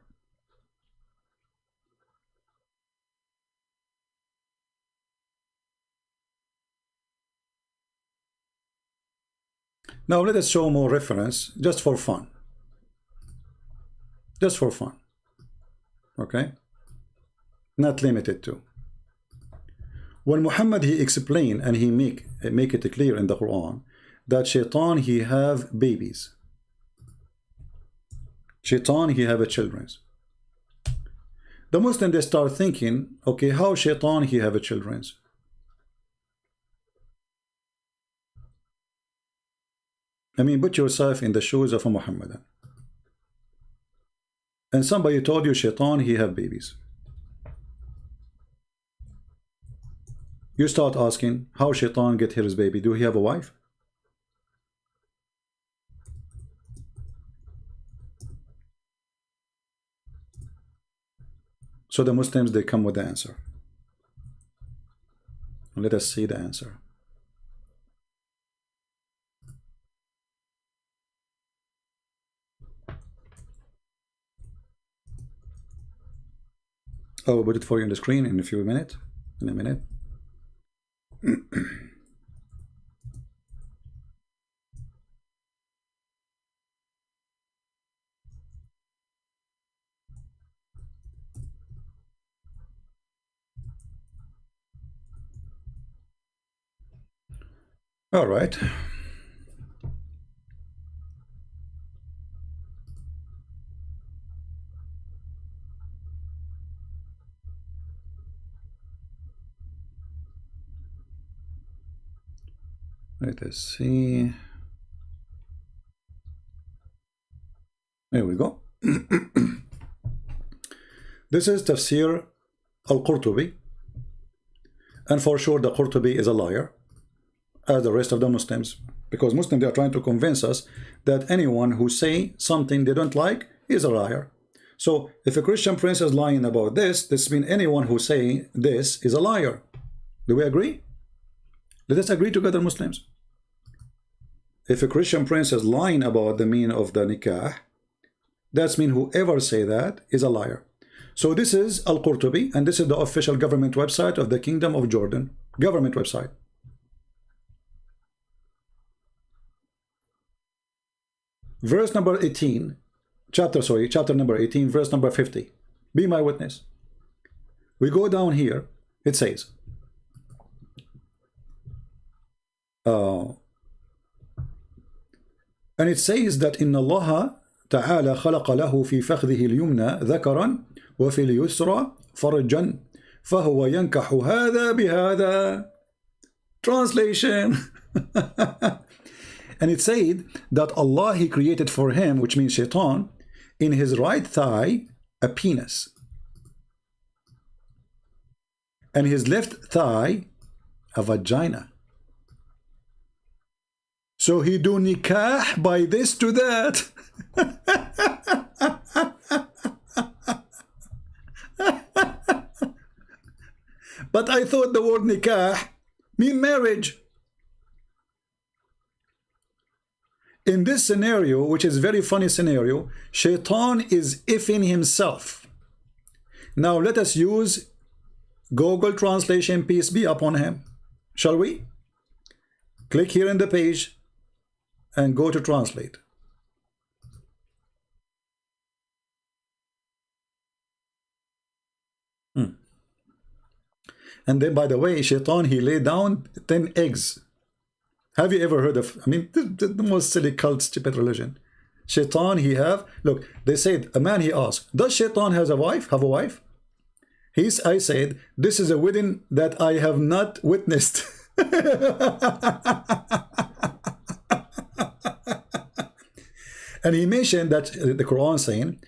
S1: Now let us show more reference just for fun. Just for fun. Okay, not limited to. When Muhammad he explained and he make it clear in the Quran that shaitan he have babies, shaitan he have a children. The Muslim they start thinking, okay, how shaitan he have a children? I mean, put yourself in the shoes of a Muhammadan, and somebody told you shaitan he have babies. You start asking, how shaitan get his baby? Do he have a wife? So the Muslims, they come with the answer. Let us see the answer. I will put it for you on the screen in a few minutes. In a minute. All right. Let us see. There we go. This is Tafsir al-Qurtubi, and for sure the Qurtubi is a liar, as the rest of the Muslims, because Muslims, they are trying to convince us that anyone who say something they don't like is a liar. So if a Christian prince is lying about this means anyone who say this is a liar. Do we agree? Let us agree together, Muslims. If a Christian prince is lying about the meaning of the nikah, that means whoever say that is a liar. So this is Al-Qurtubi, and this is the official government website of the Kingdom of Jordan. Government website. Verse number 18, chapter number 18, verse number 50. Be my witness. We go down here, it says, and it says that in Allah تعالى خلق له في فخذه اليمنى ذكرا وفي اليسرى فرجا فهو ينكح هذا بهذا. Translation. And it said that Allah he created for him, which means shaitan, in his right thigh a penis, and his left thigh a vagina. So he do nikah by this to that. But I thought the word nikah mean marriage. In this scenario, which is very funny scenario, shaitan is ifing himself. Now let us use Google translation, peace be upon him. Shall we? Click here in the page and go to translate. And then, by the way, shaitan, he laid down 10 eggs. Have you ever heard of, I mean, the most silly cult, stupid religion. Shaitan, he have, look, they said, a man, he asked, does shaitan have a wife? I said, this is a wedding that I have not witnessed. And he mentioned that the Quran saying,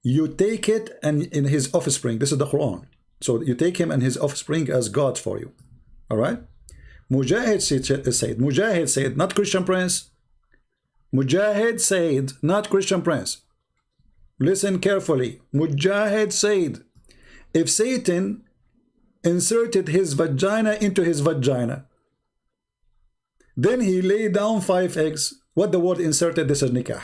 S1: you take it and in his offspring. This is the Quran. So you take him and his offspring as gods for you. All right? Mujahid said, not Christian prince. Mujahid said, not Christian prince. Listen carefully. Mujahid said, if Satan inserted his vagina into his vagina, then he laid down 5 eggs. What the word inserted? This is nikah.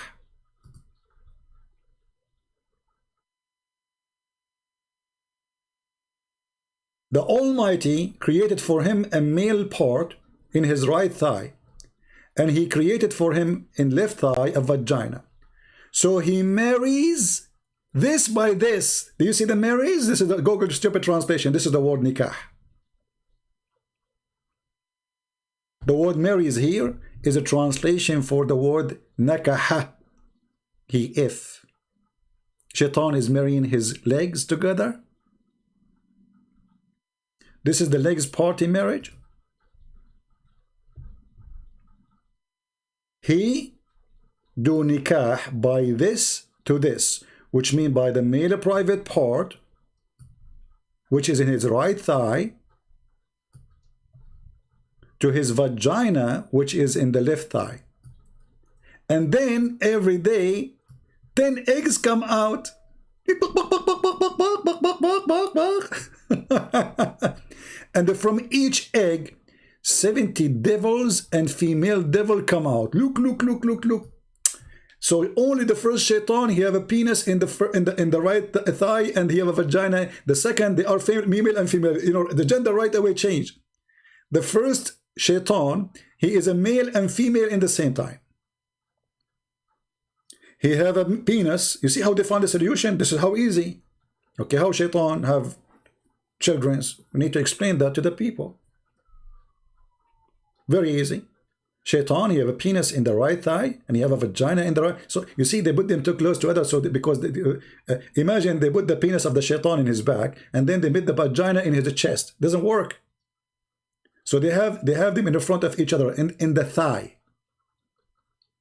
S1: The Almighty created for him a male part in his right thigh, and he created for him in left thigh a vagina. So he marries This by this. Do you see the marries? This is the Google stupid translation. This is the word nikah. The word marries here is a translation for the word nakaha. If Shaitan is marrying his legs together, this is the legs party marriage. He do nikah by this to this, which means by the male private part, which is in his right thigh, to his vagina, which is in the left thigh. And then every day 10 eggs come out. And from each egg 70 devils and female devil come out. Look, look, look, look, look. So only the first shaitan, he have a penis in the right thigh, and he have a vagina. The second, they are female and female. You know, the gender right away changed. The first shaitan, he is a male and female in the same time. He have a penis. You see how they found the solution? This is how easy. Okay, how shaitan have children? We need to explain that to the people. Very easy. Shaitan, he have a penis in the right thigh, and he have a vagina in the right. So you see, they put them too close together. So imagine they put the penis of the shaitan in his back, and then they made the vagina in his chest. Doesn't work. So they have them in the front of each other in the thigh,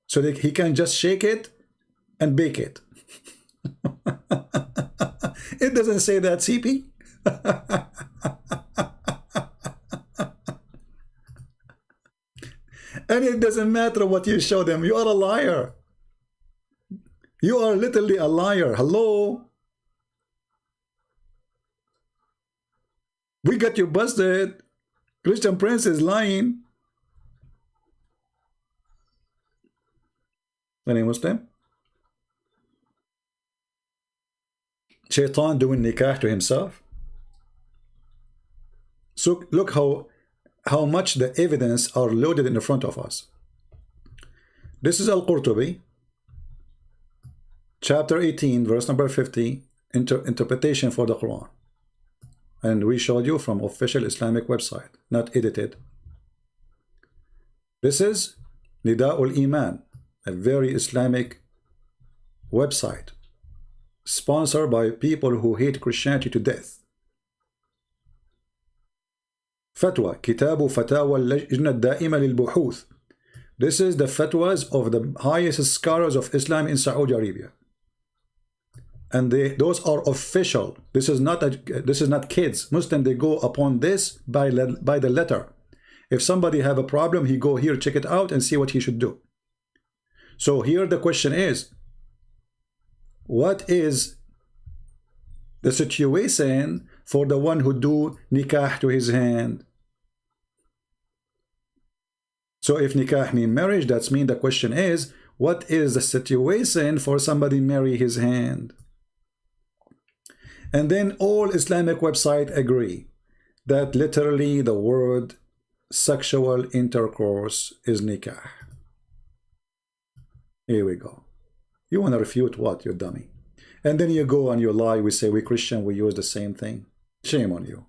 S1: so that he can just shake it and bake it. It doesn't say that, CP. And it doesn't matter what you show them. You are a liar. You are literally a liar. Hello? We got you busted. Christian Prince is lying. Any Muslim? Shaitan doing nikah to himself. So look how much the evidence are loaded in the front of us. This is Al-Qurtubi, chapter 18, verse number 50, interpretation for the Quran. And we showed you from official Islamic website, not edited. This is Nida'ul Iman, a very Islamic website, sponsored by people who hate Christianity to death. Fatwa, Kitabu Fatawa al-Lajna Da'ima lil-Buhuth. This is the fatwas of the highest scholars of Islam in Saudi Arabia. And those are official. This is not kids. Muslim, they go upon this by the letter. If somebody have a problem, he go here, check it out, and see what he should do. So here the question is, what is the situation for the one who do nikah to his hand? So if nikah mean marriage, that's mean the question is, what is the situation for somebody marry his hand? And then all Islamic websites agree that literally the word sexual intercourse is nikah. Here we go. You want to refute what, you dummy? And then you go and you lie. We say we Christian, we use the same thing. Shame on you.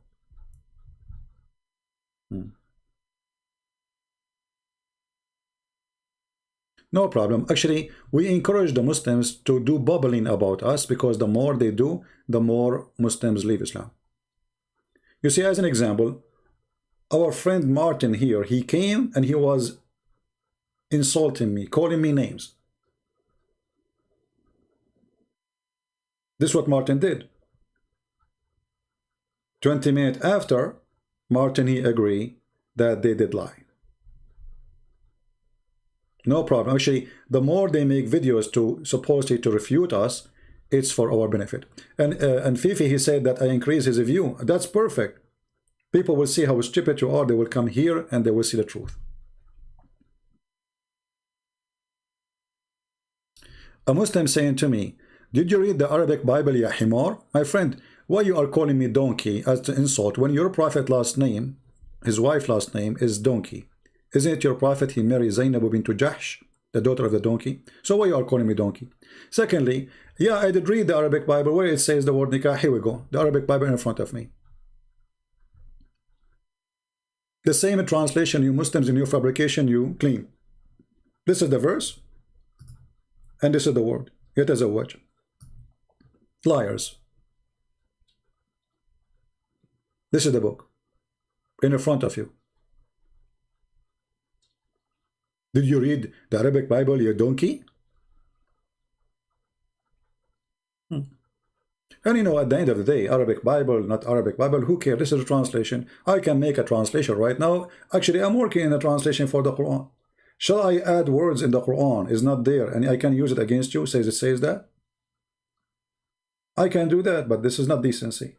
S1: No problem. Actually, we encourage the Muslims to do bubbling about us, because the more they do, the more Muslims leave Islam. You see, as an example, our friend Martin here, he came and he was insulting me, calling me names. This is what Martin did. 20 minutes after, Martin, he agreed that they did lie. No problem. Actually, the more they make videos to supposedly to refute us, it's for our benefit. And Fifi, he said that I increase his view. That's perfect. People will see how stupid you are. They will come here and they will see the truth. A Muslim saying to me, did you read the Arabic Bible, ya himar? My friend, why you are calling me donkey as an insult when your prophet last name, his wife last name is donkey? Isn't it your prophet he married Zainab bint Jahsh, the daughter of the donkey? So why you are calling me donkey? Secondly, Yeah, I did read the Arabic Bible where it says the word nikah. Here we go. The Arabic Bible in front of me. The same translation you Muslims in your fabrication you claim. This is the verse, and this is the word. It is a word. Liars. This is the book in front of you. Did you read the Arabic Bible, you donkey? And you know, at the end of the day, Arabic Bible, not Arabic Bible, who cares? This is a translation. I can make a translation right now. Actually, I'm working in a translation for the Quran. Shall I add words in the Quran? Is not there, and I can use it against you, says it says that? I can do that, but this is not decency.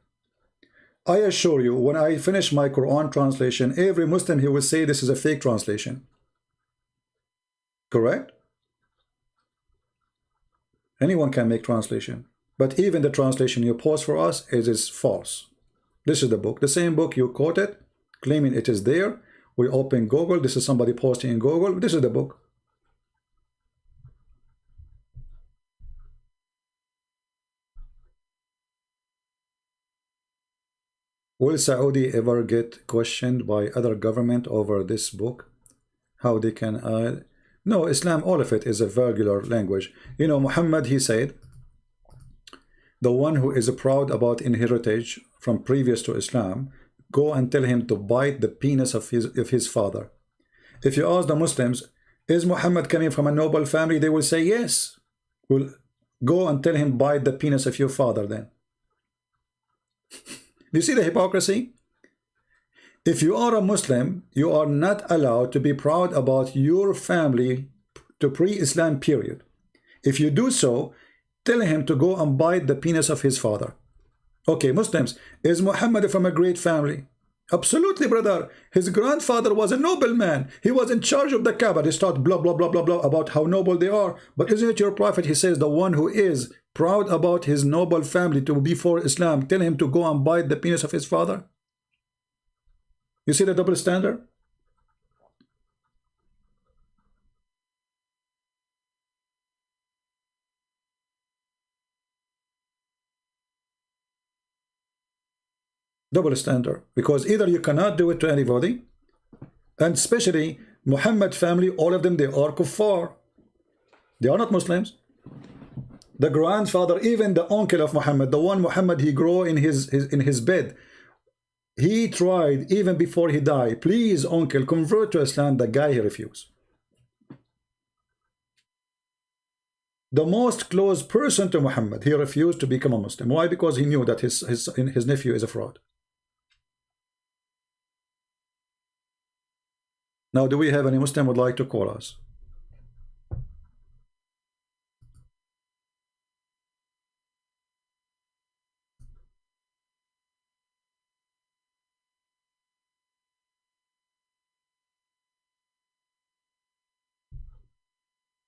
S1: I assure you, when I finish my Quran translation, every Muslim, he will say this is a fake translation. Correct? Anyone can make translation. But even the translation you post for us is false. This is the book. The same book you quoted, claiming it is there. We open Google. This is somebody posting in Google. This is the book. Will Saudi ever get questioned by other government over this book? How they can... No, Islam, all of it is a vulgar language. You know, Muhammad, he said, the one who is proud about inheritance from previous to Islam, go and tell him to bite the penis of his father. If you ask the Muslims, is Muhammad coming from a noble family? They will say yes. Well, go and tell him bite the penis of your father then. Do you see the hypocrisy? If you are a Muslim, you are not allowed to be proud about your family to pre-Islam period. If you do so, tell him to go and bite the penis of his father. Okay, Muslims, is Muhammad from a great family? Absolutely, brother. His grandfather was a nobleman. He was in charge of the Kaaba. They start blah, blah, blah, blah, blah about how noble they are. But isn't it your prophet? He says the one who is proud about his noble family to before Islam, tell him to go and bite the penis of his father. You see the double standard? Double standard, because either you cannot do it to anybody, and especially Muhammad family, all of them, they are kuffar. They are not Muslims. The grandfather, even the uncle of Muhammad, the one Muhammad he grew in his bed, he tried even before he died, please uncle, convert to Islam. The guy, he refused. The most close person to Muhammad, he refused to become a Muslim. Why? Because he knew that his nephew is a fraud. Now, do we have any Muslim would like to call us?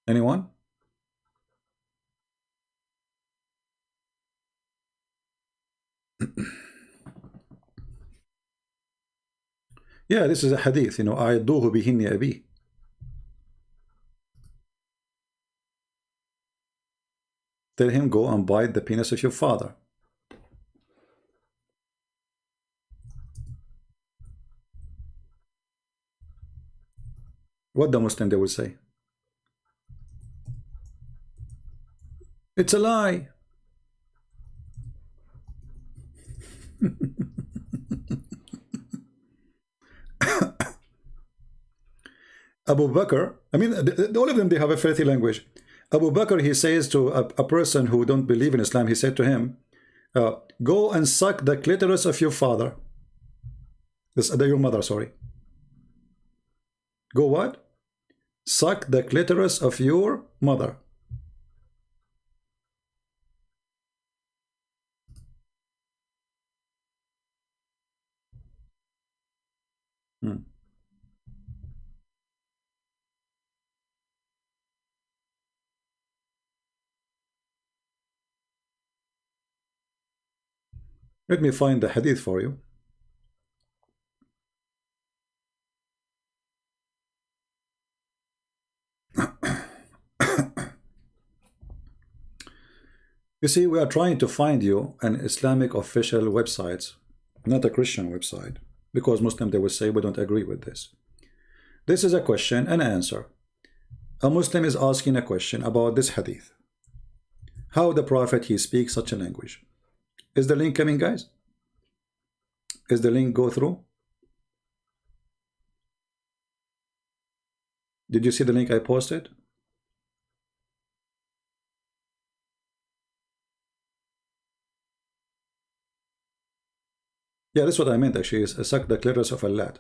S1: Anyone? Yeah, this is a hadith, you know, أعدوه بهن أبيه. Tell him, go and bite the penis of your father. What the Muslim they will say? It's a lie. Abu Bakr, I mean, all of them, they have a filthy language. Abu Bakr, he says to a person who don't believe in Islam, he said to him, go and suck the clitoris of your father. Your mother, sorry. Go what? Suck the clitoris of your mother. Let me find the hadith for you. You see, we are trying to find you an Islamic official website, not a Christian website, because Muslim, they will say we don't agree with this. This is a question and answer. A Muslim is asking a question about this hadith. How the Prophet, he speaks such a language. Is the link coming, guys? Is the link go through? Did you see the link I posted? Yeah, that's what I meant actually, is suck the clitoris of a lad.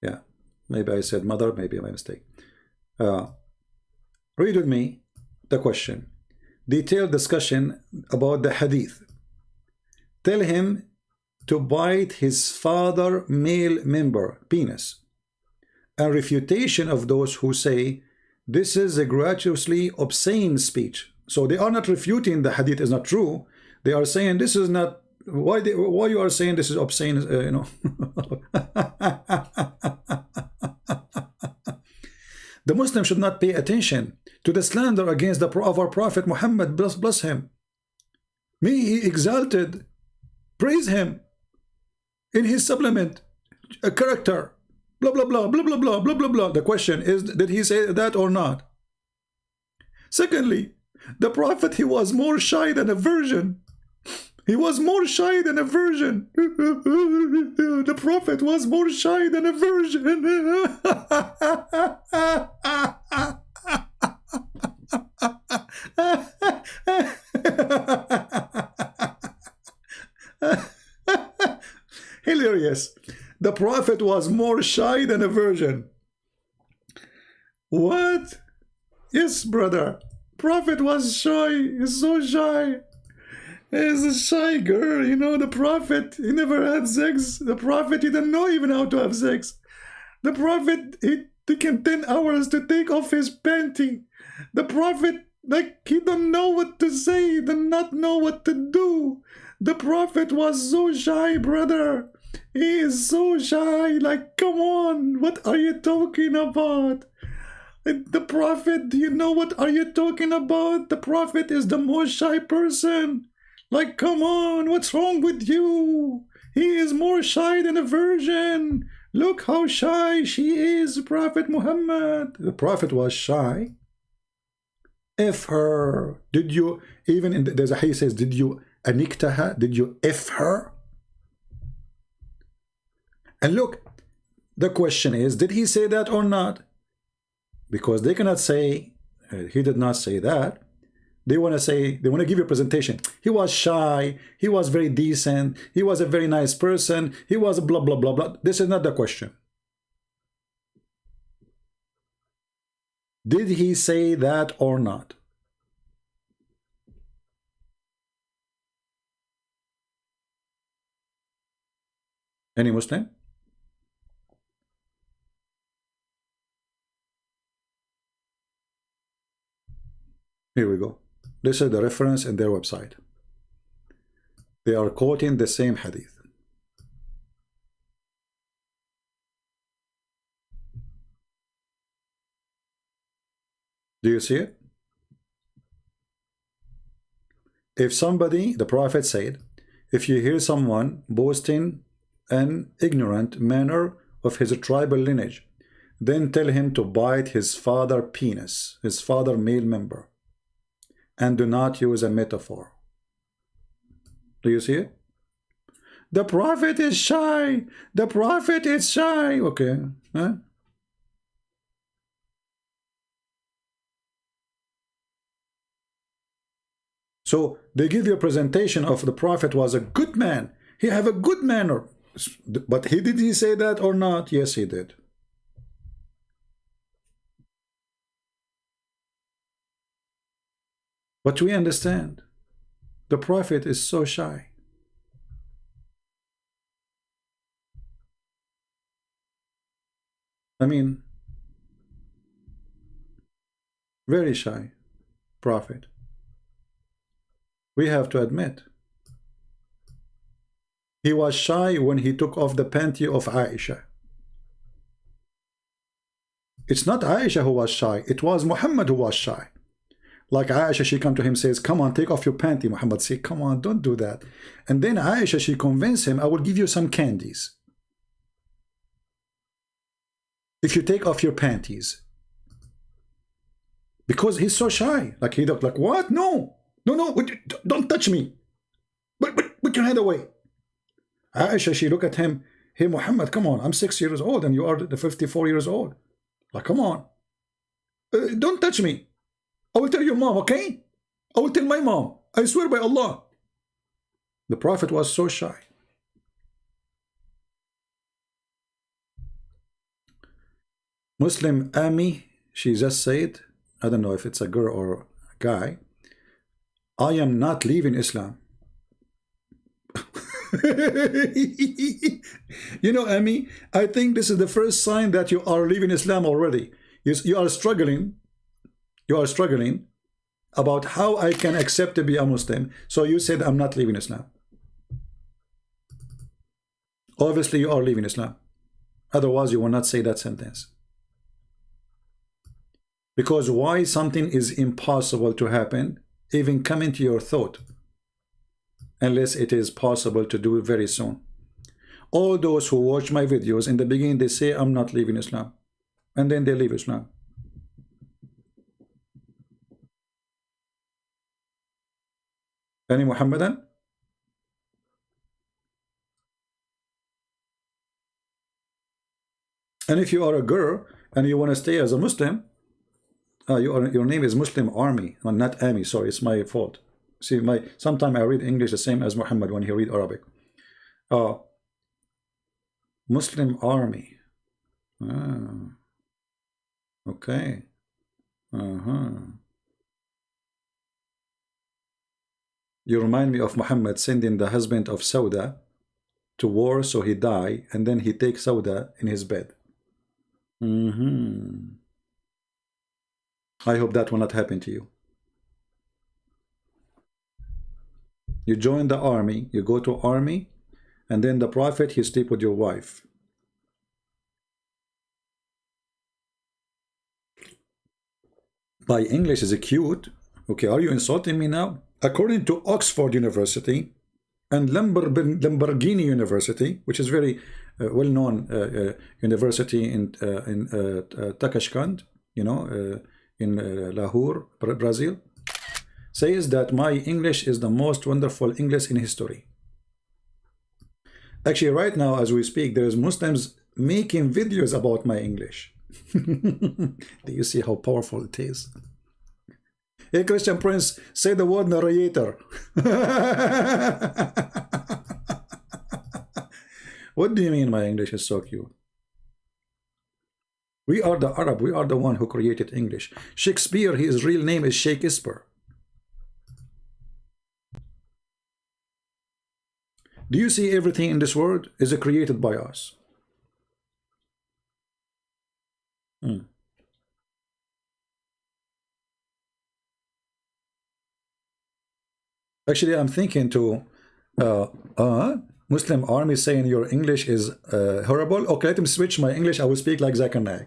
S1: Yeah, maybe I said mother, maybe my mistake. Read with me the question. Detailed discussion about the hadith. Tell him to bite his father male member, penis. And refutation of those who say this is a gratuitously obscene speech. So they are not refuting the hadith is not true. They are saying this is not, why you are saying this is obscene, you know. The Muslim should not pay attention to the slander against of our Prophet Muhammad, bless him. May he exalted, praise him in his supplement, a character, blah blah blah blah blah blah blah blah blah. The question is, did he say that or not? Secondly, the Prophet, he was more shy than a virgin. He was more shy than a virgin. The Prophet was more shy than a virgin. Hilarious. The Prophet was more shy than a virgin. What? Yes, brother. Prophet was shy. He's so shy. He's a shy girl, you know. The Prophet, he never had sex. The Prophet, he didn't know even how to have sex. The Prophet, it took him 10 hours to take off his panty. The Prophet, like, he don't know what to say. He did not know what to do. The Prophet was so shy, brother. He is so shy. Like, come on. What are you talking about? The Prophet, do you know what are you talking about? The Prophet is the most shy person. Like, come on, what's wrong with you? He is more shy than a virgin. Look how shy she is, Prophet Muhammad. The Prophet was shy. F her. Did you, even in there's a hadith says, did you aniktaha? Did you F her? And look, the question is, did he say that or not? Because they cannot say, he did not say that. They want to say, they want to give you a presentation. He was shy. He was very decent. He was a very nice person. He was a blah, blah, blah, blah. This is not the question. Did he say that or not? Any Muslim? Here we go. This is the reference in their website. They are quoting the same hadith. Do you see it? If somebody, the Prophet said, if you hear someone boasting an ignorant manner of his tribal lineage, then tell him to bite his father penis, his father male member. And do not use a metaphor. Do you see it? The Prophet is shy. The Prophet is shy. Okay. Huh? So they give you a presentation of the Prophet was a good man. He have a good manner. But did he say that or not? Yes, he did. But we understand the Prophet is so shy. I mean, very shy Prophet. We have to admit. He was shy when he took off the panty of Aisha. It's not Aisha who was shy. It was Muhammad who was shy. Like Aisha, she come to him, says, come on, take off your panty. Muhammad say, come on, don't do that. And then Aisha, she convinced him, I will give you some candies if you take off your panties. Because he's so shy. Like he looked like, what? No, no, no, don't touch me. Put your hand away. Aisha, she looked at him, hey Muhammad, come on, I'm 6 years old and you are 54 years old. Like, come on. Don't touch me. I will tell your mom, okay? I will tell my mom. I swear by Allah. The Prophet was so shy. Muslim Ami, she just said, I don't know if it's a girl or a guy, I am not leaving Islam. You know, Ami, I think this is the first sign that you are leaving Islam already. You are struggling. You are struggling about how I can accept to be a Muslim. So you said, I'm not leaving Islam. Obviously, you are leaving Islam. Otherwise, you will not say that sentence. Because why something is impossible to happen, even come into your thought, unless it is possible to do it very soon. All those who watch my videos, in the beginning, they say, I'm not leaving Islam. And then they leave Islam. Any Muhammadan? And if you are a girl and you want to stay as a Muslim, your name is Muslim Army, well, not Ami. Sorry, it's my fault. See, sometimes I read English the same as Muhammad when he read Arabic. Muslim Army. Okay. You remind me of Muhammad sending the husband of Sauda to war so he die, and then he takes Sauda in his bed. I hope that will not happen to you. You join the army, you go to army, and then the Prophet, he sleep with your wife. My English is cute. Okay, are you insulting me now? According to Oxford University and Lamborghini University, which is very well-known university in Tashkent, you know, in Lahore, Brazil, says that my English is the most wonderful English in history. Actually, right now, as we speak, there's Muslims making videos about my English. Do you see how powerful it is? Hey, Christian Prince, say the word narrator. What do you mean my English is so cute? We are the Arab. We are the one who created English. Shakespeare, his real name is Shakespeare. Do you see everything in this world is created by us? Actually, I'm thinking to Muslim Army saying your English is horrible. Okay, let me switch my English. I will speak like Zakir Naik.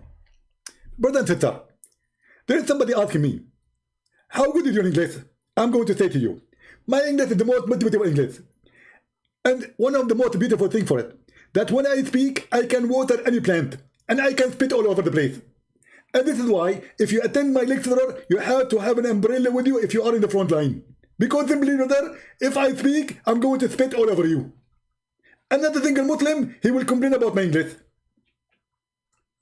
S1: Brother and sister, there is somebody asking me, how good is your English? I'm going to say to you, my English is the most beautiful English. And one of the most beautiful things for it, that when I speak, I can water any plant. And I can spit all over the place. And this is why, if you attend my lecturer, you have to have an umbrella with you if you are in the front line. Because simply, brother, if I speak, I'm going to spit all over you. Another single Muslim, he will complain about my English.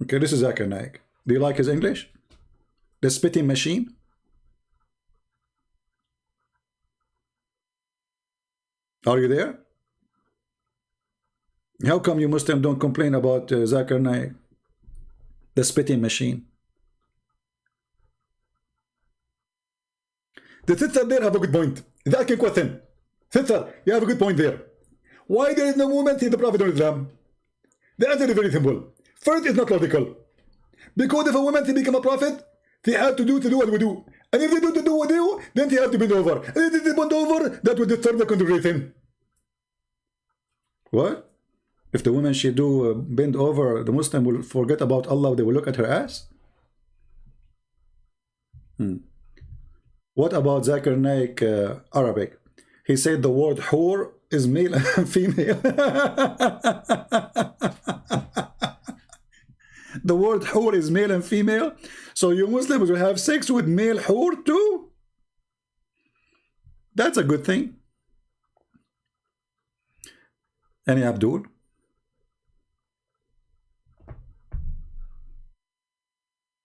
S1: Okay, this is Zakir Naik. Do you like his English? The spitting machine? Are you there? How come you Muslim don't complain about Zakir Naik? The spitting machine. The sister there have a good point. Is asking a question. Sister, you have a good point there. Why there is no movement in the Prophet of Islam? The answer is very simple. First, it's not logical. Because if a woman to become a prophet, they have to do what we do. And if they do what we do, then they have to bend over. And if they bend over, that will disturb the congregation. What? If the woman she do bend over, the Muslim will forget about Allah, they will look at her ass? What about Zakir Naik Arabic? He said the word whore is male and female. The word whore is male and female. So you Muslims will have sex with male whore too? That's a good thing. Any Abdul?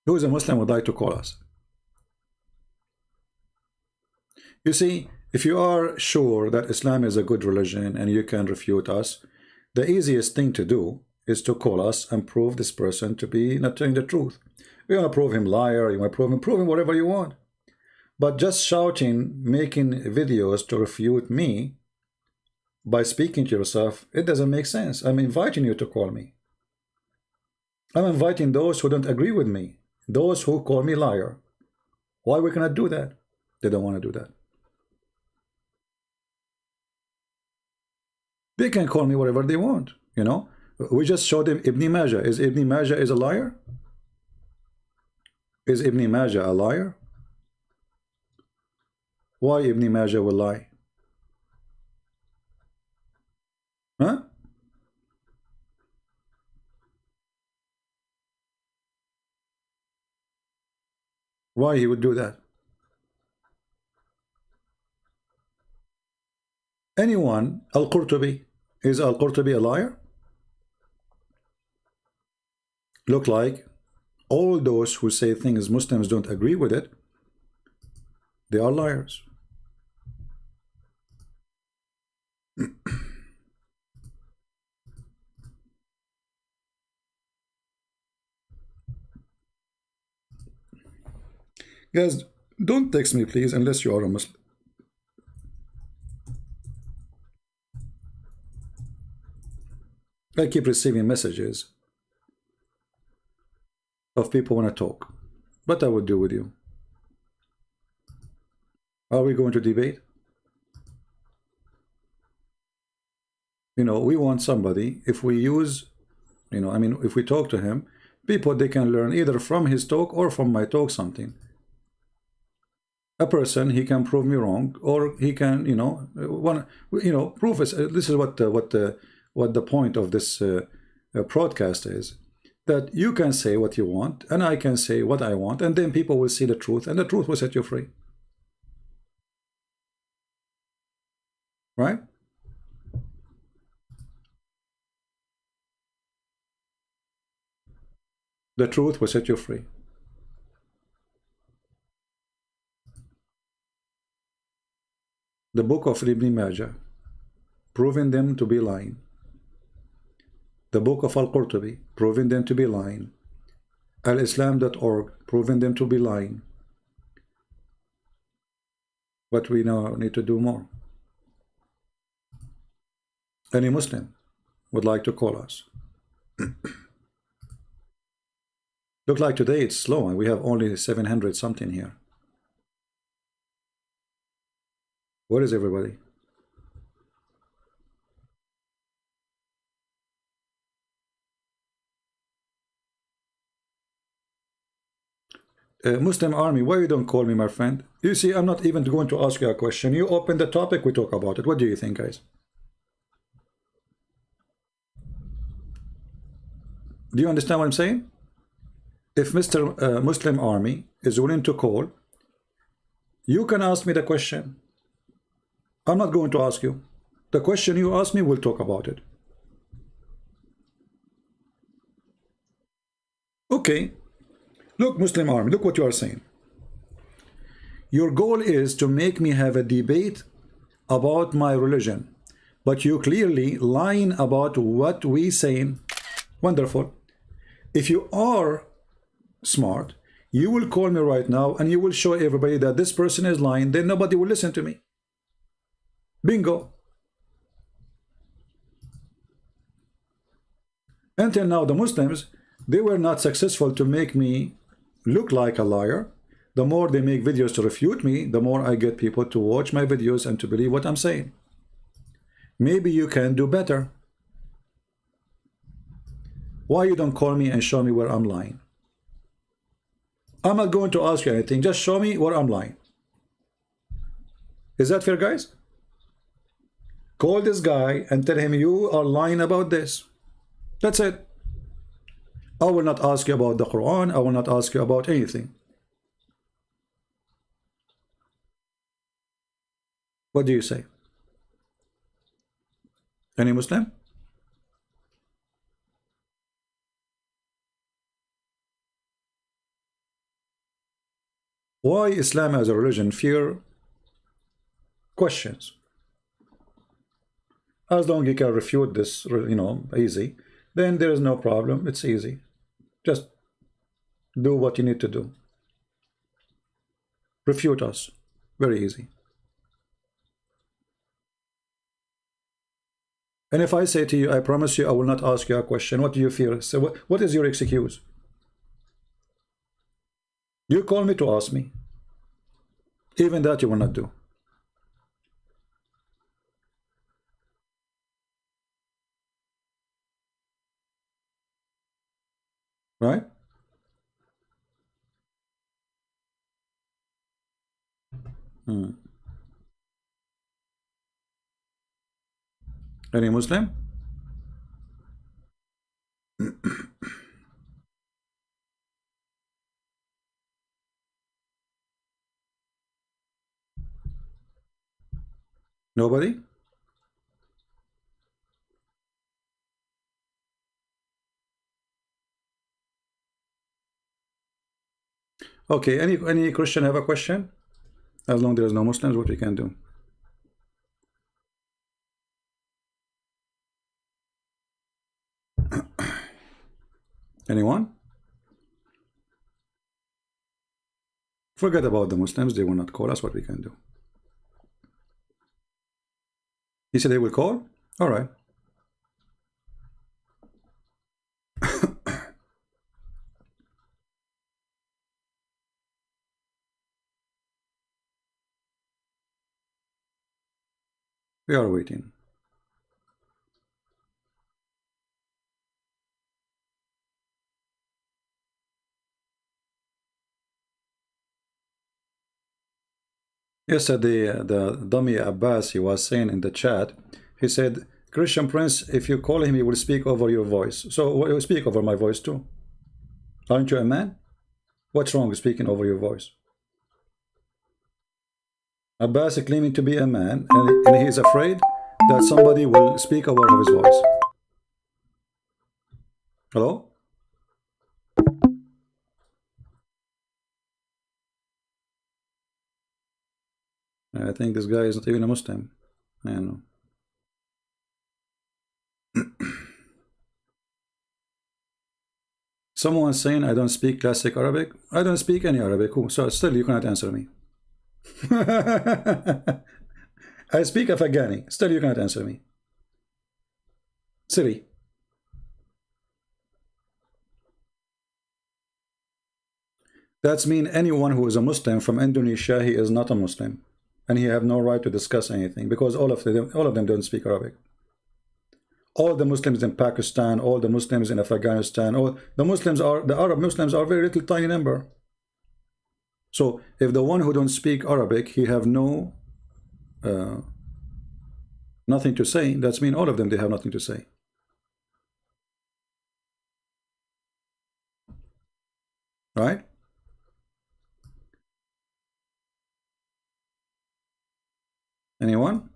S1: Who is a Muslim would like to call us? You see, if you are sure that Islam is a good religion and you can refute us, the easiest thing to do is to call us and prove this person to be not telling the truth. You want to prove him liar, you want to prove him whatever you want. But just shouting, making videos to refute me by speaking to yourself, it doesn't make sense. I'm inviting you to call me. I'm inviting those who don't agree with me, those who call me liar. Why we cannot do that? They don't want to do that. They can call me whatever they want, you know. We just showed him Ibn Majah. Is Ibn Majah a liar? Is Ibn Majah a liar? Why Ibn Majah will lie? Huh? Why he would do that? Anyone, Al-Qurtubi, is Al-Qurtubi a liar? Look like all those who say things Muslims don't agree with it, they are liars. Guys, don't text me please unless you are a Muslim. I keep receiving messages of people want to talk. What I would do with you? Are we going to debate? You know, we want somebody, if we use, you know, I mean, if we talk to him, people, they can learn either from his talk or from my talk something. A person, he can prove me wrong, or he can, you know, prove us. This is what the point of this broadcast is, that you can say what you want and I can say what I want, and then people will see the truth and the truth will set you free, right? The truth will set you free. The book of Ibn Majah, proving them to be lying. The book of Al-Qurtubi, proving them to be lying. Al-Islam.org, proving them to be lying. But we now need to do more. Any Muslim would like to call us. Look like today it's slow and we have only 700 something here. Where is everybody? Muslim Army, why you don't call me, my friend? You see, I'm not even going to ask you a question. You open the topic, we talk about it. What do you think, guys? Do you understand what I'm saying? If Mr. Muslim Army is willing to call, you can ask me the question. I'm not going to ask you. The question you ask me, we'll talk about it. Okay. Look, Muslim Army, look what you are saying. Your goal is to make me have a debate about my religion, but you clearly lying about what we saying. Wonderful. If you are smart, you will call me right now and you will show everybody that this person is lying, then nobody will listen to me. Bingo. Until now, the Muslims, they were not successful to make me look like a liar. The more they make videos to refute me, the more I get people to watch my videos and to believe what I'm saying. Maybe you can do better. Why you don't call me and show me where I'm lying? I'm not going to ask you anything. Just show me where I'm lying. Is that fair, guys? Call this guy and tell him you are lying about this. That's it. I will not ask you about the Quran. I will not ask you about anything. What do you say? Any Muslim? Why Islam as a religion fear questions? As long as you can refute this, easy, then there is no problem. It's easy. Just do what you need to do. Refute us. Very easy. And if I say to you, I promise you, I will not ask you a question, what do you fear? So what is your excuse? You call me to ask me. Even that you will not do. Right? Any Muslim? Nobody? Okay, any Christian have a question? As long as there is no Muslims, what we can do? Anyone? Forget about the Muslims, they will not call us, what we can do? He said they will call? All right. We are waiting. Yesterday, the dummy Abbas, he was saying in the chat, he said, Christian Prince, if you call him, he will speak over your voice. So you speak over my voice too. Aren't you a man? What's wrong with speaking over your voice? Abbas is claiming to be a man, and he is afraid that somebody will speak over his voice. Hello? I think this guy is not even a Muslim. I don't know. Someone saying I don't speak classic Arabic. I don't speak any Arabic. So still you cannot answer me. I speak Afghani. Still you cannot answer me. Siri. That's mean anyone who is a Muslim from Indonesia, he is not a Muslim. And he have no right to discuss anything because all of them don't speak Arabic. All the Muslims in Pakistan, all the Muslims in Afghanistan, all the Arab Muslims are very little tiny number. So if the one who don't speak Arabic, he have no nothing to say, that's mean all of them, they have nothing to say. Right? Anyone?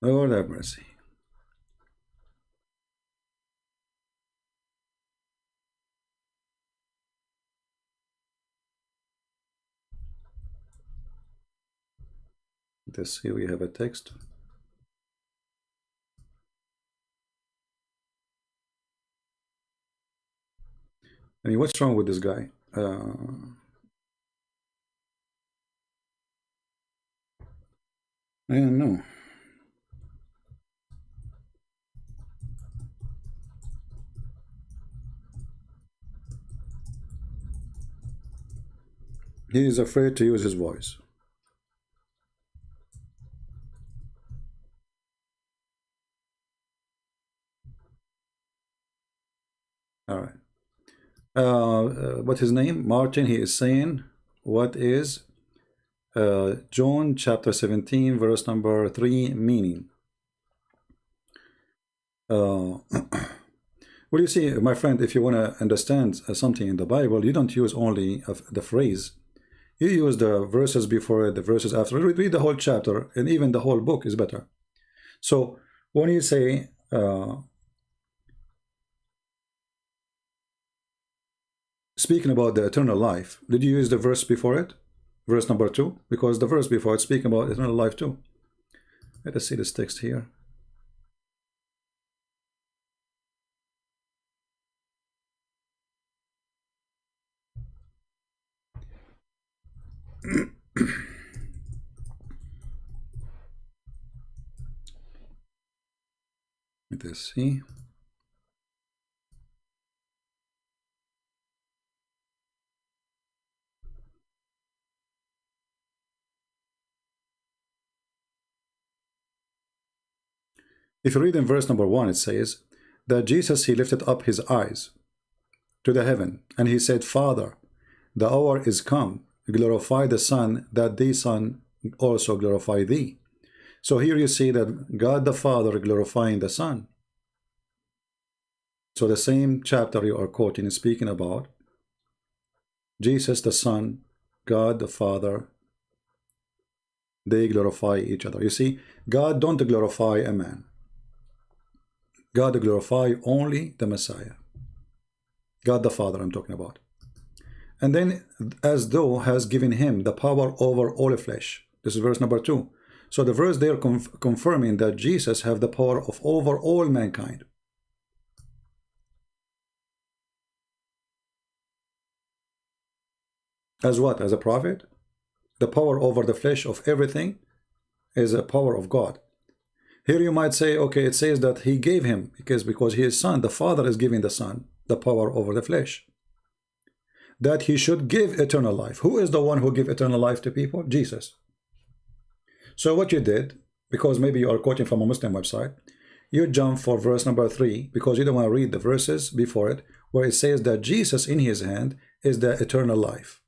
S1: Lord have mercy. Let's see, we have a text. I mean, what's wrong with this guy? I don't know. He is afraid to use his voice. All right. What's his name? Martin. He is saying, what is John chapter 17, verse number 3 meaning? Well, you see, my friend, if you want to understand something in the Bible, you don't use only the phrase. You use the verses before it, the verses after it. Read the whole chapter, and even the whole book is better. So when you say speaking about the eternal life, did you use the verse before it? Verse number 2? Because the verse before it speaking about eternal life too. Let us see this text here. Let us see. If you read in verse number 1, it says that Jesus, he lifted up his eyes to the heaven, and he said, Father, the hour is come, glorify the Son, that the Son also glorify thee. So here you see that God the Father glorifying the Son. So the same chapter you are quoting is speaking about Jesus the Son, God the Father, they glorify each other. You see, God don't glorify a man. God glorify only the Messiah. God the Father I'm talking about. And then as though has given him the power over all flesh. This is verse number 2. So the verse there confirming that Jesus have the power of over all mankind. As what? As a prophet? The power over the flesh of everything is a power of God. Here you might say, okay, it says that he gave him, because he is son, the Father is giving the Son the power over the flesh. That he should give eternal life. Who is the one who give eternal life to people? Jesus. So what you did, because maybe you are quoting from a Muslim website, you jump for verse number 3, because you don't want to read the verses before it, where it says that Jesus in his hand is the eternal life.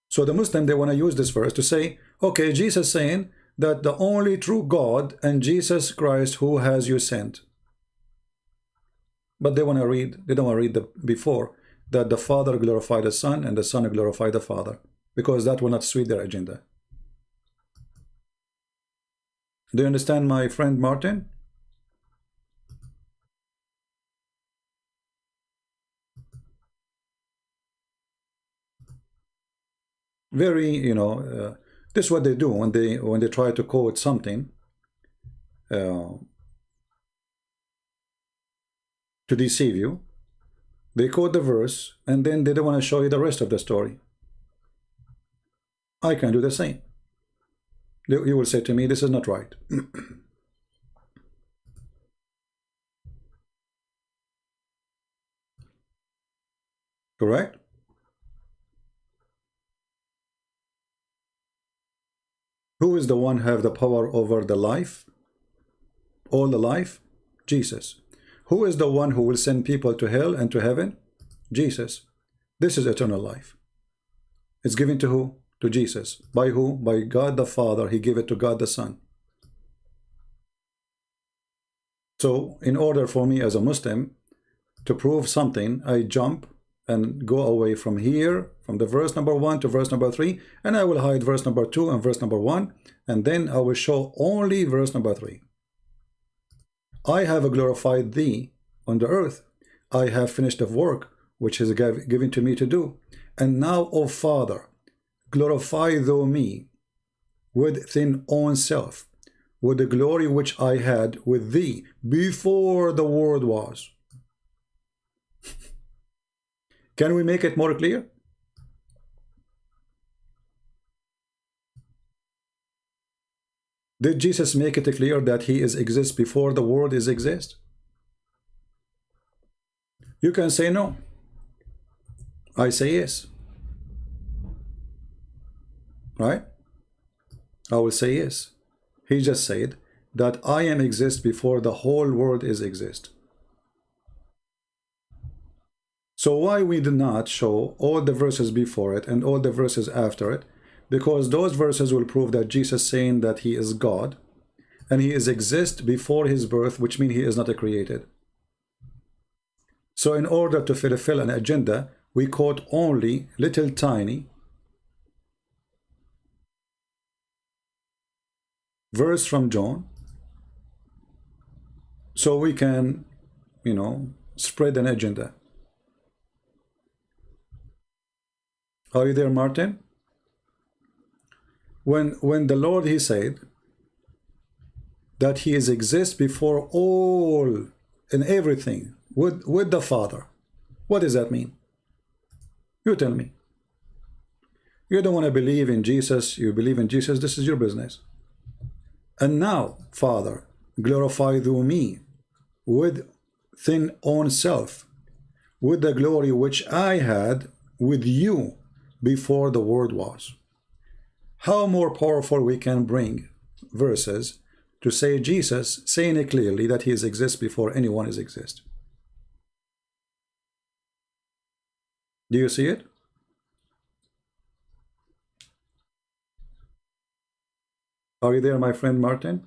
S1: So the Muslim, they want to use this verse to say, okay, Jesus saying that the only true God and Jesus Christ who has you sent. But they don't want to read the before, that the Father glorified the Son and the Son glorified the Father, because that will not suit their agenda. Do you understand, my friend Martin? Very, this is what they do when they try to quote something to deceive you. They quote the verse and then they don't want to show you the rest of the story. I can do the same. You will say to me, this is not right. Correct? Who is the one who have the power over the life? All the life? Jesus. Who is the one who will send people to hell and to heaven? Jesus. This is eternal life. It's given to who? To Jesus. By who? By God the Father. He gave it to God the Son. So in order for me as a Muslim to prove something, I jump and go away from here, from the verse number 1 to verse number 3, and I will hide verse number 2 and verse number 1, and then I will show only verse number 3. I have glorified thee on the earth. I have finished the work which is given to me to do. And now, O Father, glorify thou me with thine own self, with the glory which I had with thee before the world was. Can we make it more clear? Did Jesus make it clear that he exists before the world exists? You can say no. I say yes. Right? I will say yes. He just said that I am exist before the whole world is exist. So why we do not show all the verses before it and all the verses after it? Because those verses will prove that Jesus saying that he is God and he is exist before his birth, which means he is not a created. So in order to fulfill an agenda, we quote only little tiny verse from John, so we can, you know, spread an agenda. Are you there, Martin? When the Lord, he said that he is exist before all and everything with the Father, what does that mean? You tell me. You don't want to believe in Jesus, you believe in Jesus, this is your business. And now, Father, glorify thou me with thine own self, with the glory which I had with you before the world was. How more powerful we can bring verses to say Jesus saying it clearly that he is exist before anyone is exist. Do you see it? Are you there, my friend Martin?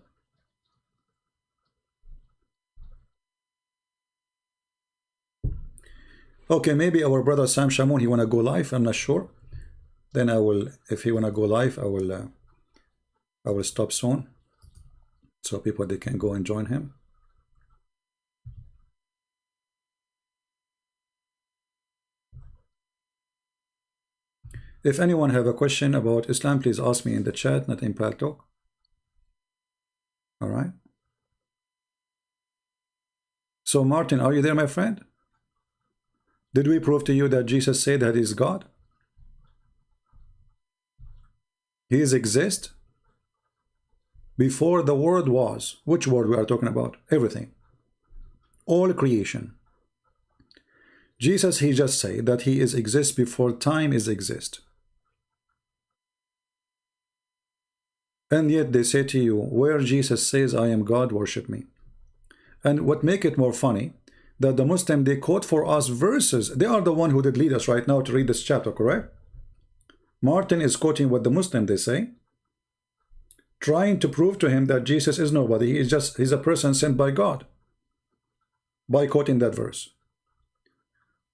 S1: Okay, maybe our brother Sam Shamoun, he wanna go live, I'm not sure. Then I will, if he wanna go live, I will stop soon, so people they can go and join him. If anyone have a question about Islam, please ask me in the chat, not in Paltalk. All right. So Martin, are you there, my friend? Did we prove to you that Jesus said that he's God? He is exist before the world was. Which world we are talking about? Everything. All creation. Jesus, he just said that he is exist before time is exist. And yet they say to you, where Jesus says, I am God, worship me. And what make it more funny, that the Muslim, they quote for us verses. They are the one who did lead us right now to read this chapter, correct? Martin is quoting what the Muslim, they say, trying to prove to him that Jesus is nobody. He's a person sent by God, by quoting that verse.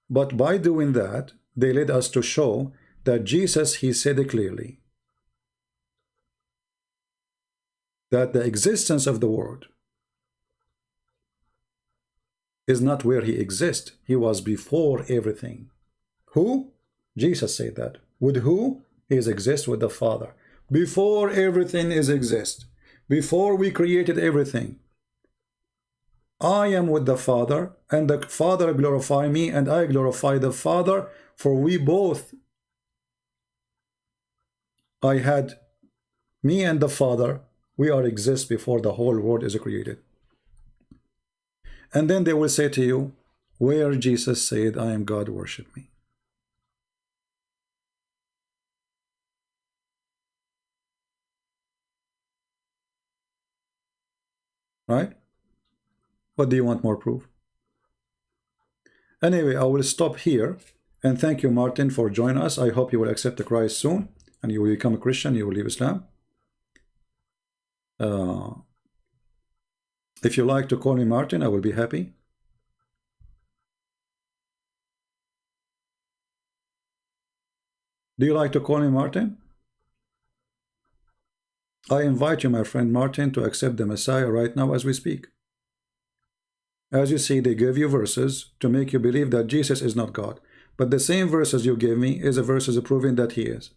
S1: But by doing that, they led us to show that Jesus, he said it clearly, that the existence of the world is not where he exists. He was before everything. Who? Jesus said that. With who? He exists with the Father. Before everything is exist. Before we created everything. I am with the Father, and the Father glorify me, and I glorify the Father, for we both, I had me and the Father, we are exist before the whole world is created. And then they will say to you, where Jesus said, I am God, worship me. Right? What do you want more proof? Anyway, I will stop here. And thank you, Martin, for joining us. I hope you will accept the Christ soon. And you will become a Christian. You will leave Islam. If you like to call me Martin, I will be happy. Do you like to call me Martin? I invite you, my friend Martin, to accept the Messiah right now as we speak. As you see, they give you verses to make you believe that Jesus is not God. But the same verses you gave me is a verses proving that he is.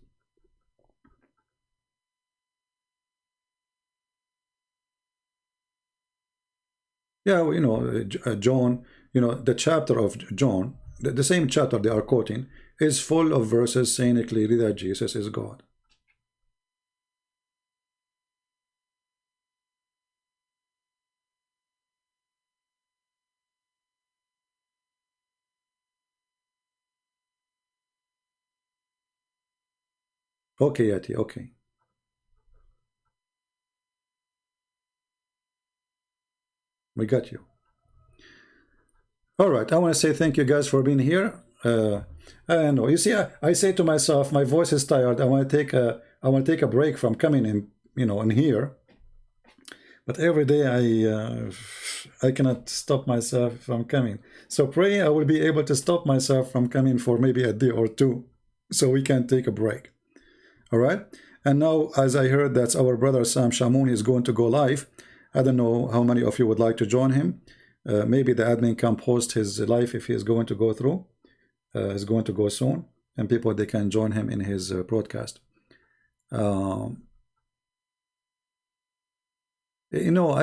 S1: Yeah, well, you know, John, you know, the chapter of John, the same chapter they are quoting, is full of verses saying clearly that Jesus is God. Okay, Yati, okay. We got you. All right. I want to say thank you guys for being here. I know. You see, I say to myself, my voice is tired. I want to take a break from coming in, in here. But every day I cannot stop myself from coming. So pray I will be able to stop myself from coming for maybe a day or two, so we can take a break. All right. And now, as I heard that our brother Sam Shamoun is going to go live, I don't know how many of you would like to join him. Maybe the admin can post his live if he is going to go through. He's going to go soon, and people, they can join him in his broadcast. I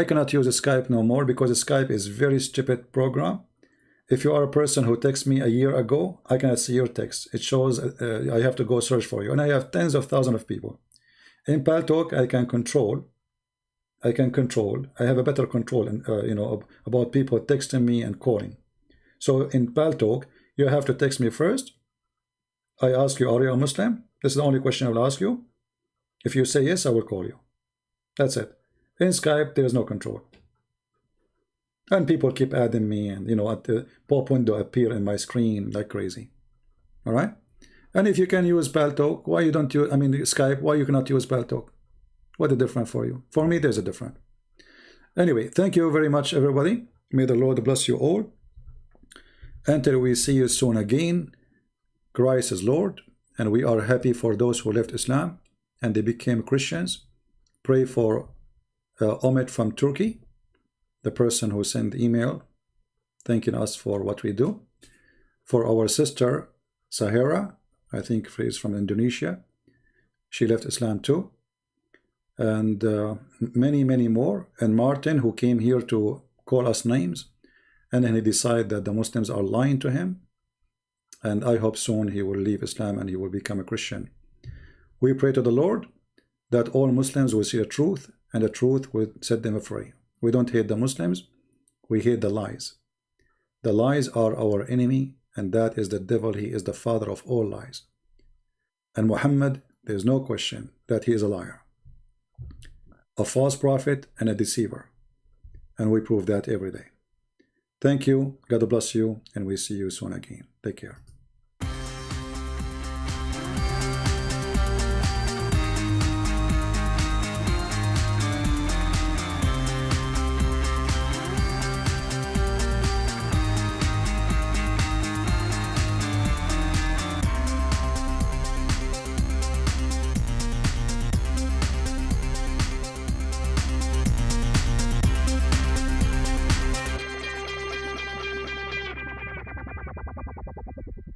S1: cannot use Skype no more because Skype is very stupid program. If you are a person who texted me a year ago, I cannot see your text. It shows I have to go search for you, and I have tens of thousands of people. In Paltalk, I can control. I have a better control, about people texting me and calling. So in Paltalk, you have to text me first. I ask you, are you a Muslim? This is the only question I will ask you. If you say yes, I will call you. That's it. In Skype, there is no control. And people keep adding me, and at the pop window appear in my screen like crazy. All right. And if you can use Paltalk, why you don't use? Skype. Why you cannot use Paltalk? What is different for you? For me, there's a different. Anyway, thank you very much, everybody. May the Lord bless you all. Until we see you soon again, Christ is Lord, and we are happy for those who left Islam and they became Christians. Pray for Ahmed from Turkey, the person who sent email thanking us for what we do. For our sister Sahara, I think she's from Indonesia. She left Islam too. And many, many more. And Martin, who came here to call us names, and then he decided that the Muslims are lying to him. And I hope soon he will leave Islam and he will become a Christian. We pray to the Lord that all Muslims will see the truth, and the truth will set them free. We don't hate the Muslims, we hate the lies. The lies are our enemy, and that is the devil. He is the father of all lies. And Muhammad, there is no question that he is a liar, a false prophet and a deceiver. And we prove that every day. Thank you. God bless you. And we see you soon again. Take care.